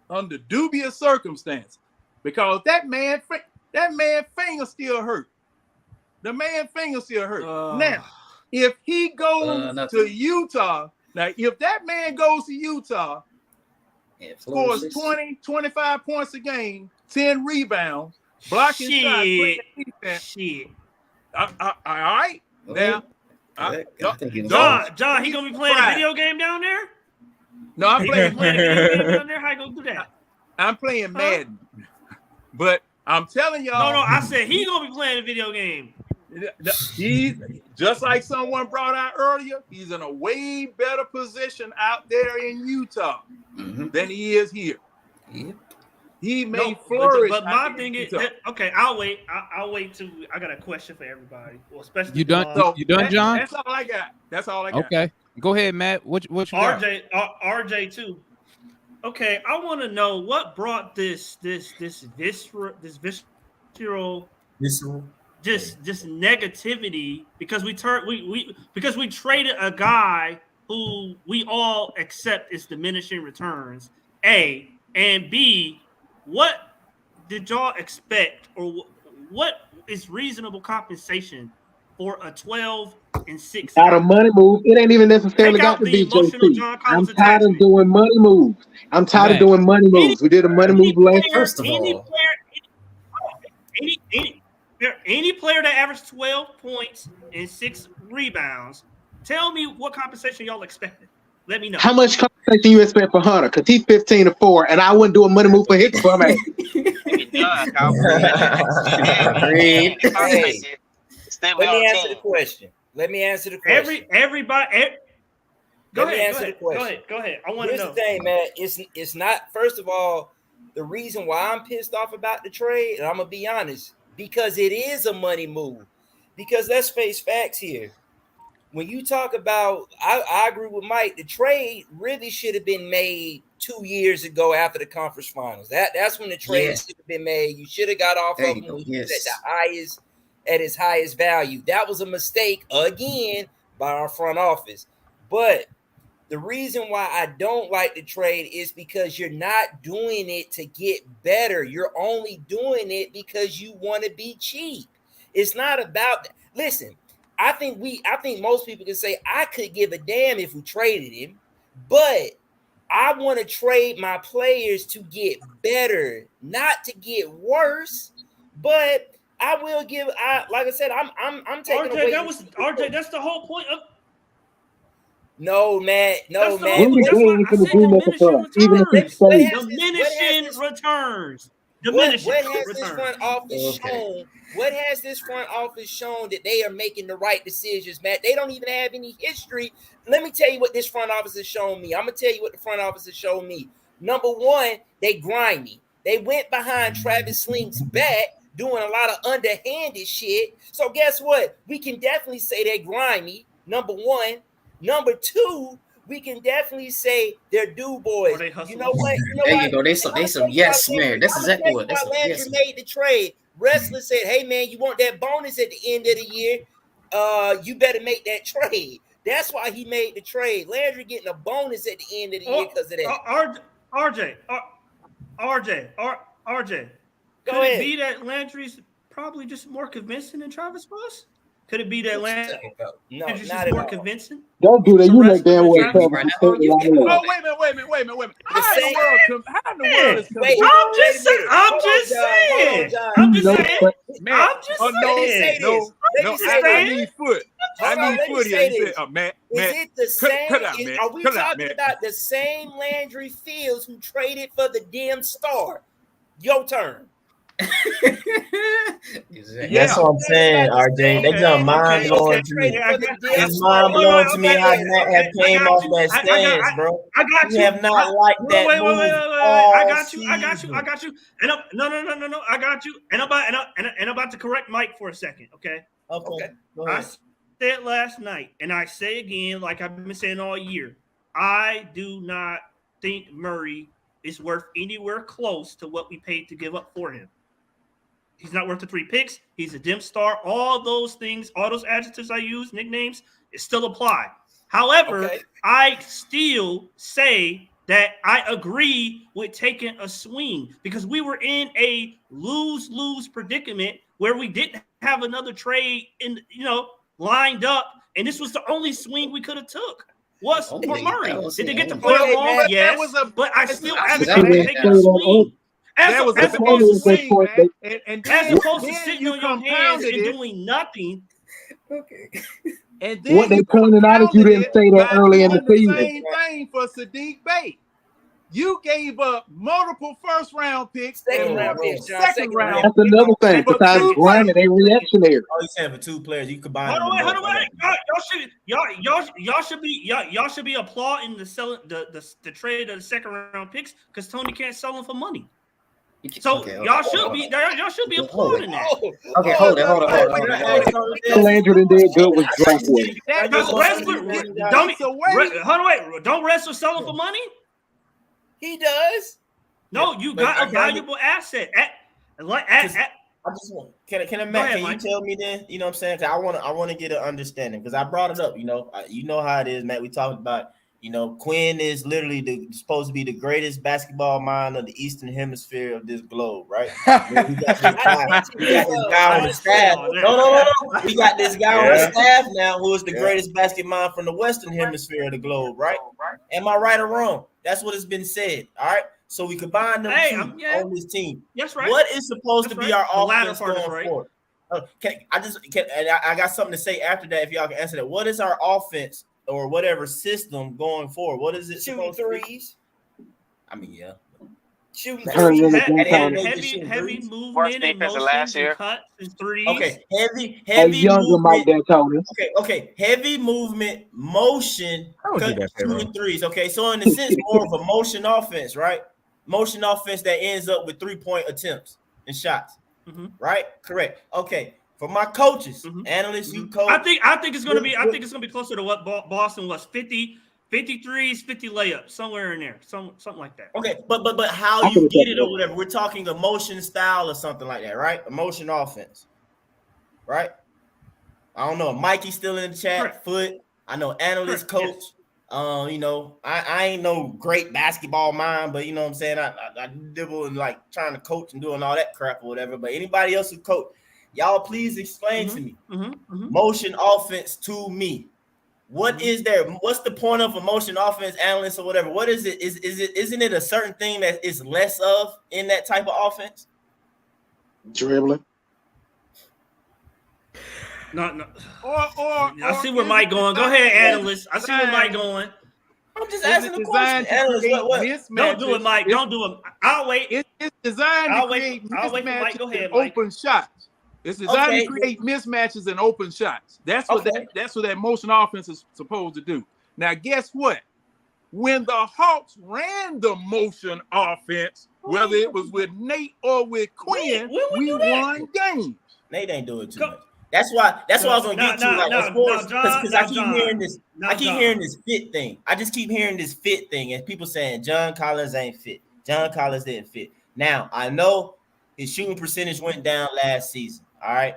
under dubious circumstances because that man finger still hurt. The man finger still hurt. Now, if he goes to Utah, now if that man goes to Utah, scores 20, 25 points a game, 10 rebounds, blocking shots, playing defense. Shit. All right. Now, John, he gonna be playing a video game down there? No, I'm playing a video game down there. How you gonna do that? I'm playing Madden, but I'm telling y'all. No, I said he gonna be playing a video game. He's just like someone brought out earlier. He's in a way better position out there in Utah than he is here. Yep. He may flourish. But my thing is, okay, I'll wait. I'll wait till I got a question for everybody. Well, especially you done. You done, John? That's all I got. That's all I got. Okay, go ahead, Matt. Which RJ too. Okay, I want to know what brought this visceral just negativity because we traded a guy who we all accept is diminishing returns. A and B, what did y'all expect, or what is reasonable compensation for a 12-6 Not a guy? money move. It ain't even necessarily Take got out to the be emotional JT. John I'm Collins tired of attachment. doing money moves. I'm tired of doing money moves. We did a money move last. First of Any all, player that averaged 12 points and 6 rebounds, tell me what compensation y'all expected. Let me know. How much compensation you expect for Hunter? Because he's 15-4, and I wouldn't do a money move for his bum ass. Hey, let me answer the question. Go ahead. I want to know. Here's the thing, man. It's not. First of all, the reason why I'm pissed off about the trade, and I'm gonna be honest, because it is a money move. Because let's face facts here. When you talk about, I agree with Mike. The trade really should have been made 2 years ago after the conference finals. That's when the trade should have been made. You should have got off of him when he was at his highest value. That was a mistake again by our front office. But the reason why I don't like the trade is because you're not doing it to get better. You're only doing it because you want to be cheap. It's not about that. Listen, I think most people can say I could give a damn if we traded him, but I want to trade my players to get better, not to get worse. But I will give. Like I said, I'm taking RJ, away. That's the whole point of. No, man. That's why I said diminishing returns. What has this front office shown? What has this front office shown that they are making the right decisions, Matt? They don't even have any history. Let me tell you what this front office has shown me. I'm gonna tell you what the front office has shown me. Number one, they grimy. They went behind Travis Slink's back, doing a lot of underhanded shit. So guess what? We can definitely say they're grimy. Number one. Number two, we can definitely say they're do boys. You know what? There you go. They some yes man. That's exactly what. That's Landry yes made the trade. Wrestler said, "Hey man, you want that bonus at the end of the year? You better make that trade." That's why he made the trade. Landry getting a bonus at the end of the year because of that. RJ. Could it be that Landry's probably just more convincing than Travis was? Could it be that Landry's just more convincing? Don't do that. You know damn well Travis Wait a minute. How in the world is I'm just saying. I need foot. I need foot here. He said, man, is it the same? Cut out, man. Are we talking about the same Landry Fields who traded for the damn star? Your turn. That's what I'm saying, RJ. That's not mind blowing to me. It's mind blowing to me how Matt have came off that stance, bro. I got you. You have not liked that move. I got you. And no. I got you. And I'm about to correct Mike for a second. Okay. I said last night, and I say again, like I've been saying all year, I do not think Murray is worth anywhere close to what we paid to give up for him. He's not worth the 3 picks. He's a dim star. All those things, all those adjectives I use, nicknames, it still apply. However, I still say that I agree with taking a swing because we were in a lose-lose predicament where we didn't have another trade lined up, and this was the only swing we could have took. Was for Murray. Did they get the player wrong? Yes, but I still advocate taking a swing. As opposed to sitting on your hands and doing nothing. Okay. And then what they pointed out is you didn't say that early in the season. Same thing for Sadiq Bey. You gave up multiple first round picks and multiple second round. That's another thing. Besides grinding, they reactionary. Oh, you saying for 2 players, you combine. Hold on. Y'all should be applauding the trade of the second round picks because Tony can't sell them for money. So y'all should be applauding that. Okay, hold on. Landry did good with Drake. Don't wrestle selling for money? He does. No, you got a valuable asset. I just want can you tell me then? You know what I'm saying? 'Cause I want to get an understanding because I brought it up. You know how it is, Matt. We talked about. Quinn is literally supposed to be the greatest basketball mind of the Eastern Hemisphere of this globe, right? We got this guy on the staff. No. We got this guy on the staff now who is the greatest basketball mind from the Western Hemisphere of the globe, right? Am I right or wrong? That's what has been said. All right. So we combine them two on this team. That's right. What is supposed to be our offense going forward? I got something to say after that if y'all can answer that. What is our offense or whatever system going forward? What is it? Shooting threes. I mean, yeah. Shooting heavy movement and motions and cuts and threes. Okay, heavy younger Mike movement. D'Antoni. Okay, heavy movement, motion, cut, shooting threes. Okay, so in a sense, more of a motion offense, right? Motion offense that ends up with 3-point attempts and shots, right? Correct. Okay, for my coaches, analysts, you coach. I think it's gonna be closer to what Boston was 50 threes, 50 layups, somewhere in there, something like that. Okay, but how you get it or whatever. We're talking a motion style or something like that, right? A motion offense, right? I don't know. Mikey's still in the chat. Correct. Foot. I know analyst coach. Yes. I ain't no great basketball mind, but you know what I'm saying. I dibble and like trying to coach and doing all that crap or whatever. But anybody else who coach, y'all please explain to me motion offense to me. What is there? What's the point of a motion offense analyst or whatever? What is it? Isn't it a certain thing that is less of in that type of offense? Dribbling. No. I see where Mike going. Go ahead, analyst. I see where Mike going. I'm just asking the question. Analyst, what? Don't do it, Mike. Don't do it. I'll wait. It's designed to create mismatches and open shots. It's designed to create mismatches and open shots. That's what that motion offense is supposed to do. Now, guess what? When the Hawks ran the motion offense, whether it was with Nate or with Quinn, we won games. Nate ain't doing too much. That's why I was gonna get to because I keep hearing this. I keep hearing this fit thing. I just keep hearing this fit thing, and people saying John Collins ain't fit. John Collins didn't fit. Now I know his shooting percentage went down last season. All right.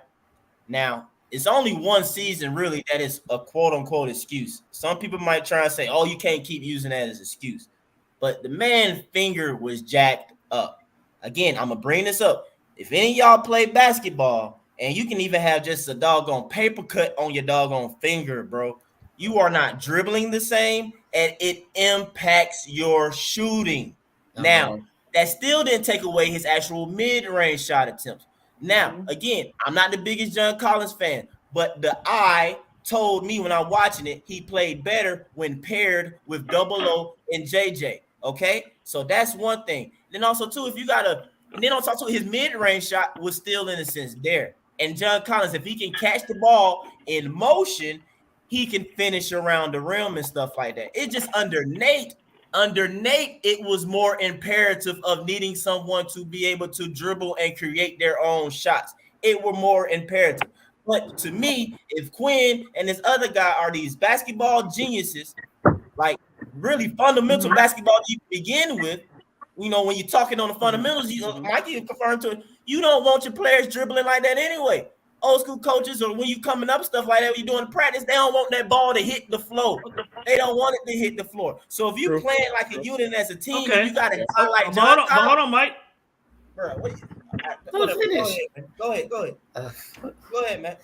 Now it's only one season really that is a quote unquote excuse. Some people might try and say, "Oh, you can't keep using that as an excuse," but the man's finger was jacked up. Again, I'm gonna bring this up. If any of y'all play basketball. And you can even have just a doggone paper cut on your doggone finger, bro. You are not dribbling the same, and it impacts your shooting. Now, that still didn't take away his actual mid-range shot attempts. Now, again, I'm not the biggest John Collins fan, but the eye told me when I'm watching it, he played better when paired with Double O and JJ. Okay, so that's one thing. Then also, too, if you got and then also, too, his mid-range shot was still in a sense there. And John Collins, if he can catch the ball in motion, he can finish around the rim and stuff like that. It just under Nate, it was more imperative of needing someone to be able to dribble and create their own shots. It were more imperative. But to me, if Quinn and this other guy are these basketball geniuses, like really fundamental basketball you begin with, you know, when you're talking on the fundamentals, you know, Mikey confirmed to it, you don't want your players dribbling like that anyway. Old school coaches, or when you coming up stuff like that, when you're doing practice, they don't want that ball to hit the floor. They don't want it to hit the floor. So if you're playing like a unit as a team, you got to like John Collins. Hold on, Mike. Bro, Go ahead, man.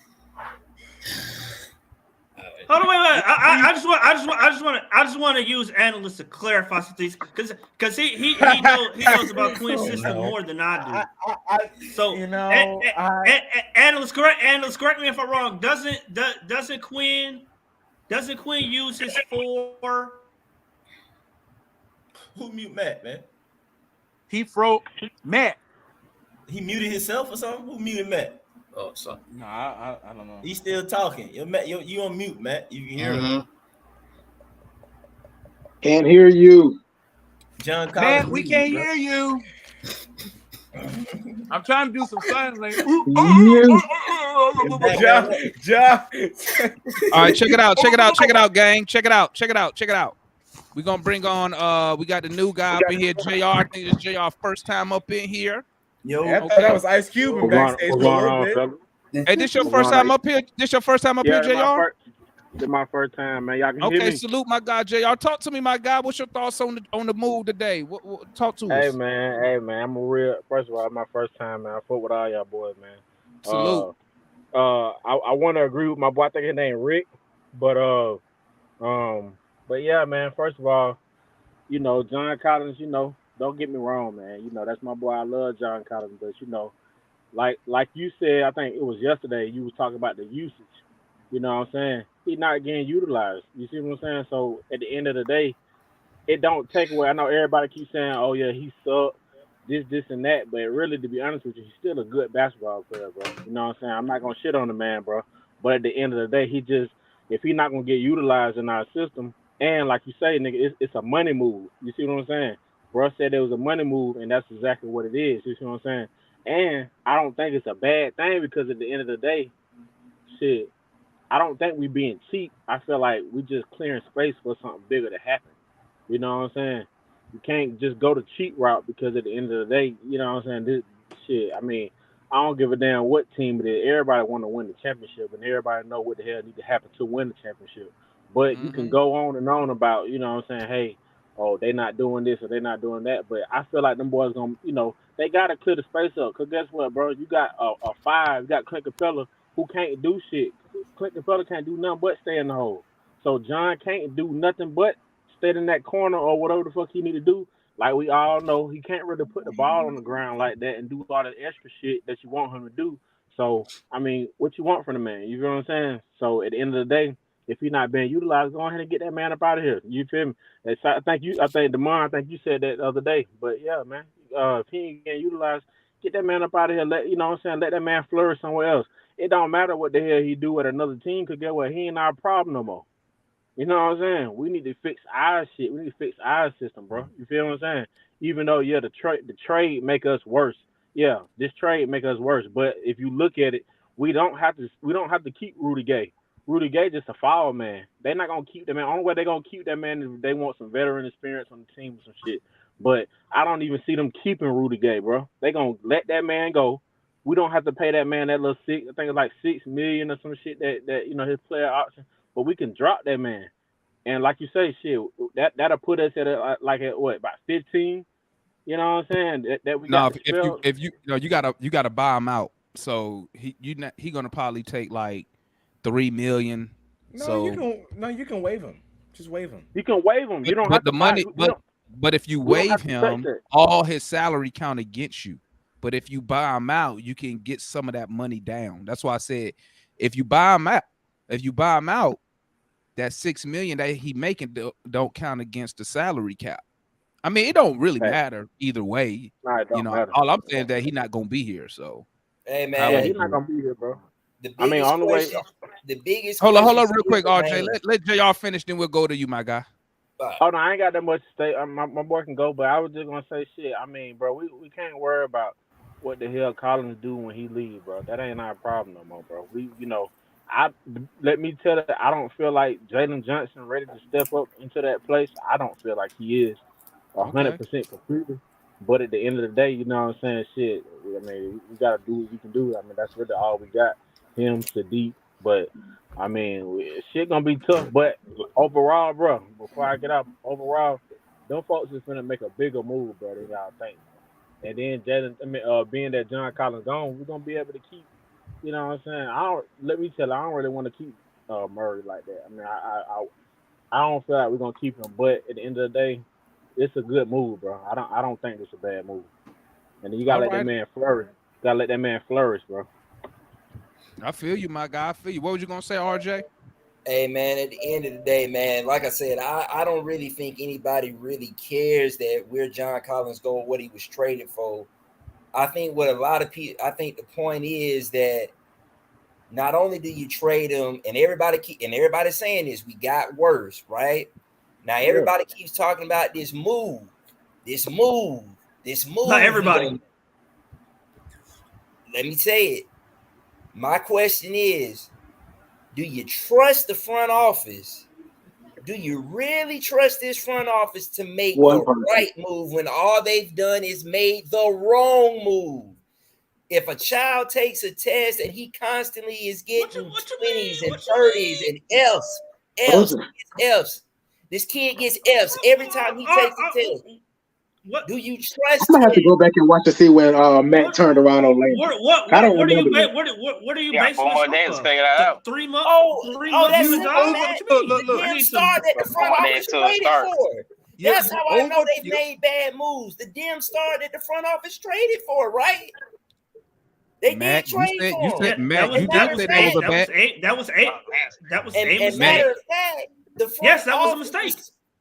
Hold on, wait. I just want to use analysts to clarify some things because he knows about Quinn's system more than I do. So analysts, correct me if I'm wrong. Doesn't Quinn use his 4? Who mute Matt, man? He froze Matt. He muted himself or something? Who muted Matt? Oh, so no, I don't know. He's still talking. You on mute, Matt. You can hear him. Can't hear you. John Collins. Matt, we can't hear you. I'm trying to do some sign language. All right, check it out, gang. Check it out. We're gonna bring on we got the new guy up in here, JR. I think it's JR first time up in here. Yo, I thought that was Ice Cube in backstage for a little bit. Hey, this your first time up here? This your first time up here, JR? This my first time, man. Y'all can hear Okay, me? salute my guy, JR. Talk to me, my guy. What's your thoughts on the move today? What talk to Hey us? man, I'm a real. First of all, my first time, man. I fought with all y'all boys, man. Salute. I want to agree with my boy. I think his name Rick, but yeah, man. First of all, you know, John Collins. You know, don't get me wrong, man. You know, that's my boy. I love John Collins, but you know, like you said, I think it was yesterday. You was talking about the usage. You know what I'm saying? He's not getting utilized. You see what I'm saying? So at the end of the day, it don't take away. I know everybody keeps saying, "Oh yeah, he sucked, this, and that," but really, to be honest with you, he's still a good basketball player, bro. You know what I'm saying? I'm not gonna shit on the man, bro. But at the end of the day, if he's not gonna get utilized in our system, and like you say, nigga, it's a money move. You see what I'm saying? Bro said it was a money move, and that's exactly what it is. You see what I'm saying? And I don't think it's a bad thing because at the end of the day, shit, I don't think we being cheap. I feel like we just clearing space for something bigger to happen. You know what I'm saying? You can't just go the cheap route because at the end of the day, you know what I'm saying? This shit, I mean, I don't give a damn what team it is. Everybody want to win the championship, and everybody know what the hell need to happen to win the championship. But you can go on and on about, you know what I'm saying, hey, oh, they not doing this or they not doing that. But I feel like them boys gonna, you know, they gotta clear the space up. Cause guess what, bro? You got a five, you got Clint Capella who can't do shit. Clint Capella can't do nothing but stay in the hole. So John can't do nothing but stay in that corner or whatever the fuck he need to do. Like we all know, he can't really put the ball on the ground like that and do all the extra shit that you want him to do. So, I mean, what you want from the man? You know what I'm saying? So at the end of the day, if he's not being utilized, go ahead and get that man up out of here. You feel me? I think DeMar, I think you said that the other day. But yeah, man, if he ain't getting utilized, get that man up out of here. Let you know what I'm saying, let that man flourish somewhere else. It don't matter what the hell he do at another team, because get what, he ain't our problem no more. You know what I'm saying? We need to fix our shit. We need to fix our system, bro. You feel what I'm saying? Even though, yeah, the trade make us worse. Yeah, this trade make us worse. But if you look at it, we don't have to keep Rudy Gay. Rudy Gay just a foul man. They're not gonna keep that man. Only way they're gonna keep that man is if they want some veteran experience on the team or some shit. But I don't even see them keeping Rudy Gay, bro. They gonna let that man go. We don't have to pay that man that little I think it's like $6 million or some shit that you know his player option. But we can drop that man. And like you say, shit, that'll put us at about 15. You know what I'm saying? That we got if you gotta buy him out. So he gonna probably take like $3 million. You can waive him. Just waive him. You can waive him. You don't but have the to money. buy, but if you waive him, all his salary count against you. But if you buy him out, you can get some of that money down. That's why I said if you buy him out, that $6 million that he making don't count against the salary cap. I mean, it don't really matter either way. Nah, it don't matter. All I'm saying is that he's not gonna be here. So, hey man, he's not gonna be here, bro. The biggest question. The biggest. Hold on, real quick, RJ. Let JR finish, then we'll go to you, my guy. Oh no, I ain't got that much to say. My boy can go, but I was just gonna say shit. I mean, bro, we can't worry about what the hell Collins do when he leave, bro. That ain't our problem no more, bro. Let me tell you, I don't feel like Jalen Johnson ready to step up into that place. I don't feel like he is 100% completely. But at the end of the day, you know what I'm saying? Shit, I mean, we gotta do what we can do. I mean, that's really all we got. Him, Sadiq, but I mean, shit gonna be tough. But overall, bro, before I get out, overall, them folks is gonna make a bigger move, bro, than y'all think. And then being that John Collins gone, we're gonna be able to keep. You know what I'm saying? I don't really want to keep Murray like that. I mean, I don't feel like we're gonna keep him. But at the end of the day, it's a good move, bro. I don't think it's a bad move. And then you gotta let that man flourish. Gotta let that man flourish, bro. I feel you, my guy. I feel you. What was you gonna say, RJ? Hey man, at the end of the day, man, like I said, I don't really think anybody really cares that where John Collins go, what he was traded for. I think what a lot of people, I think the point is that not only do you trade him, and everybody's saying this, we got worse, right? Now everybody keeps talking about this move. Not everybody. Let me say it. My question is, do you trust the front office Do you really trust this front office to make One the person. right move when all they've done is made the wrong move? If a child takes a test and he constantly is getting 20s and 30s and F's, this kid gets F's every time he takes a test. Do you I'm trust gonna have to him? go back and watch to see when Matt turned around on Landry. I don't remember that. What are you Yeah, basing 4 more this days off to of? figure that out. 3 months? Oh, 3 oh, months that's you simple, got? man. What you mean? The damn star that the 4 front more office days till it traded starts. for. Yeah, That's you how I know over- they've made bad moves. The damn star that the front office traded for, right? They Matt, did trade for him. That Matt, was you that just was said that was eight. a That was bad. eight. That was eight. That was a And mistake. matter of fact, the front Yes, that was a office mistake.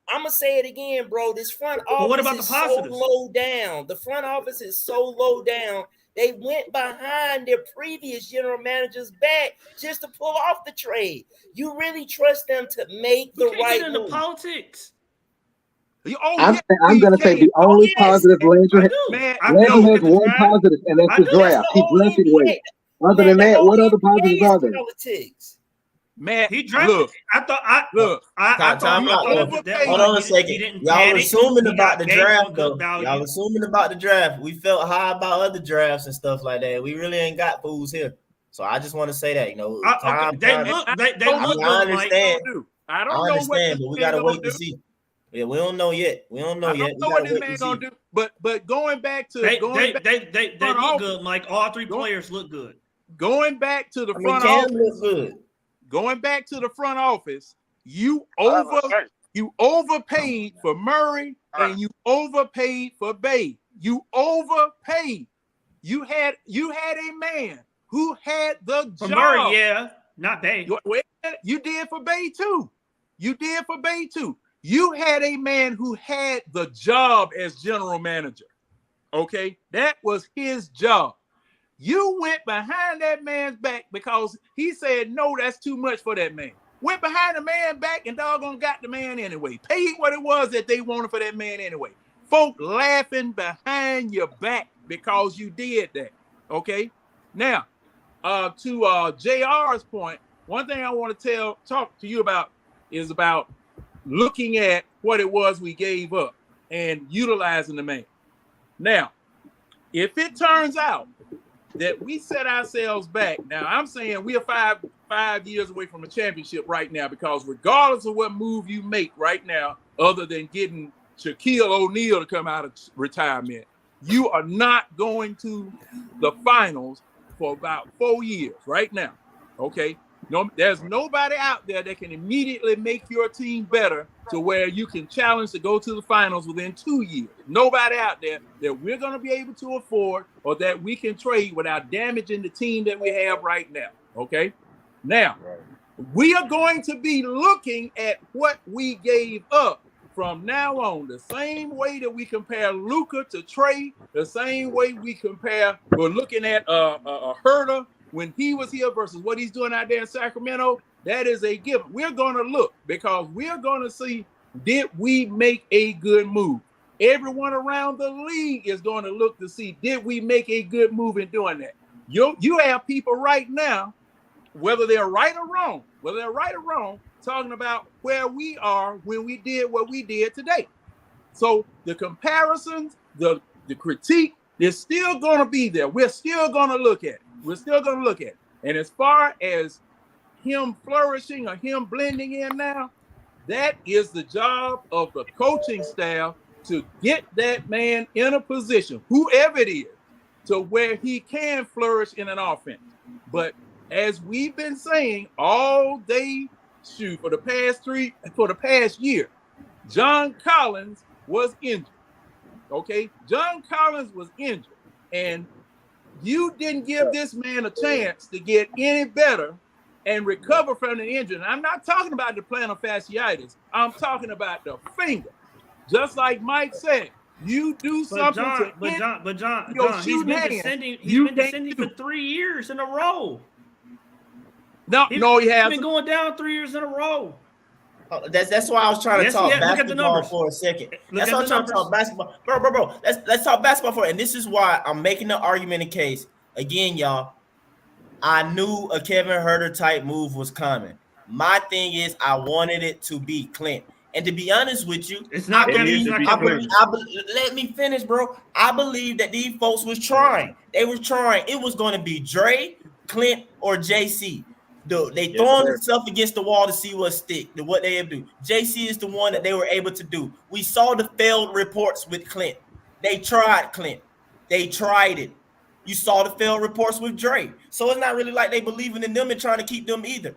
I'm gonna say it again, bro. This front But what office about the is so positives? low down. The front office is so low down. They went behind their previous general manager's back just to pull off the trade. You really trust them to make the Can't right get into move? politics. I'm gonna say the only positive Landry has one positive, and that's the draft. He drafted well. Other than that, what other positives are there? Politics. Matt, He drafted. look, I thought Time it out, was though. the deadline. Hold on a He second. didn't Y'all panic. assuming He about got the paid for draft, good though. value. Y'all assuming about the draft. We felt high about other drafts and stuff like that. We really ain't got fools here. So I just want to say that, Okay. They look good, I Mike. understand. I I don't know what understand, this but we man gotta gonna wait to do. see. Yeah, we don't know yet. We don't know I yet. don't We know what gotta this wait man to gonna see. do. But going back to They front look office, good, Mike. All three players look good. going back to the I mean, front Cam office. look good. Going back to the front office, you overpaid for Murray and you overpaid for Bay. You overpaid. You had a man who had the For job. Murray, yeah, not Bay. You did for Bay too. You did for Bay too. You had a man who had the job as general manager. Okay, that was his job. You went behind that man's back because he said, no, that's too much for that man. Went behind the man back and doggone got the man anyway. Paid what it was that they wanted for that man anyway. Folk laughing behind your back because you did that. Okay. Now, to JR's point, one thing I want to talk to you about is about looking at what it was we gave up and utilizing the man. Now, if it turns out that we set ourselves back. Now, I'm saying we are five years away from a championship right now because regardless of what move you make right now, other than getting Shaquille O'Neal to come out of retirement, you are not going to the finals for about 4 years right now. Okay? No, there's nobody out there that can immediately make your team better to where you can challenge to go to the finals within 2 years. Nobody out there that we're going to be able to afford or that we can trade without damaging the team that we have right now. Okay. Now, we are going to be looking at what we gave up from now on, the same way that we compare Luka to Trey, the same way we're looking at Herter when he was here versus what he's doing out there in Sacramento. That is a given. We're going to look because we're going to see, did we make a good move? Everyone around the league is going to look to see, did we make a good move in doing that? You have people right now, whether they're right or wrong, talking about where we are when we did what we did today. So the comparisons, the critique, they're still going to be there. We're still going to look at it. And as far as him flourishing or him blending in now, that is the job of the coaching staff to get that man in a position, whoever it is, to where he can flourish in an offense. But as we've been saying all day, for the past year, John Collins was injured. Okay, John Collins was injured, and you didn't give this man a chance to get any better and recover from the injury. And I'm not talking about the plantar fasciitis. I'm talking about the finger. Just like Mike said, you do something But John, he's been descending. He's been descending for 3 years in a row. No, he hasn't. He's been going down 3 years in a row. Oh, that's why I was trying to talk basketball for a second. That's why I'm trying to talk basketball. Bro. Let's talk basketball for it. And this is why I'm making the argument in case. Again, y'all, I knew a Kevin Herter type move was coming. My thing is, I wanted it to be Clint. And to be honest with you, it's not Kevin. It's not Kevin. Let me finish, bro. I believe that these folks was trying. They was trying. It was going to be Dre, Clint, or JC. They throwing themselves against the wall to see what stick, what they do. JC is the one that they were able to do. We saw the failed reports with Clint. They tried Clint. They tried it. You saw the failed reports with Dre. So it's not really like they believing in them and trying to keep them either.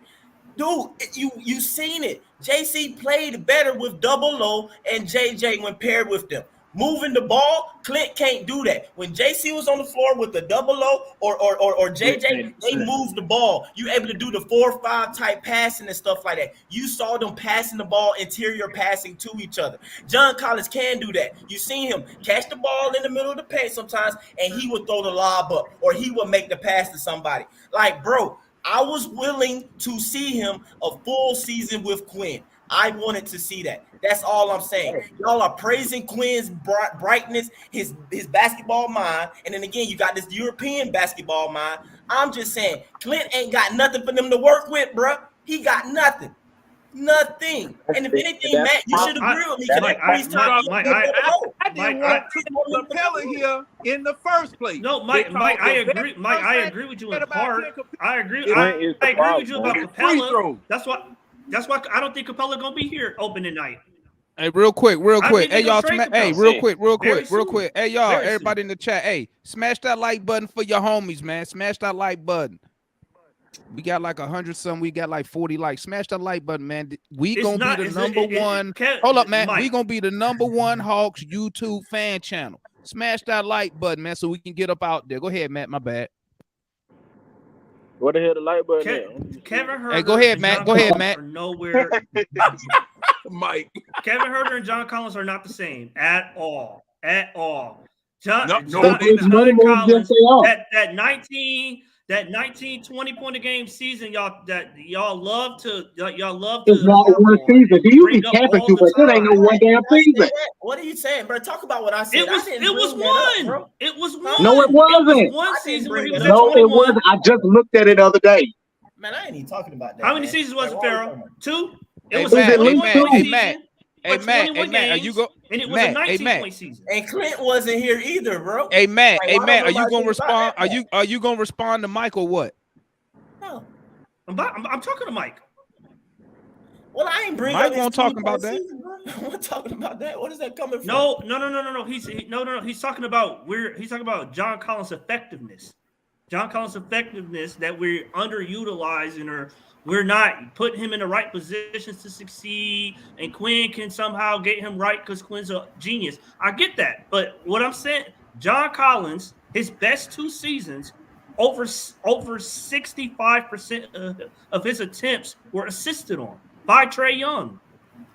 Dude, you seen it. JC played better with double O and JJ when paired with them. Moving the ball, Clint can't do that. When JC was on the floor with the double O or JJ, they moved the ball. You able to do the 4-5 type passing and stuff like that. You saw them passing the ball, interior passing to each other. John Collins can do that. You seen him catch the ball in the middle of the paint sometimes, and he would throw the lob up, or he would make the pass to somebody. Like, bro, I was willing to see him a full season with Quinn. I wanted to see that. That's all I'm saying. Y'all are praising Quinn's brightness, his basketball mind, and then again, you got this European basketball mind. I'm just saying, Clint ain't got nothing for them to work with, bro. He got nothing. Nothing. And if anything, Matt, you should agree with me. I didn't want Capella here in the first place. No, Mike, I agree. Mike, I agree with you in part. I agree. I agree with you about Capella. That's why I don't think Capella gonna be here opening night. Hey, real quick. Hey, y'all. Hey, real quick. Hey, y'all. Everybody in the chat. Hey, smash that like button for your homies, man. Smash that like button. We got like 100 some. We got like 40 likes. Smash that like button, man. We gonna be the number one. Hold up, man. We gonna be the number one Hawks YouTube fan channel. Smash that like button, man, so we can get up out there. Go ahead, Matt. My bad. What the hell the light button? Kevin Herter. Hey, go ahead, Matt. Go ahead, Matt. Nowhere. Mike. Kevin Herter and John Collins are not the same at all. At all. John Collins, that 19, 20 point a game season, y'all love to. It's not one season. Do you be capping too much? It ain't no one damn season. What are you saying, bro? Talk about what I said. It was one. It was one. No, it wasn't. It was one season where he was at 21. No, it wasn't. I just looked at it the other day. Man, I ain't even talking about that. How many seasons was it, Pharaoh? 2. It was at least 2. Hey, Matt, are you go? And it was a 19-point season. And Clint wasn't here either, bro. Hey, Matt, are you gonna respond? Are you gonna respond to Mike or what? No, I'm talking to Mike. Well, I ain't bringing. Mike won't talk about that. I'm talking about that. What is that coming from? No. He's talking about John Collins' effectiveness. John Collins' effectiveness that we're underutilizing, or we're not putting him in the right positions to succeed, and Quinn can somehow get him right because Quinn's a genius. I get that. But what I'm saying, John Collins, his best 2 seasons, over 65% of his attempts were assisted on by Trae Young.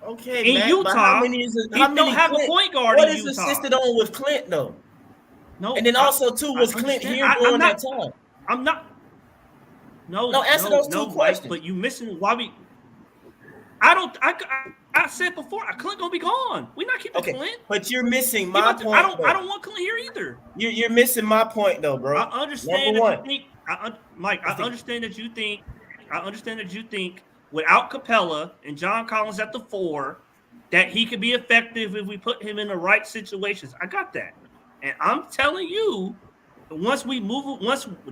Okay, in Utah, how many don't have a point guard in Utah. What is assisted on with Clint though? No, and then also too was Clint here during that time? I'm not. No, answer those 2 questions. But you missing why we. I said before, Clint gonna be gone. We're not keeping Clint. But you're missing my point. I don't want Clint here either. You're missing my point though, bro. I understand that you think, Mike. I understand that you think. Without Capella and John Collins at the 4, that he could be effective if we put him in the right situations. I got that, and I'm telling you, once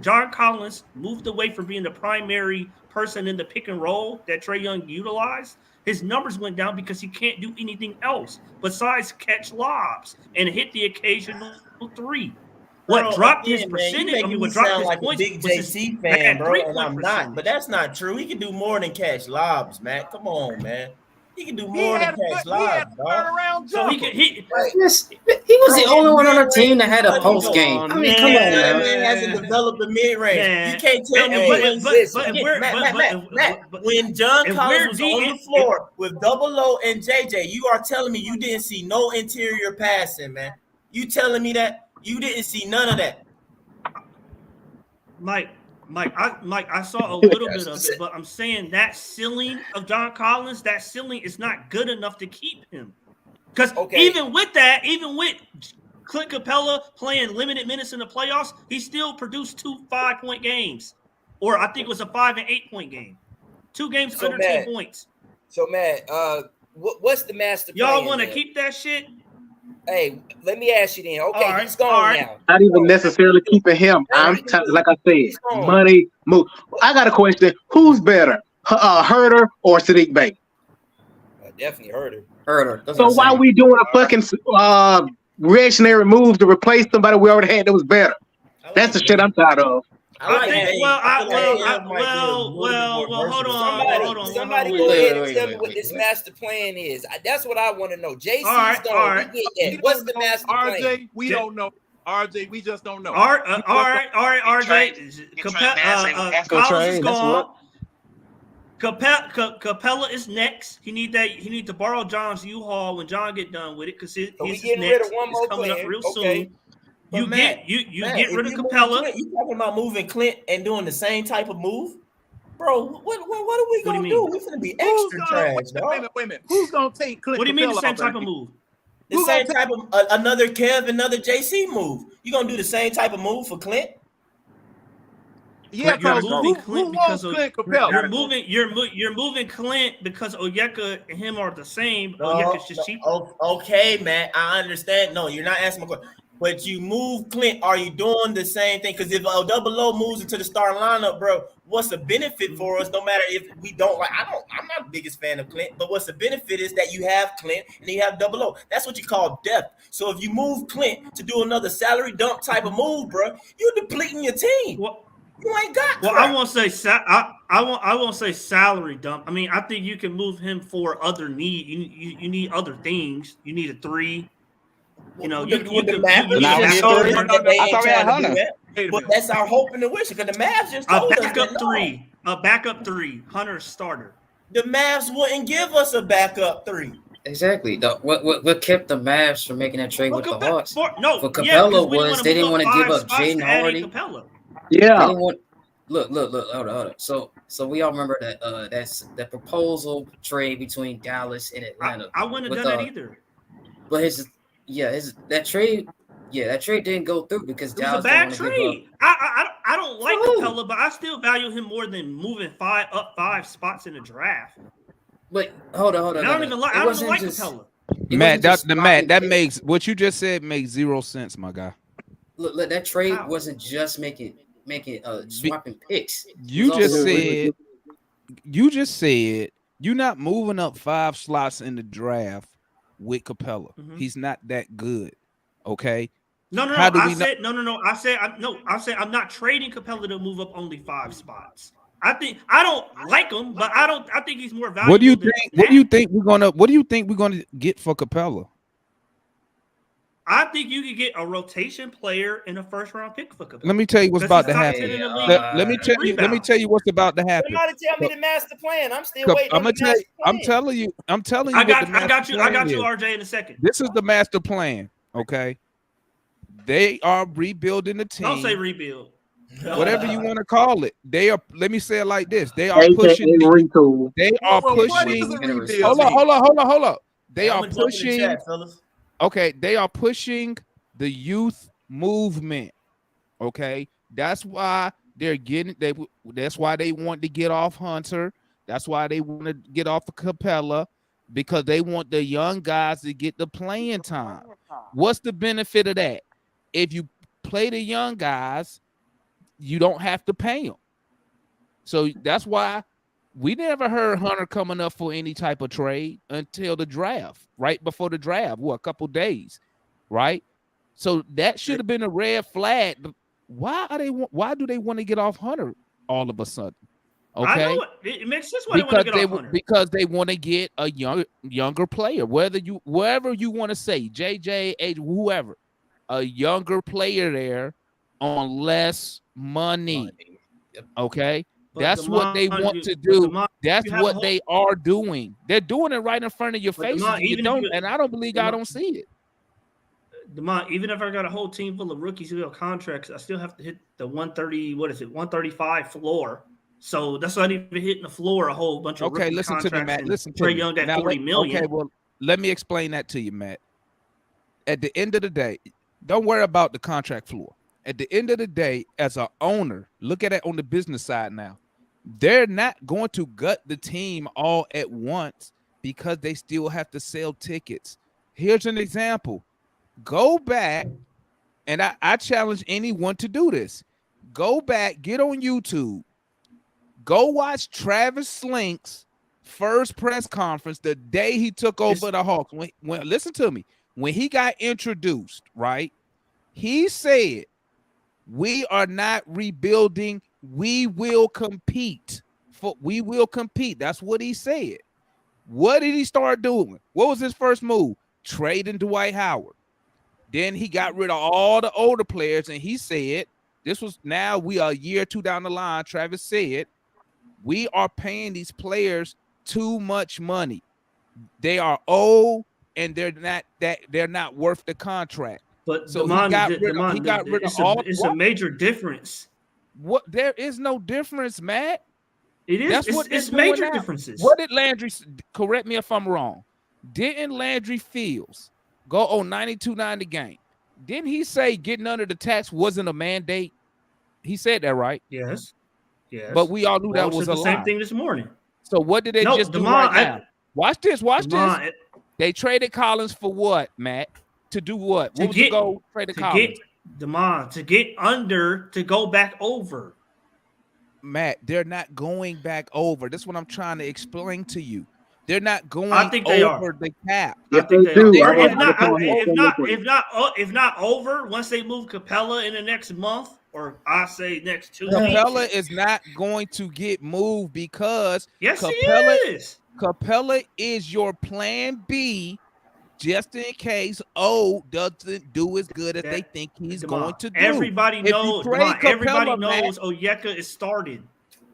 John Collins moved away from being the primary person in the pick and roll that Trae Young utilized, his numbers went down because he can't do anything else besides catch lobs and hit the occasional 3. What dropped his percentage? What dropped his points? Big JC fan, bro, and I'm not. But that's not true. He can do more than catch lobs, man. Come on, man. He can do more than catch lobs, dog. So he was the only one on the team that had a post game. I mean, come on, man. Man hasn't developed a mid range. You can't tell me when John Collins was on the floor with double O and JJ, you are telling me you didn't see no interior passing, man. You telling me that? You didn't see none of that. Mike, I saw a little bit of it, but I'm saying that ceiling of John Collins, that ceiling is not good enough to keep him. Because even with Clint Capella playing limited minutes in the playoffs, he still produced 2 5-point games. Or I think it was a 5 and 8 point game. 2 games So under Matt, 10 points. So Matt, what's the master Y'all plan? want to then? keep that shit? Hey, let me ask you then. Okay, All right, he's gone all right. now. Not even necessarily keeping him. Like I said, He's gone. money move. I got a question. Who's better, Herder or Sadiq Bey? Definitely Herder. Herder. So why are we doing a fucking reactionary move to replace somebody we already had that was better? That's the shit I'm tired of. I think. Well, hold on. Somebody go ahead and tell me what this master plan is. That's what I want to know. JC's gone. We get that. What's the master plan? RJ, we don't know. RJ, we just don't know. All right, RJ. Collins is gone. Capella is next. He need to borrow John's U-Haul when John get done with it because his we is getting next. rid of one more coming player. up real Okay. soon. You Matt, get rid of you Capella. Clint, you talking about moving Clint and doing the same type of move, bro? What are we gonna do? We're gonna be extra trash, dog. Wait a minute. Who's gonna take Clint? What do you mean the Capella same type off of move? The same type of another Kev, another JC move. You gonna do the same type of move for Clint? Yeah, you're moving Clint because you're moving Clint because Onyeka and him are the same. Onyeka's just cheaper. Okay, man, I understand. No, you're not asking my question. But you move Clint, are you doing the same thing? Because if a double O moves into the starting lineup, bro, what's the benefit for us? No matter if we don't like, I'm not the biggest fan of Clint, but what's the benefit is that you have Clint and you have double O. That's what you call depth. So if you move Clint to do another salary dump type of move, bro, you're depleting your team. You ain't got. Well, I won't say I won't say salary dump. I mean, I think you can move him for other need. You need other things. You need a 3. You know, you need a But that's our hope and the wish because the Mavs just told us that a backup 3, Hunter starter. The Mavs wouldn't give us a backup 3. Exactly. What kept the Mavs from making that trade with the Hawks? For Capella was they didn't want to give up Jaden Hardy. Yeah. They didn't want. Look. Hold on. So we all remember that that's the proposal trade between Dallas and Atlanta. I wouldn't have done that either. But that trade didn't go through because it was Dallas a bad trade. I don't like Capella, but I still value him more than moving 5 spots in the draft. But hold on. I don't even like Capella. Matt, that makes what you just said makes 0 sense, my guy. Look, that trade wasn't just making swapping picks. You just said you're not moving up 5 slots in the draft with Capella. He's not that good. Okay. No. I said I'm not trading Capella to move up only 5 spots. I don't like him, but I think he's more valuable. What do you think we're gonna get for Capella? I think you could get a rotation player in a first-round pick for Capella. Let me tell you what's about to happen. Let me tell you what's about to happen. Somebody tell me the master plan. I'm still waiting. I'm telling you. I got you, RJ, in a second. This is the master plan. Okay. They are rebuilding the team. Don't say rebuild. Whatever you want to call it. They are. Let me say it like this. They are pushing. They are pushing. Hold on. They are pushing. Okay, they are pushing the youth movement. Okay, that's why they're getting. That's why they want to get off Hunter. That's why they want to get off of Capella, because they want the young guys to get the playing time. What's the benefit of that? If you play the young guys, you don't have to pay them. So that's why we never heard Hunter coming up for any type of trade until the draft, right before the draft, a couple days, right? So that should have been a red flag. But why do they want to get off Hunter all of a sudden? Okay, I know it makes sense why they want to get off Hunter. Because they want to get a younger player, wherever you want to say, JJ, Age, whoever, a younger player there on less money. Okay. That's what they want to do. That's what they are doing. They're doing it right in front of your face. And I don't believe I don't see it. Demont, even if I got a whole team full of rookies who have contracts, I still have to hit the 130. What is it? 135 floor. So that's not even hitting the floor. A whole bunch of rookie listen contracts. To me, Matt. Listen to Trae me. Young at 40 million. Okay, well, let me explain that to you, Matt. At the end of the day, don't worry about the contract floor. At the end of the day, as an owner, look at it on the business side now. They're not going to gut the team all at once because they still have to sell tickets. Here's an example. Go back, and I challenge anyone to do this. Go back, get on YouTube. Go watch Travis Slink's first press conference the day he took over the Hawks. When listen to me, when he got introduced, right? He said, "We are not rebuilding. We will compete. We will compete." That's what he said. What did he start doing? What was his first move? Trading Dwight Howard. Then he got rid of all the older players, and he said, "This was now we are a year or two down the line." Travis said, "We are paying these players too much money. They are old, and they're not worth the contract." But So he got rid of all. It's a major difference. What? There is no difference, Matt. It is. That's what it's major differences. What did Landry? Correct me if I'm wrong. Didn't Landry Fields go on 92-90 game? Didn't he say getting under the tax wasn't a mandate? He said that, right? Yes. Yes. But we all knew that was a the lie. same thing this morning. So what did they just do right now? Watch this. Watch this. They traded Collins for what, Matt? To do what? What was the goal? Traded Collins. To get under, to go back over. Matt, they're not going back over. That's what I'm trying to explain to you. They're not going over the cap. I think they are. If not over, once they move Capella in the next month, or I say next 2 weeks. Capella is not going to get moved because Capella is. Capella is your plan B, just in case O doesn't do as good as they think he's going to do. Everybody knows. Everybody knows Onyeka is started.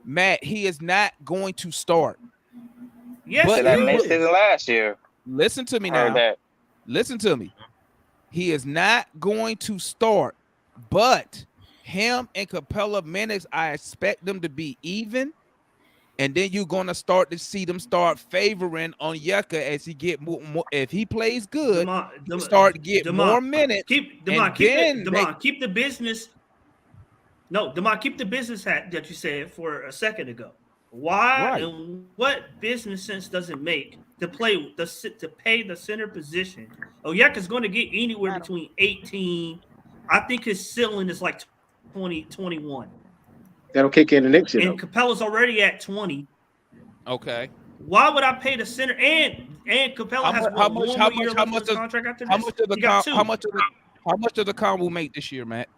Matt, he is not going to start. Yes, but that made season last year. Listen to me now. Listen to me. He is not going to start, but him and Capella minutes, I expect them to be even. And then you're gonna start to see them start favoring Onyeka as he get more. If he plays good, start to get more minutes. Keep the business. No, Demond, keep the business hat that you said for a second ago. Why and what business sense does it make to pay the center position? Onyeka's going to get anywhere between 18. I think his ceiling is like 2021. That'll kick in the next year. And Capella's already at 20. Okay. Why would I pay the center? And Capella has one more year left of his contract after this. How much does the combo make this year, Matt?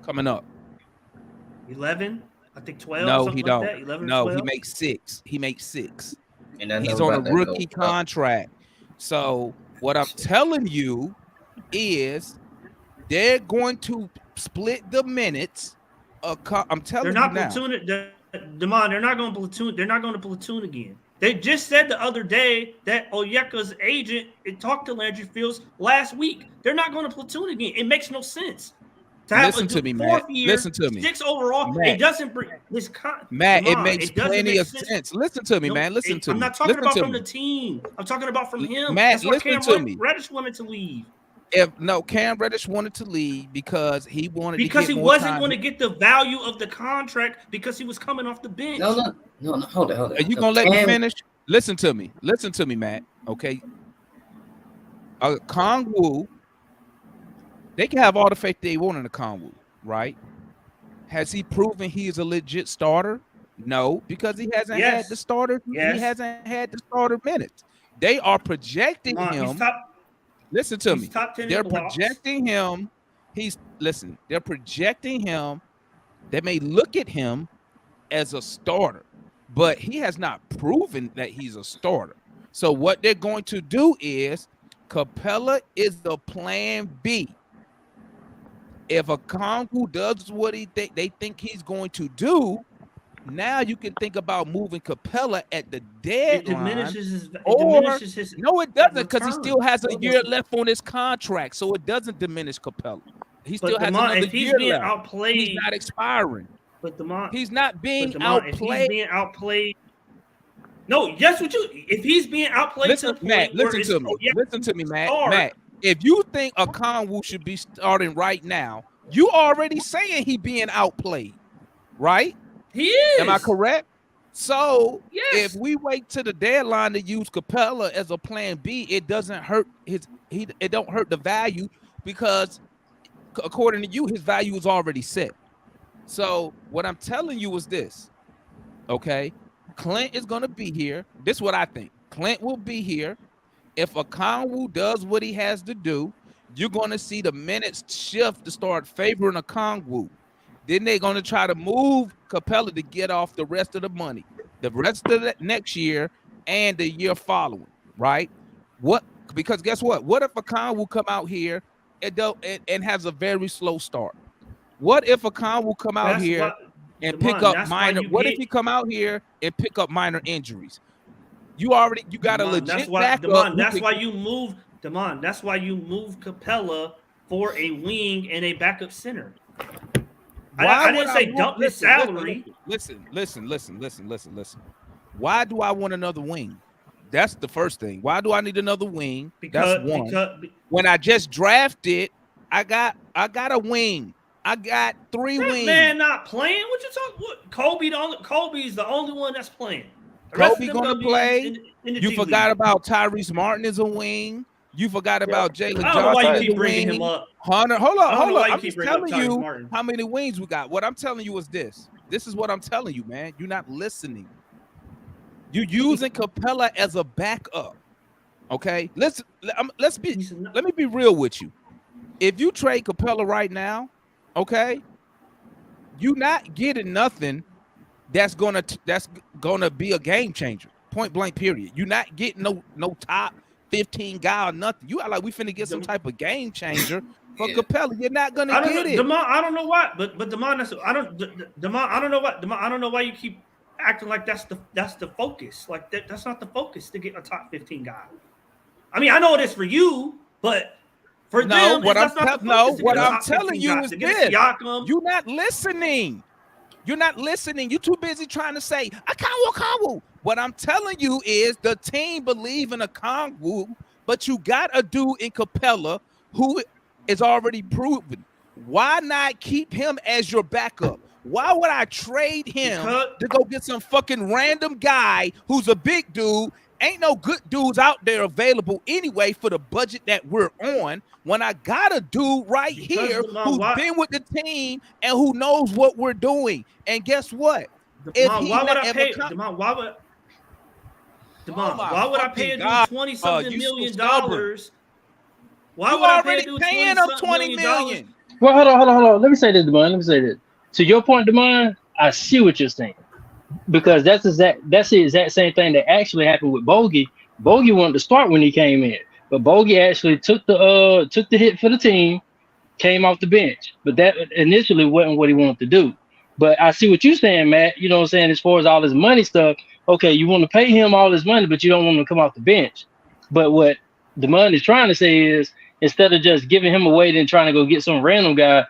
Coming up. 11. I think 12. No, he don't. Like that. 11 no, 12. He makes 6. He makes 6. And he's on a rookie contract. So what I'm telling you is they're going to split the minutes. I'm telling you now. Demond, they're not going to platoon. They're not going to platoon again. They just said the other day that Onyeka's agent talked to Landry Fields last week. They're not going to platoon again. It makes no sense. Listen to me, Matt. Listen to me. 6 overall. Matt. It doesn't bring this. Matt, it makes plenty of sense. Listen to me, man. Listen to me. I'm not talking about from the team. I'm talking about from him. Matt, listen to me. Reddish wanted to leave. Cam Reddish wanted to leave because he wanted to because get he more wasn't time. going to get the value of the contract because he was coming off the bench. No, hold on. Are you gonna let me finish? Listen to me, Matt. Okay. Kongwu, they can have all the faith they want in the Kongwu, right? Has he proven he is a legit starter? No, because he hasn't had the starter. Yes. He hasn't had the starter minutes. They are projecting him. Listen to me. They're projecting him. They're projecting him. They may look at him as a starter, but he has not proven that he's a starter. So what they're going to do is Capella is the plan B. If a Kongwu does what they think he's going to do, now you can think about moving Capella at the deadline. It diminishes his no, it doesn't, because he still has a year left on his contract, so it doesn't diminish Capella. He still has another year left. Outplayed, he's not expiring. But he's not being outplayed. If he's being outplayed. No, yes, if he's being outplayed, listen to me, Matt. Matt, if you think a Kongwu should be starting right now, you already saying he being outplayed, right? He is. Am I correct? So Yes. if we wait to the deadline to use Capella as a plan B, it doesn't hurt it don't hurt the value because according to you, his value is already set. So what I'm telling you is this, okay? Clint is gonna be here. This is what I think. Clint will be here. If Okongwu does what he has to do, you're going to see the minutes shift to start favoring Okongwu. Then they're going to try to move Capella to get off the rest of the money, the rest of the next year and the year following, right? What? Because guess what? What if Okongwu come out here and has a very slow start? What if Okongwu come out That's here what, and Damon, pick up that's minor? why you What get, if he come out here and pick up minor injuries? You got a Damon, that's legit why, backup. that's why you move, Damon, that's why you move Capella for a wing and a backup center. I didn't say dump his salary. Listen. Why do I want another wing? That's the first thing. Why do I need another wing? That's one. When I just drafted, I got a wing. I got 3 wings. Man, not playing. What you talking? What? Kobe's the only one that's playing. Kobe gonna play. You forgot about Tyrese Martin as a wing. You forgot about Jalen Johnson. I don't know why you keep bringing him up. Hunter, hold on. I'm just telling you how many wings we got. What I'm telling you is this. This is what I'm telling you, man. You're not listening. You're using Capella as a backup. Okay, let me be real with you. If you trade Capella right now, okay, you're not getting nothing that's gonna be a game changer. Point blank. Period. You're not getting no top 15 guy or nothing. You are like we finna get some type of game changer for Capella. You're not gonna get it. Damon, I don't know why, but Damon, I don't know why you keep acting like that's the focus. Like that's not the focus to get a top 15 guy. I mean, I know it is for you, but for them, what I'm telling you is this: you're not listening. You're not listening. You're too busy trying to say Okongwu. What I'm telling you is the team believe in Okongwu, but you got a dude in Capella who is already proven. Why not keep him as your backup? Why would I trade him to go get some fucking random guy who's a big dude? Ain't no good dudes out there available anyway for the budget that we're on. When I got a dude right here who's been with the team and who knows what we're doing. And guess what? Why would I pay a dude $20-something million? Why would I pay a dude $20 million? Well, hold on. Let me say this, Demond. To your point, Demond, I see what you're saying. Because that's the exact same thing that actually happened with Bogey. Bogey wanted to start when he came in, but Bogey actually took the hit for the team, came off the bench. But that initially wasn't what he wanted to do. But I see what you're saying, Matt. You know what I'm saying? As far as all this money stuff, okay, you want to pay him all this money, but you don't want him to come off the bench. But what Demond is trying to say is instead of just giving him away and trying to go get some random guy,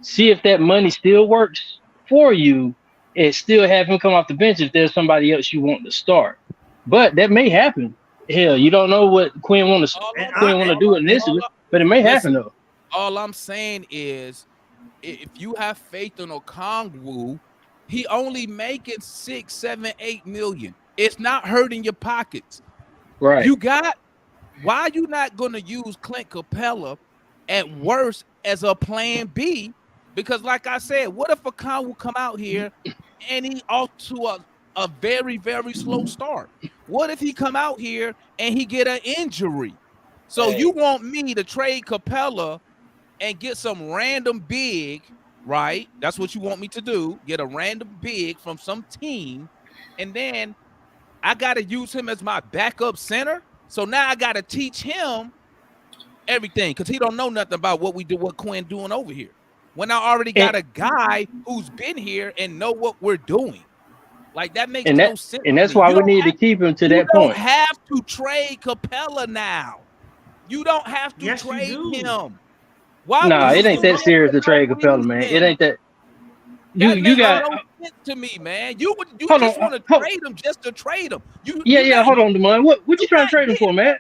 see if that money still works for you. And still have him come off the bench if there's somebody else you want to start. But that may happen. Hell, you don't know what Quinn want to do initially, but it may happen though. All I'm saying is, if you have faith in Okongwu, he only making 6, 7, 8 million. It's not hurting your pockets. Right. Why are you not going to use Clint Capella at worst as a plan B? Because like I said, what if Okongwu come out here and he off to a very, very slow start? What if he come out here and he get an injury? So you want me to trade Capella and get some random big, right? That's what you want me to do. Get a random big from some team. And then I got to use him as my backup center. So now I got to teach him everything because he don't know nothing about what Quinn doing over here. When I already got a guy who's been here and know what we're doing. Like that makes no sense. And that's why we need to keep him to that point. You don't have to trade Capella now. You don't have to trade him. Why it ain't that serious to trade Capella, man. It ain't that. You got no sense to me, man. You just want to trade him just to trade him. Hold on, Demond. What you trying to trade him for, man?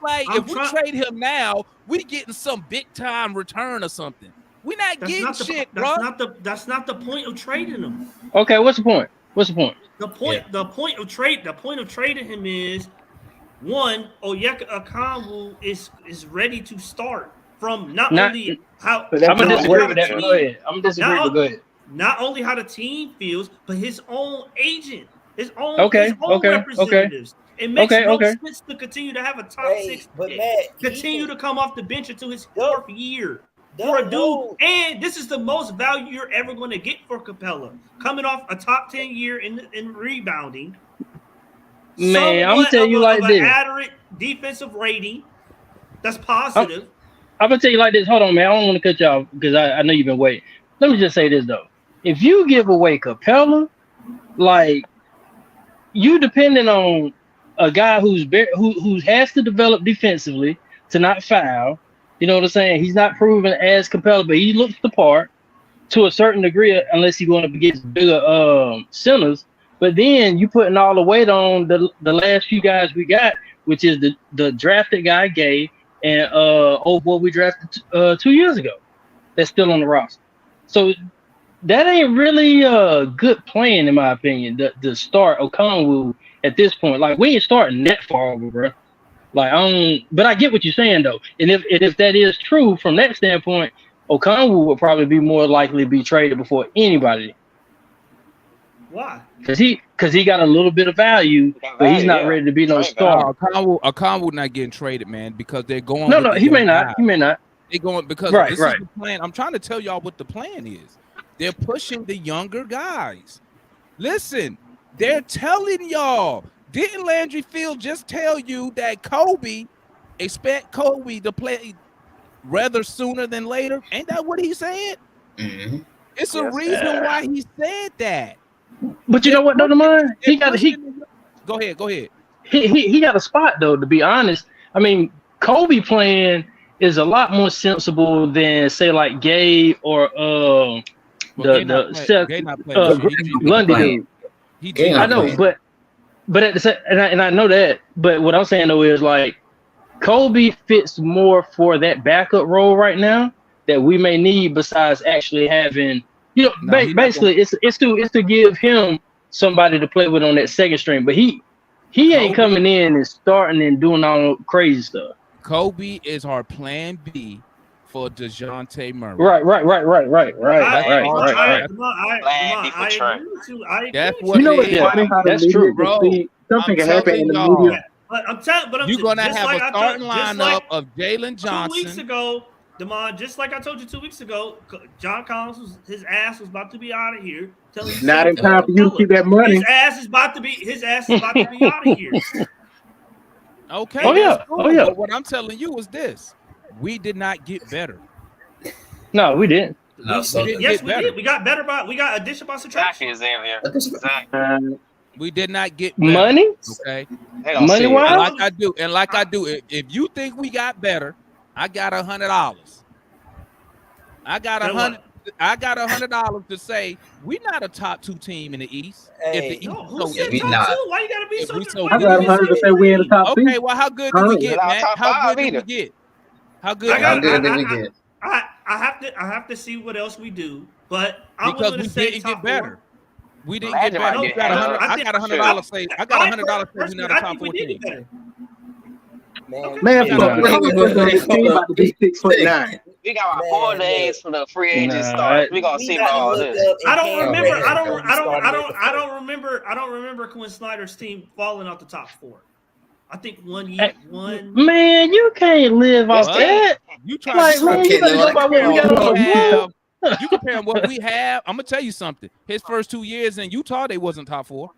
Like if we trade him now, we getting some big time return or something. We're not getting shit, bro. That's not the point of trading him. Okay, what's the point? What's the point? The point of trading him is one, Onyeka Okongwu is ready to start from not only how I'm gonna disagree with that. Go ahead. I'm gonna disagree, but go ahead. Not only how the team feels, but his own agent, his own representatives. It makes no sense to continue to have a top 6 pick, continue to come off the bench until his 4th year for a dude. And this is the most value you're ever going to get for Capella, coming off a top 10 year in rebounding. Man, I'm gonna tell you like this. Average defensive rating that's positive. I'm gonna tell you like this. Hold on, man. I don't want to cut you off because I know you've been waiting. Let me just say this though. If you give away Capella, like you depending on a guy who has to develop defensively to not foul. You know what I'm saying? He's not proven as Capella, but he looks the part to a certain degree, unless he's going up against bigger centers. But then you putting all the weight on the last few guys we got, which is the drafted guy Gay and what we drafted 2 years ago. That's still on the roster. So that ain't really a good plan in my opinion. The start Okongwu at this point, like we ain't starting that far over, bro. Like but I get what you're saying though, and if that is true from that standpoint, Okongwu would probably be more likely to be traded before anybody. Why? Because he got a little bit of value, but he's not ready to be no star. Okongwu not getting traded, man, because they're going. No, he may not. He may not. They're going because this is the plan. I'm trying to tell y'all what the plan is. They're pushing the younger guys. Listen, they're telling y'all. Didn't Landry Field just tell you that expect Kobe to play rather sooner than later? Ain't that what he said? Mm-hmm. It's a reason why he said that. But you know what, though, Lamar? Go ahead. He got a spot though, to be honest. I mean, Kobe playing is a lot more sensible than say like Gabe or Lundy dude. I know, but at the same, and I know that. But what I'm saying though is like Kobe fits more for that backup role right now that we may need besides actually having. Basically, it's to give him somebody to play with on that second string, but he ain't coming in and starting and doing all crazy stuff. Kobe is our plan B for DeJounte Murray. Right. That's what it is. That's true, bro. Something can happen in the media. But you're gonna have a starting lineup of Jalen Johnson. 2 weeks ago, Damon, just like I told you 2 weeks ago, John Collins, his ass was about to be out of here. Not in time for you to keep that money. His ass is about to be out of here. Okay. Oh yeah. But what I'm telling you is this: we did not get better. No, we didn't. Yes, we did. We got better we got addition by subtraction. We did not get better, money. Okay. Money wise, like I do. If you think we got better, I got $100. I got $100 to say we're not a top 2 team in the East. Hey, who said top 2? Why you gotta be so? I got 100 to say we in the top 2. Okay, well, how good did we get, man? How good did we get? How good did we get? I have to see what else we do, but I'm because willing to we say didn't top get better. 4. We didn't get better. I got $100 say. I got $100 say we're not a top 4 team. Man, about to be 6'9". We got about 4 days for the free agent start. We're gonna see all this. I don't remember Quinn Snyder's team falling out the top 4. I think one. Man, you can't live off that. You try to go by what we got on. You compare what we have. I'm gonna tell you something. His first 2 years in Utah, they wasn't top 4.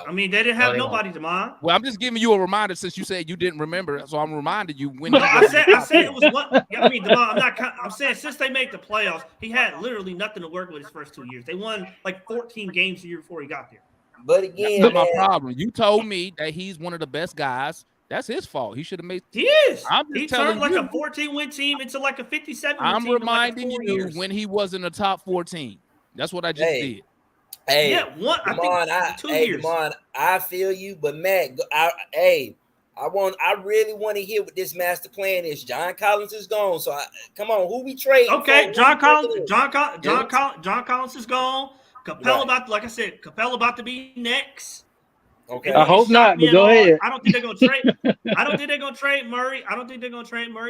I mean, they didn't have nobody to mind. Well, I'm just giving you a reminder since you said you didn't remember, so I'm reminding you when. I said it was one. I mean, Demond, I'm saying since they made the playoffs, he had literally nothing to work with his first 2 years. They won like 14 games a year before he got there. But again, that's my problem. You told me that he's one of the best guys. That's his fault. He should have made. He is. He turned like a 14-win team into like a 57. I'm reminding you when he was in the top 14. That's what I just did. Hey, yeah, one. I think 2 years. Come on, I feel you, but Matt, I really want to hear what this master plan is. John Collins is gone, so come on, who we trade? Okay, John Collins is gone. Capella about, like I said, Capella about to be next. Okay. I hope not, but go ahead. I don't think they're gonna trade. I don't think they're gonna trade Murray.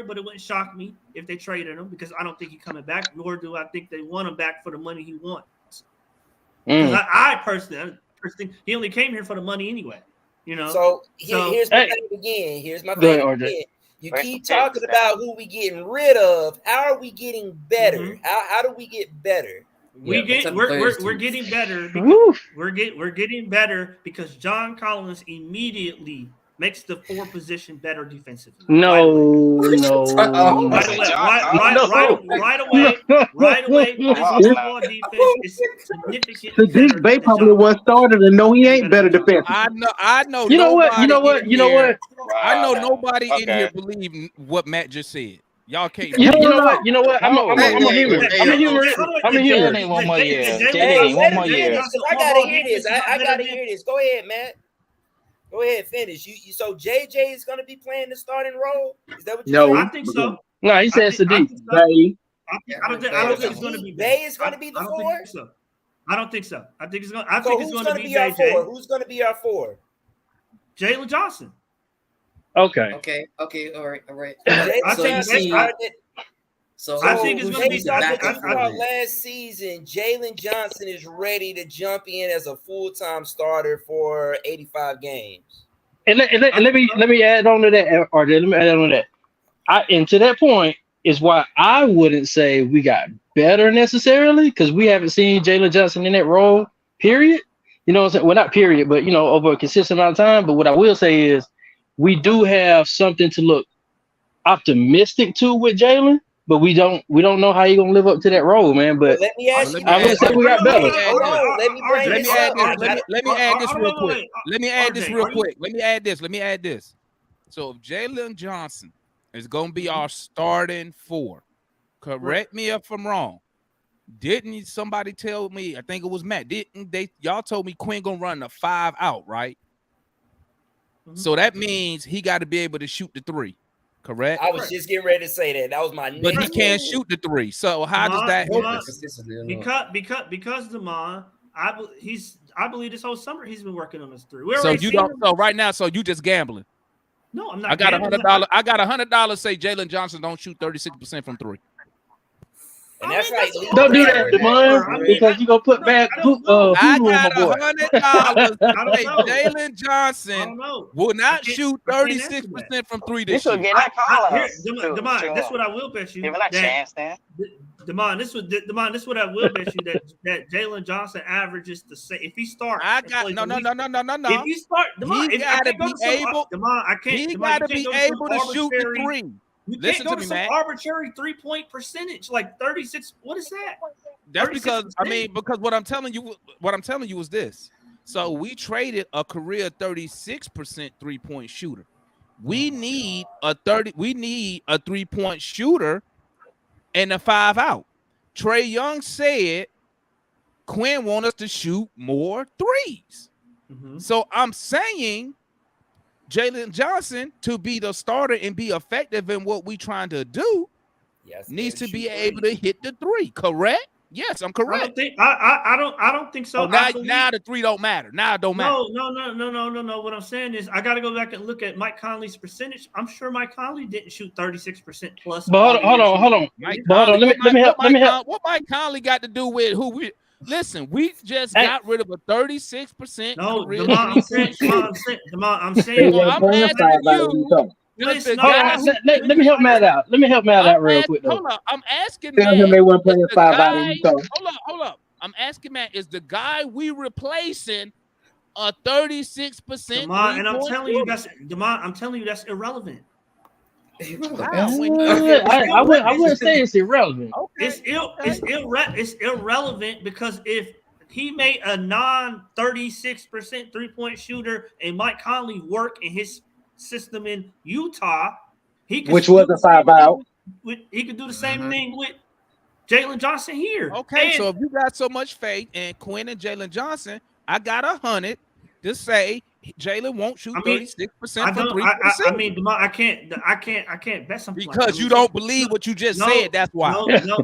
But it wouldn't shock me if they traded him because I don't think he's coming back. Nor do I think they want him back for the money he wants. Because I personally think he only came here for the money anyway. You know. So here's my thing again. Here's my thing again. You keep talking about who we getting rid of. How are we getting better? Mm-hmm. How do we get better? We're getting better. Because, we're getting better because John Collins immediately makes the 4 position better defensively. Right away. His overall defense is significantly better. Sadiq probably was started and know he ain't better defensive. I know. You know what? I know nobody in here believe what Matt just said. Y'all can't. You know what? I'm a humor. I'm a humor. Jalen ain't one more year. Jalen ain't one more year. I gotta hear this. I gotta hear this. Go ahead, Matt. Go ahead, finish. You so JJ is gonna be playing the starting role? Is that what you're saying? I think so. No, he said Sadiq. I don't think he's gonna be. Bay is gonna be the 4. I don't think so. I think it's gonna. Who's gonna be our 4? Who's gonna be our 4? Jalen Johnson. Okay. All right. I think it's going to be last season. Jalen Johnson is ready to jump in as a full-time starter for 85 games. And let me add on to that, or let me add on to that. And to that point is why I wouldn't say we got better necessarily because we haven't seen Jalen Johnson in that role. Period. You know what I'm saying? Well, not period, but over a consistent amount of time. But what I will say is, we do have something to look optimistic to with Jalen, but we don't know how he's gonna live up to that role, man. But let me ask you. I would say we got better. Let me add this real quick. Let me add this. So if Jalen Johnson is gonna be our starting 4, correct me if I'm wrong. Didn't somebody tell me? I think it was Matt. Didn't they? Y'all told me Quinn gonna run the 5 out, right? So that means he got to be able to shoot the 3, correct? I was just getting ready to say that. That was my next. But he can't shoot the 3. So how does that help us? Because Damon, I believe this whole summer he's been working on this 3. So you don't. So right now, so you just gambling. No, I'm not. I got $100. I got $100. Say Jalen Johnson don't shoot 36% from 3. And that's like don't do that, Demond, because you gonna put bad food on my boy. $100. Jalen Johnson will not shoot 36% from 3 this year. Demond, this is what I will bet you. Give him a chance, then. Demond, this is what I will bet you that Jalen Johnson averages the same. If he starts, no. If you start, Demond, he got to be able. He got to be able to shoot the 3. You Listen can't go to me, some man. Arbitrary 3-point percentage, like 36. What is that? That's because because what I'm telling you is this. So we traded a career 36% 3-point shooter. We need a 3-point shooter and a 5 out. Trae Young said Quinn wants us to shoot more 3s. So I'm saying Jalen Johnson, to be the starter and be effective in what we trying to do, needs to be able to hit the 3. Correct? Yes, I'm correct. I don't think so. Oh, now the 3 don't matter. Now it don't matter. No. What I'm saying is I got to go back and look at Mike Conley's percentage. I'm sure Mike Conley didn't shoot 36% plus. But hold on. Let me help. What Mike Conley got to do with who we? Listen, we just got rid of a 36%. No, I'm saying. Let me help Matt out. Let me help Matt out real quick. Hold up. I'm asking Matt. They weren't playing 5 out of Utah. Hold up. I'm asking Matt, is the guy we replacing a 36%? And I'm telling you that's irrelevant. I wouldn't say it's irrelevant. Okay. It's irrelevant because if he made a 36% 3-point shooter and Mike Conley work in his system in Utah, which was a 5 out. He could do the same thing with Jalen Johnson here. Okay, so if you got so much faith in Quinn and Jalen Johnson, I got 100 to say Jalen won't shoot I mean, 36% from 3 I mean, DeMar, I can't bet something because like that. you don't believe what you just said. That's why.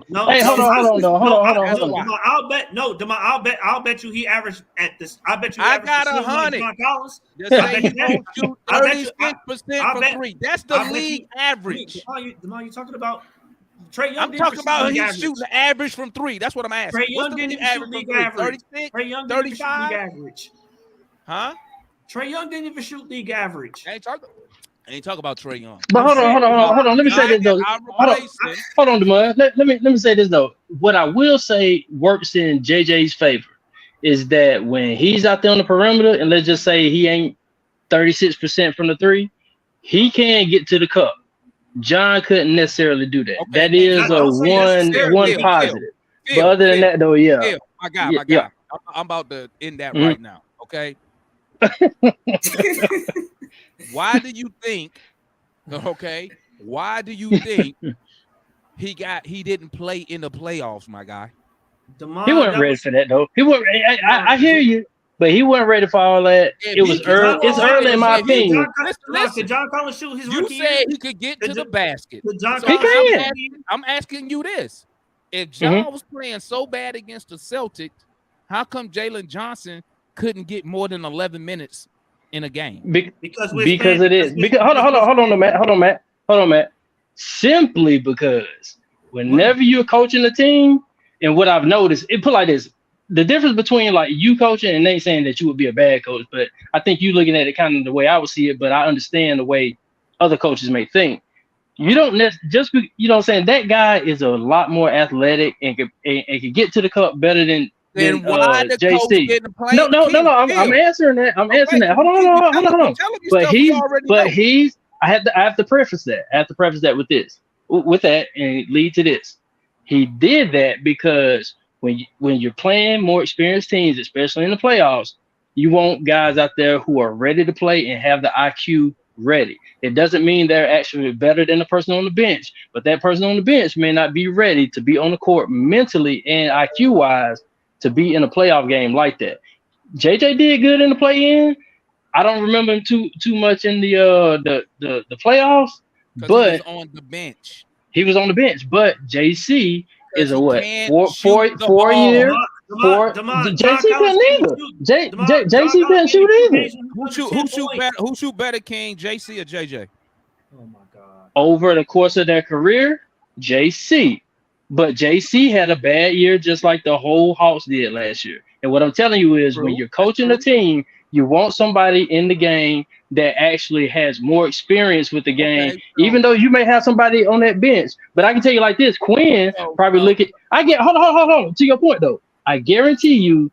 No. Hey, hold on. DeMar, I'll bet you he averaged at this. I bet you he I averaged got the same amount as 100. John Collins. Just say he won't shoot 36% from 3. That's the I bet league average. DeMar, you talking about Trae Young? I'm talking about he's shooting the average from 3. That's what I'm asking. Trae Young didn't even shoot league average. 36, Trae Young didn't even shoot 35? league average. Huh? Trae Young didn't even shoot league average. I ain't talking about Trae Young. But hold on. Let me say this though. Hold on, DeMar. Let me say this though. What I will say works in JJ's favor is that when he's out there on the perimeter, and let's just say he ain't 36% from the 3, he can get to the cup. John couldn't necessarily do that. Okay, that is one positive. But other than that, though, yeah. My guy. I'm about to end that right now. Okay. Why do you think? Okay. Why do you think he didn't play in the playoffs, my guy? He wasn't ready for that though. He wasn't. I hear you, but he wasn't ready for all that. It was early. It's early in my opinion. Listen, John Collins shoot his rookie year. You said he could get to the basket. He can. I'm asking you this: if John was playing so bad against the Celtics, how come Jalen Johnson couldn't get more than 11 minutes in a game? Because it is. Hold on, Matt. Simply because whenever you're coaching a team, and what I've noticed, it put like this: the difference between like you coaching and they saying that you would be a bad coach, but I think you looking at it kind of the way I would see it, but I understand the way other coaches may think. You don't just be, you know what I'm saying, that guy is a lot more athletic and can get to the cup better than why the JC. coach didn't play? No. I'm answering that. Hold on. I have to preface that. I have to preface that with that and lead to this. He did that because when you're playing more experienced teams, especially in the playoffs, you want guys out there who are ready to play and have the IQ ready. It doesn't mean they're actually better than the person on the bench, but that person on the bench may not be ready to be on the court mentally and IQ wise to be in a playoff game like that. JJ did good in the play-in. I don't remember him too much in the playoffs, but he was on the bench. He was on the bench, but JC is a what? 4 year. JC couldn't either. JC couldn't shoot either. Who shoot better, King? JC or JJ? Oh my God! Over the course of their career, JC. But JC had a bad year, just like the whole Hawks did last year. And what I'm telling you is, when you're coaching a team, you want somebody in the game that actually has more experience with the game, even though you may have somebody on that bench. But I can tell you like this, Quinn probably hold on. To your point though, I guarantee you,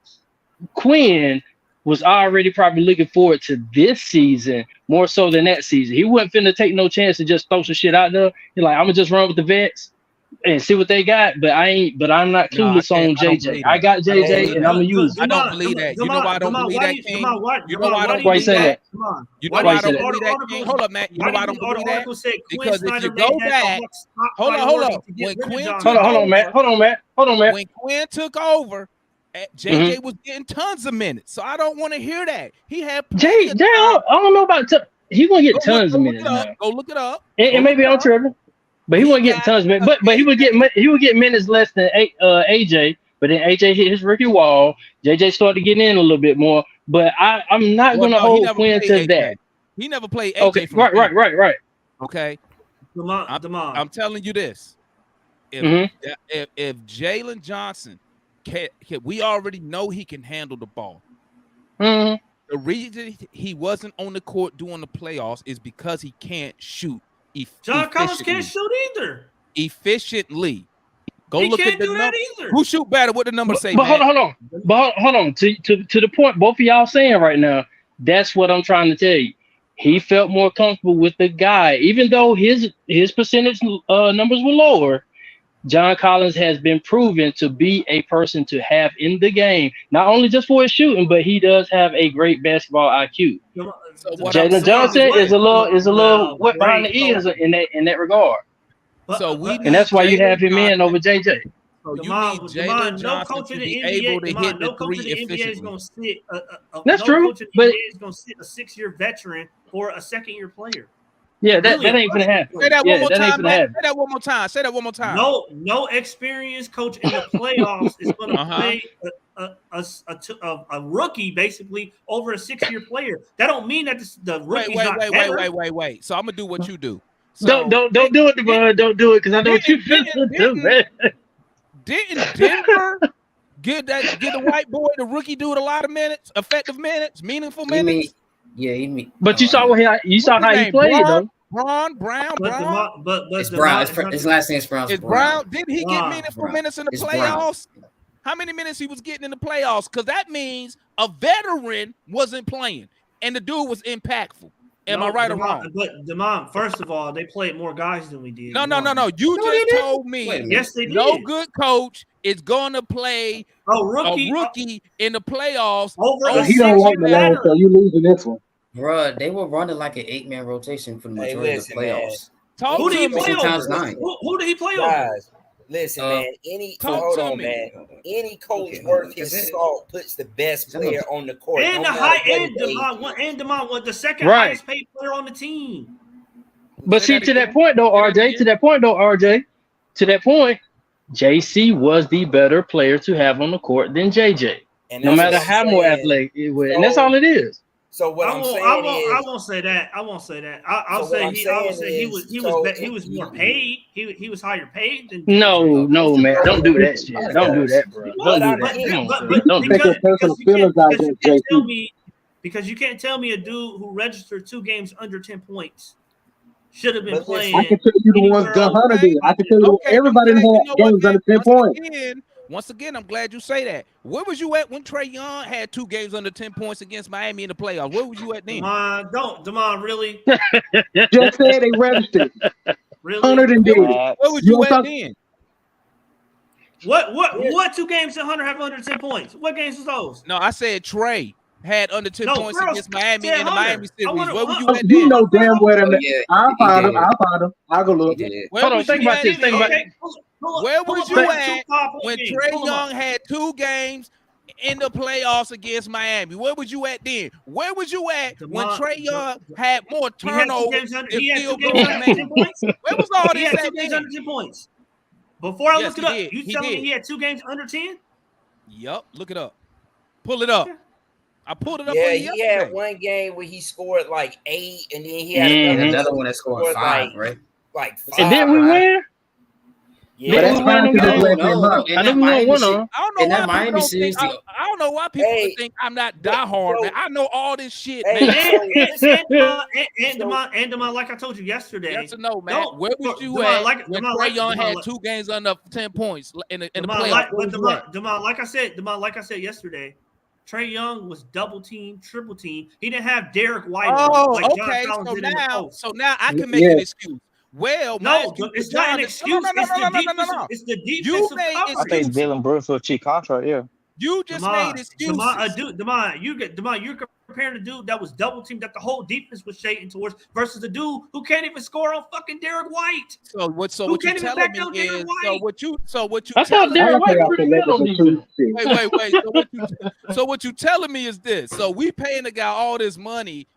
Quinn was already probably looking forward to this season more so than that season. He wasn't finna take no chance to just throw some shit out there. He's like, I'm gonna just run with the vets and see what they got, but I'm not clueless on JJ. I got JJ and I'm gonna use it. I don't believe that. You know why I don't believe that, King? You know why I don't believe that? You know why I don't believe that, King? Hold up, Matt. You know why I don't believe that? Because if you go back, hold on. When Quinn Hold on, Matt. When Quinn took over, JJ was getting tons of minutes, so I don't want to hear that. He had I don't know about he won't get tons of minutes. Go look it up. And maybe I'm tripping. But he wasn't getting tons of minutes. But he would get minutes less than AJ. But then AJ hit his rookie wall. JJ started getting in a little bit more. But I'm not going to hold Quinn to that. He never played AJ. Okay, right. Okay. I'm telling you this. If Jalen Johnson we already know he can handle the ball. The reason he wasn't on the court during the playoffs is because he can't shoot. John Collins can't shoot either. Efficiently. Go look at the number. Who shoot better? What the number say? But hold on. To the point both of y'all saying right now, that's what I'm trying to tell you. He felt more comfortable with the guy, even though his percentage numbers were lower. John Collins has been proven to be a person to have in the game, not only just for his shooting, but he does have a great basketball IQ. Jalen Johnson is a little wet behind the ears in that regard. And that's why you have him in over JJ. So you need Jalen Johnson to be able to hit the three efficiently. That's no true, coach in the but NBA is going to sit a 6-year veteran for a second-year player. yeah, that Really, ain't gonna happen. Say that Yeah, one more that ain't time, gonna man. happen. Say that one more time. Say that one more time. No experienced coach in the playoffs is going to play a rookie basically over a 6-year player. That don't mean that the rookie's not better. Wait. So I'm gonna do what you do. So Don't do it, Devon. Don't do it because I know what you're finna do, man. Didn't Denver give the white boy, the rookie dude, a lot of minutes, effective minutes, meaningful minutes? But you saw how he played though. Brown. It's Brown. His last name is Brown. It's Brown. Did he get meaningful minutes in the playoffs? How many minutes he was getting in the playoffs? Because that means a veteran wasn't playing, and the dude was impactful. Am I right or wrong? But Demond, first of all, they played more guys than we did. No. You just told me yes, they did. No good coach is going to play a rookie in the playoffs. He don't like Malone, so you losing this one. Bruh, they were running like an 8-man rotation for the majority of the playoffs. Who did he play times over? 9. Who did he play over? Listen, man. Any coach worth his salt puts the best player on the court. And no the high matter end, what Demond was the second Right. highest paid player on the team. But see, to that point though, RJ, JC was the better player to have on the court than JJ. And no that's matter what I'm how more saying. athletic it was. And that's all it is. So what I'm saying I won't say that. I'll So what say I'm he saying was more paid. He was higher paid than No, man. Don't do that shit. Don't do that, bro. Don't do that. Come on, bro. Don't do that. Because you can't tell me a dude who registered 2 games under 10 points should have been playing. I can tell you the ones Gun Hunter did. I can tell you everybody had games under 10 points. Once again, I'm glad you say that. Where was you at when Trae Young had 2 games under 10 points against Miami in the playoffs? Where was you at then? Demond, really? Just said they registered. Really? 100 and did. Where was you at then? What 2 games did Hunter have under 10 points? What games was those? No, I said Trae had under 10 points against Miami in the Miami series. Where were you at then? You know damn well that. I'll find him. I'll go look. Hold on, think about this. Where was you at when Trae Young had 2 games in the playoffs against Miami? Where was you at then? Where was you at when Trae Young had more turnovers than field goals made? Where was all He this had at 2 games then? under 10 points. Before I Yes, look it up, he did. you He telling me did. he had 2 games under 10? Yup, look it up. Pull it up. I pulled it up. Yeah, on he yesterday. had one game where he scored like 8, and then he had another one that scored 5, right? Like 5. And then we win. Yeah, but that's fine because they let him up. I know we won one on. I don't know why people think I'm not diehard, man. I know all this shit, man. And Demond, like I told you yesterday. Yes or no, man? Where was you at when Trae Young had 2 games under 10 points in the playoffs? Demond, like I said yesterday, Trae Young was double team, triple team. He didn't have Derek White. Okay. So now I can make an excuse. Well, no, it's not an excuse. It's the defensive coverage. I think Jalen Brooks for a cheap contract. Yeah. You just made excuses. Demond, you're comparing a dude that was double teamed that the whole defense was shading towards versus a dude who can't even score on fucking Derek White. So what you're telling me is I thought Derek White pretty good on defense. Wait. So what you telling me is this. So we paying the guy all this money.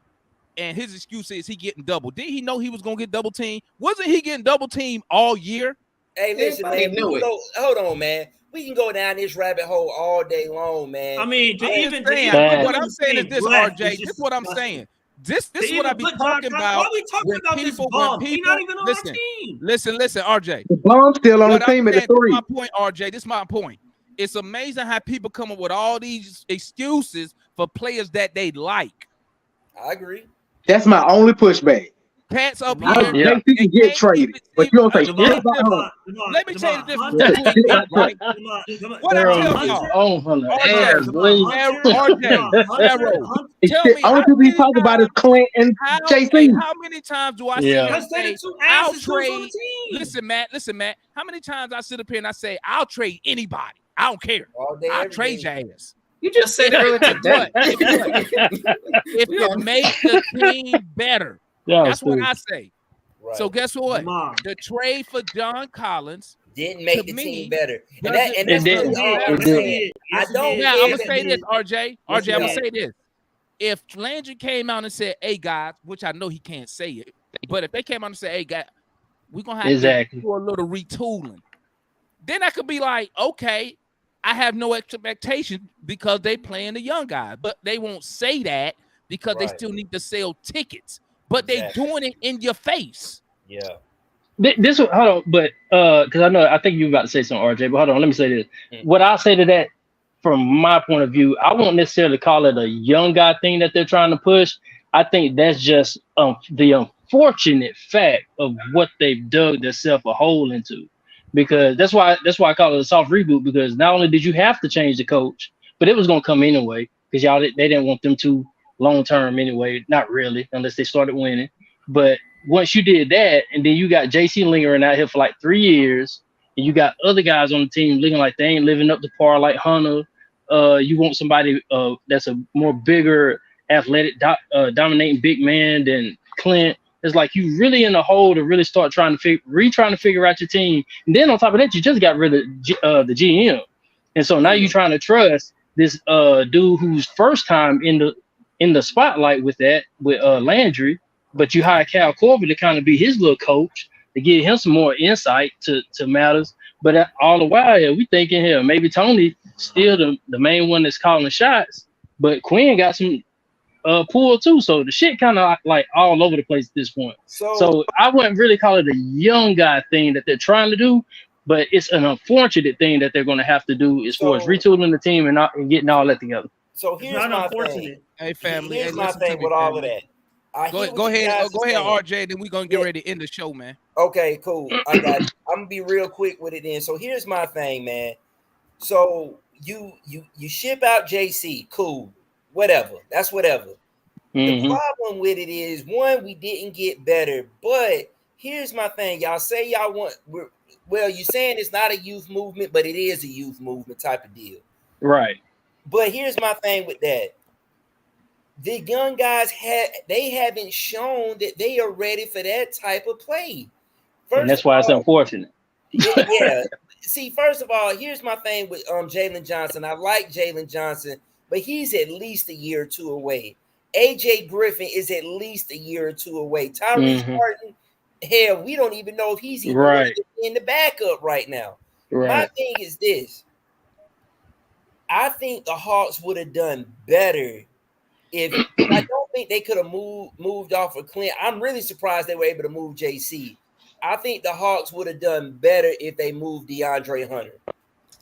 And his excuse is he getting double. Did he know he was gonna get double team? Wasn't he getting double team all year? Hey, listen, man. Hold on, man. We can go down this rabbit hole all day long, man. I mean, what I'm saying is this, RJ. This is what I'm saying. This is what I be talking about. Why are we talking about this bum? He's not even on our team. Listen, RJ. The bum's still on the team at the 3. This is my point, RJ. This is my point. It's amazing how people come up with all these excuses for players that they like. I agree. That's my only pushback. Pat's up I here. think he can get traded, but you don't say shit about him. Let me tell you the difference between them, right? What I tell y'all, RJ, only people he talk about is Clint and JC. How many times do I say I'll trade? Listen, Matt. How many times I sit up here and I say I'll trade anybody? I don't care. I'll trade your ass. You just said it earlier today. If it makes the team better, that's what I say. Right. So guess what? The trade for John Collins didn't make the team better. And that's didn't. really all It I'm did. saying. I don't Now care I'm gonna that say this, he- RJ. Yes, RJ, I'm gonna he say did. this. If Landry came out and said, "Hey guys," which I know he can't say it, but if they came out and said, "Hey guys, we're gonna have Exactly. to do a little retooling," then I could be like, "Okay, I have no expectation because they playing the young guy," but they won't say that because they Right. still need to sell tickets. But they Exactly. doing it in your face. Yeah. This hold on, but because I think you were about to say something, RJ. But hold on, let me say this. Mm. What I say to that, from my point of view, I won't necessarily call it a young guy thing that they're trying to push. I think that's just the unfortunate fact of what they've dug themselves a hole into, because that's why I call it a soft reboot. Because not only did you have to change the coach, but it was gonna come anyway because they didn't want them to long term anyway. Not really, unless they started winning. But once you did that, and then you got JC lingering out here for like 3 years, and you got other guys on the team looking like they ain't living up to par, like Hunter. You want somebody that's a more bigger, athletic, dominating big man than Clint. It's like you really in a hole to really start trying to figure out your team. And then on top of that, you just got rid of the GM, and so now you're trying to trust this dude who's first time in the spotlight with Landry. But you hire Cal Corver to kind of be his little coach to give him some more insight to matters. But all the while, we thinking here maybe Tony still the main one that's calling the shots, but Quinn got some pull too. So the shit kind of like all over the place at this point. So I wouldn't really call it a young guy thing that they're trying to do, but it's an unfortunate thing that they're going to have to do as far as retooling the team and getting all that together. So here's my thing. Hey family, Here's hey, my listen to thing me, with all of family. that. I Go hear go what you ahead, guys go are ahead, saying. RJ. Then we're gonna get ready to end the show, man. Okay, cool. I got you. I'm gonna be real quick with it then. So here's my thing, man. So you ship out JC, cool, whatever. That's whatever. The problem with it is, one, we didn't get better. But here's my thing. Y'all say y'all want well, you're saying it's not a youth movement, but it is a youth movement type of deal. Right. But here's my thing with that. The young guys haven't shown that they are ready for that type of play. And that's why it's unfortunate. Yeah. See, first of all, here's my thing with Jalen Johnson. I like Jalen Johnson, but he's at least a year or two away. AJ Griffin is at least a year or two away. Tyrese Martin, hell, we don't even know if he's even in the backup right now. Right. My thing is this. I think the Hawks would have done better if I don't think they could have moved off of Clint. I'm really surprised they were able to move JC. I think the Hawks would have done better if they moved DeAndre Hunter.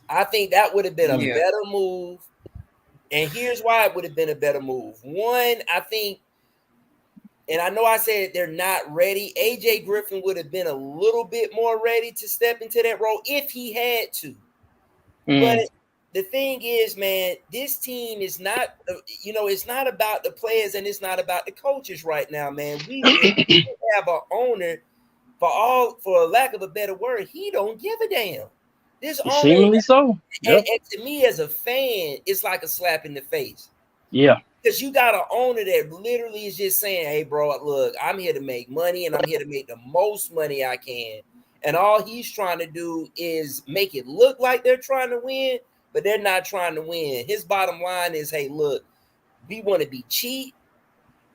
I think that would have been a better move. And here's why it would have been a better move. One, I think, and I know I said they're not ready. AJ Griffin would have been a little bit more ready to step into that role if he had to. But the thing is, man, this team is not, it's not about the players and it's not about the coaches right now, man. We have an owner, for lack of a better word, he don't give a damn. This owner, seemingly so. And to me as a fan, it's like a slap in the face. Yeah. Because you got an owner that literally is just saying, hey, bro, look, I'm here to make money and I'm here to make the most money I can. And all he's trying to do is make it look like they're trying to win, but they're not trying to win. His bottom line is, hey, look, we want to be cheap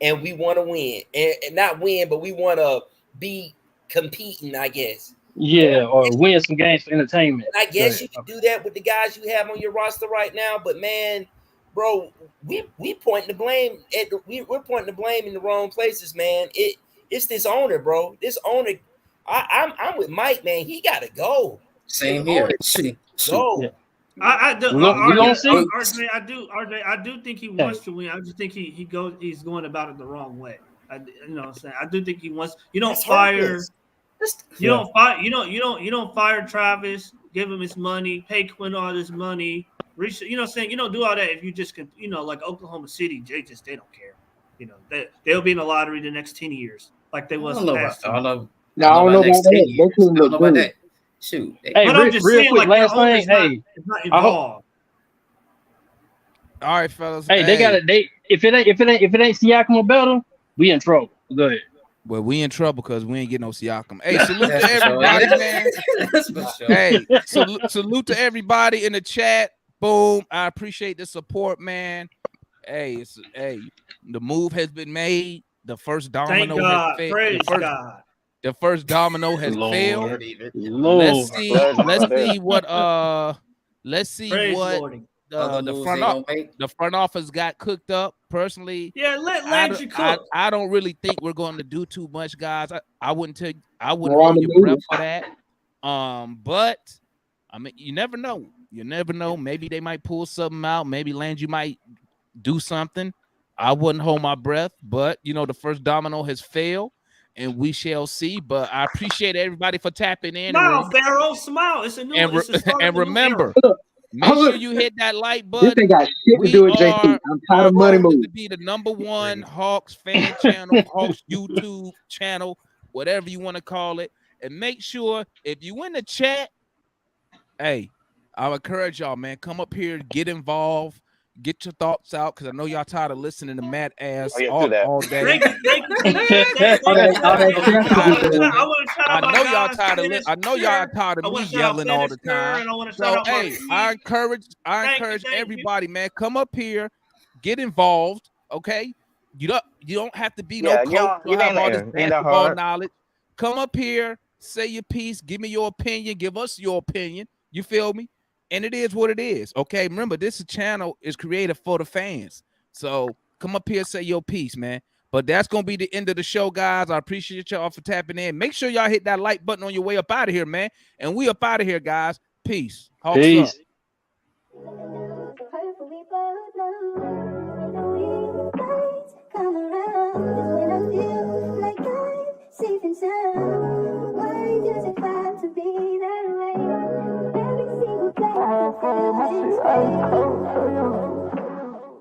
and we want to win. And not win, but we want to be competing, I guess. Yeah, or win some games for entertainment. And I guess you can do that with the guys you have on your roster right now. But man, bro, we pointing the blame we're pointing the blame in the wrong places, man. It's this owner, bro. This owner, I'm with Mike, man. He gotta go. Same here. Go. Yeah. I do. RJ, I do think he wants to win. I just think he's going about it the wrong way. You know what I'm saying? I do think he wants. You don't fire. You don't fire Travis. Give him his money. Pay Quinn all this money. You know what I'm saying? You don't do all that if you just can. Like Oklahoma City, they don't care. They'll be in the lottery the next 10 years, like they was last year. I don't know about that. Shoot. Hey, but I'm just real saying, quick, like, last thing. Hey, it's not involved. All right, fellas. Hey, they got it. If it ain't Siakam or Bell, we in trouble. Go ahead. Well, we in trouble because we ain't getting no Siakam. Hey, salute to everybody, man. That's for sure. Hey, salute to everybody in the chat. Boom. I appreciate the support, man. Hey, the move has been made. The first domino Thank God. has failed. Praise God. The first domino has failed. Lord. Let's see what Praise Lordy. the front office got cooked up. Personally, Yeah, let Landry cook. I don't really think we're going to do too much, guys. I wouldn't Around hold the your breath moves. for that. But I mean, you never know. You never know. Maybe they might pull something out. Maybe Landry might do something. I wouldn't hold my breath, but the first domino has failed, and we shall see. But I appreciate everybody for tapping in. Smile, Pharaoh, smile. It's a new it's the start of a new era. Make sure you hit that like button. This ain't got shit to do with JP. I'm tired of money moves. To be the number one Hawks fan channel, Hawks YouTube channel, whatever you want to call it. And make sure if you in the chat, hey, I encourage y'all, man, come up here, get involved, get your thoughts out, because I know y'all tired of listening to Matt ass all day. I know y'all tired of me yelling all the time. So hey, I encourage everybody, man, come up here, get involved. Okay, you don't have to be no coach. You don't have all this basketball knowledge. Come up here, say your piece, give me your opinion, give us your opinion. You feel me? And it is what it is. Okay, remember, this channel is created for the fans. So come up here, say your piece, man. But that's going to be the end of the show, guys. I appreciate y'all for tapping in. Make sure y'all hit that like button on your way up out of here, man. And we up out of here, guys. Peace. Hawks Peace. up. Come around when I feel like I'm safe and sound. Why does it have to be that way? Every single day I feel this way.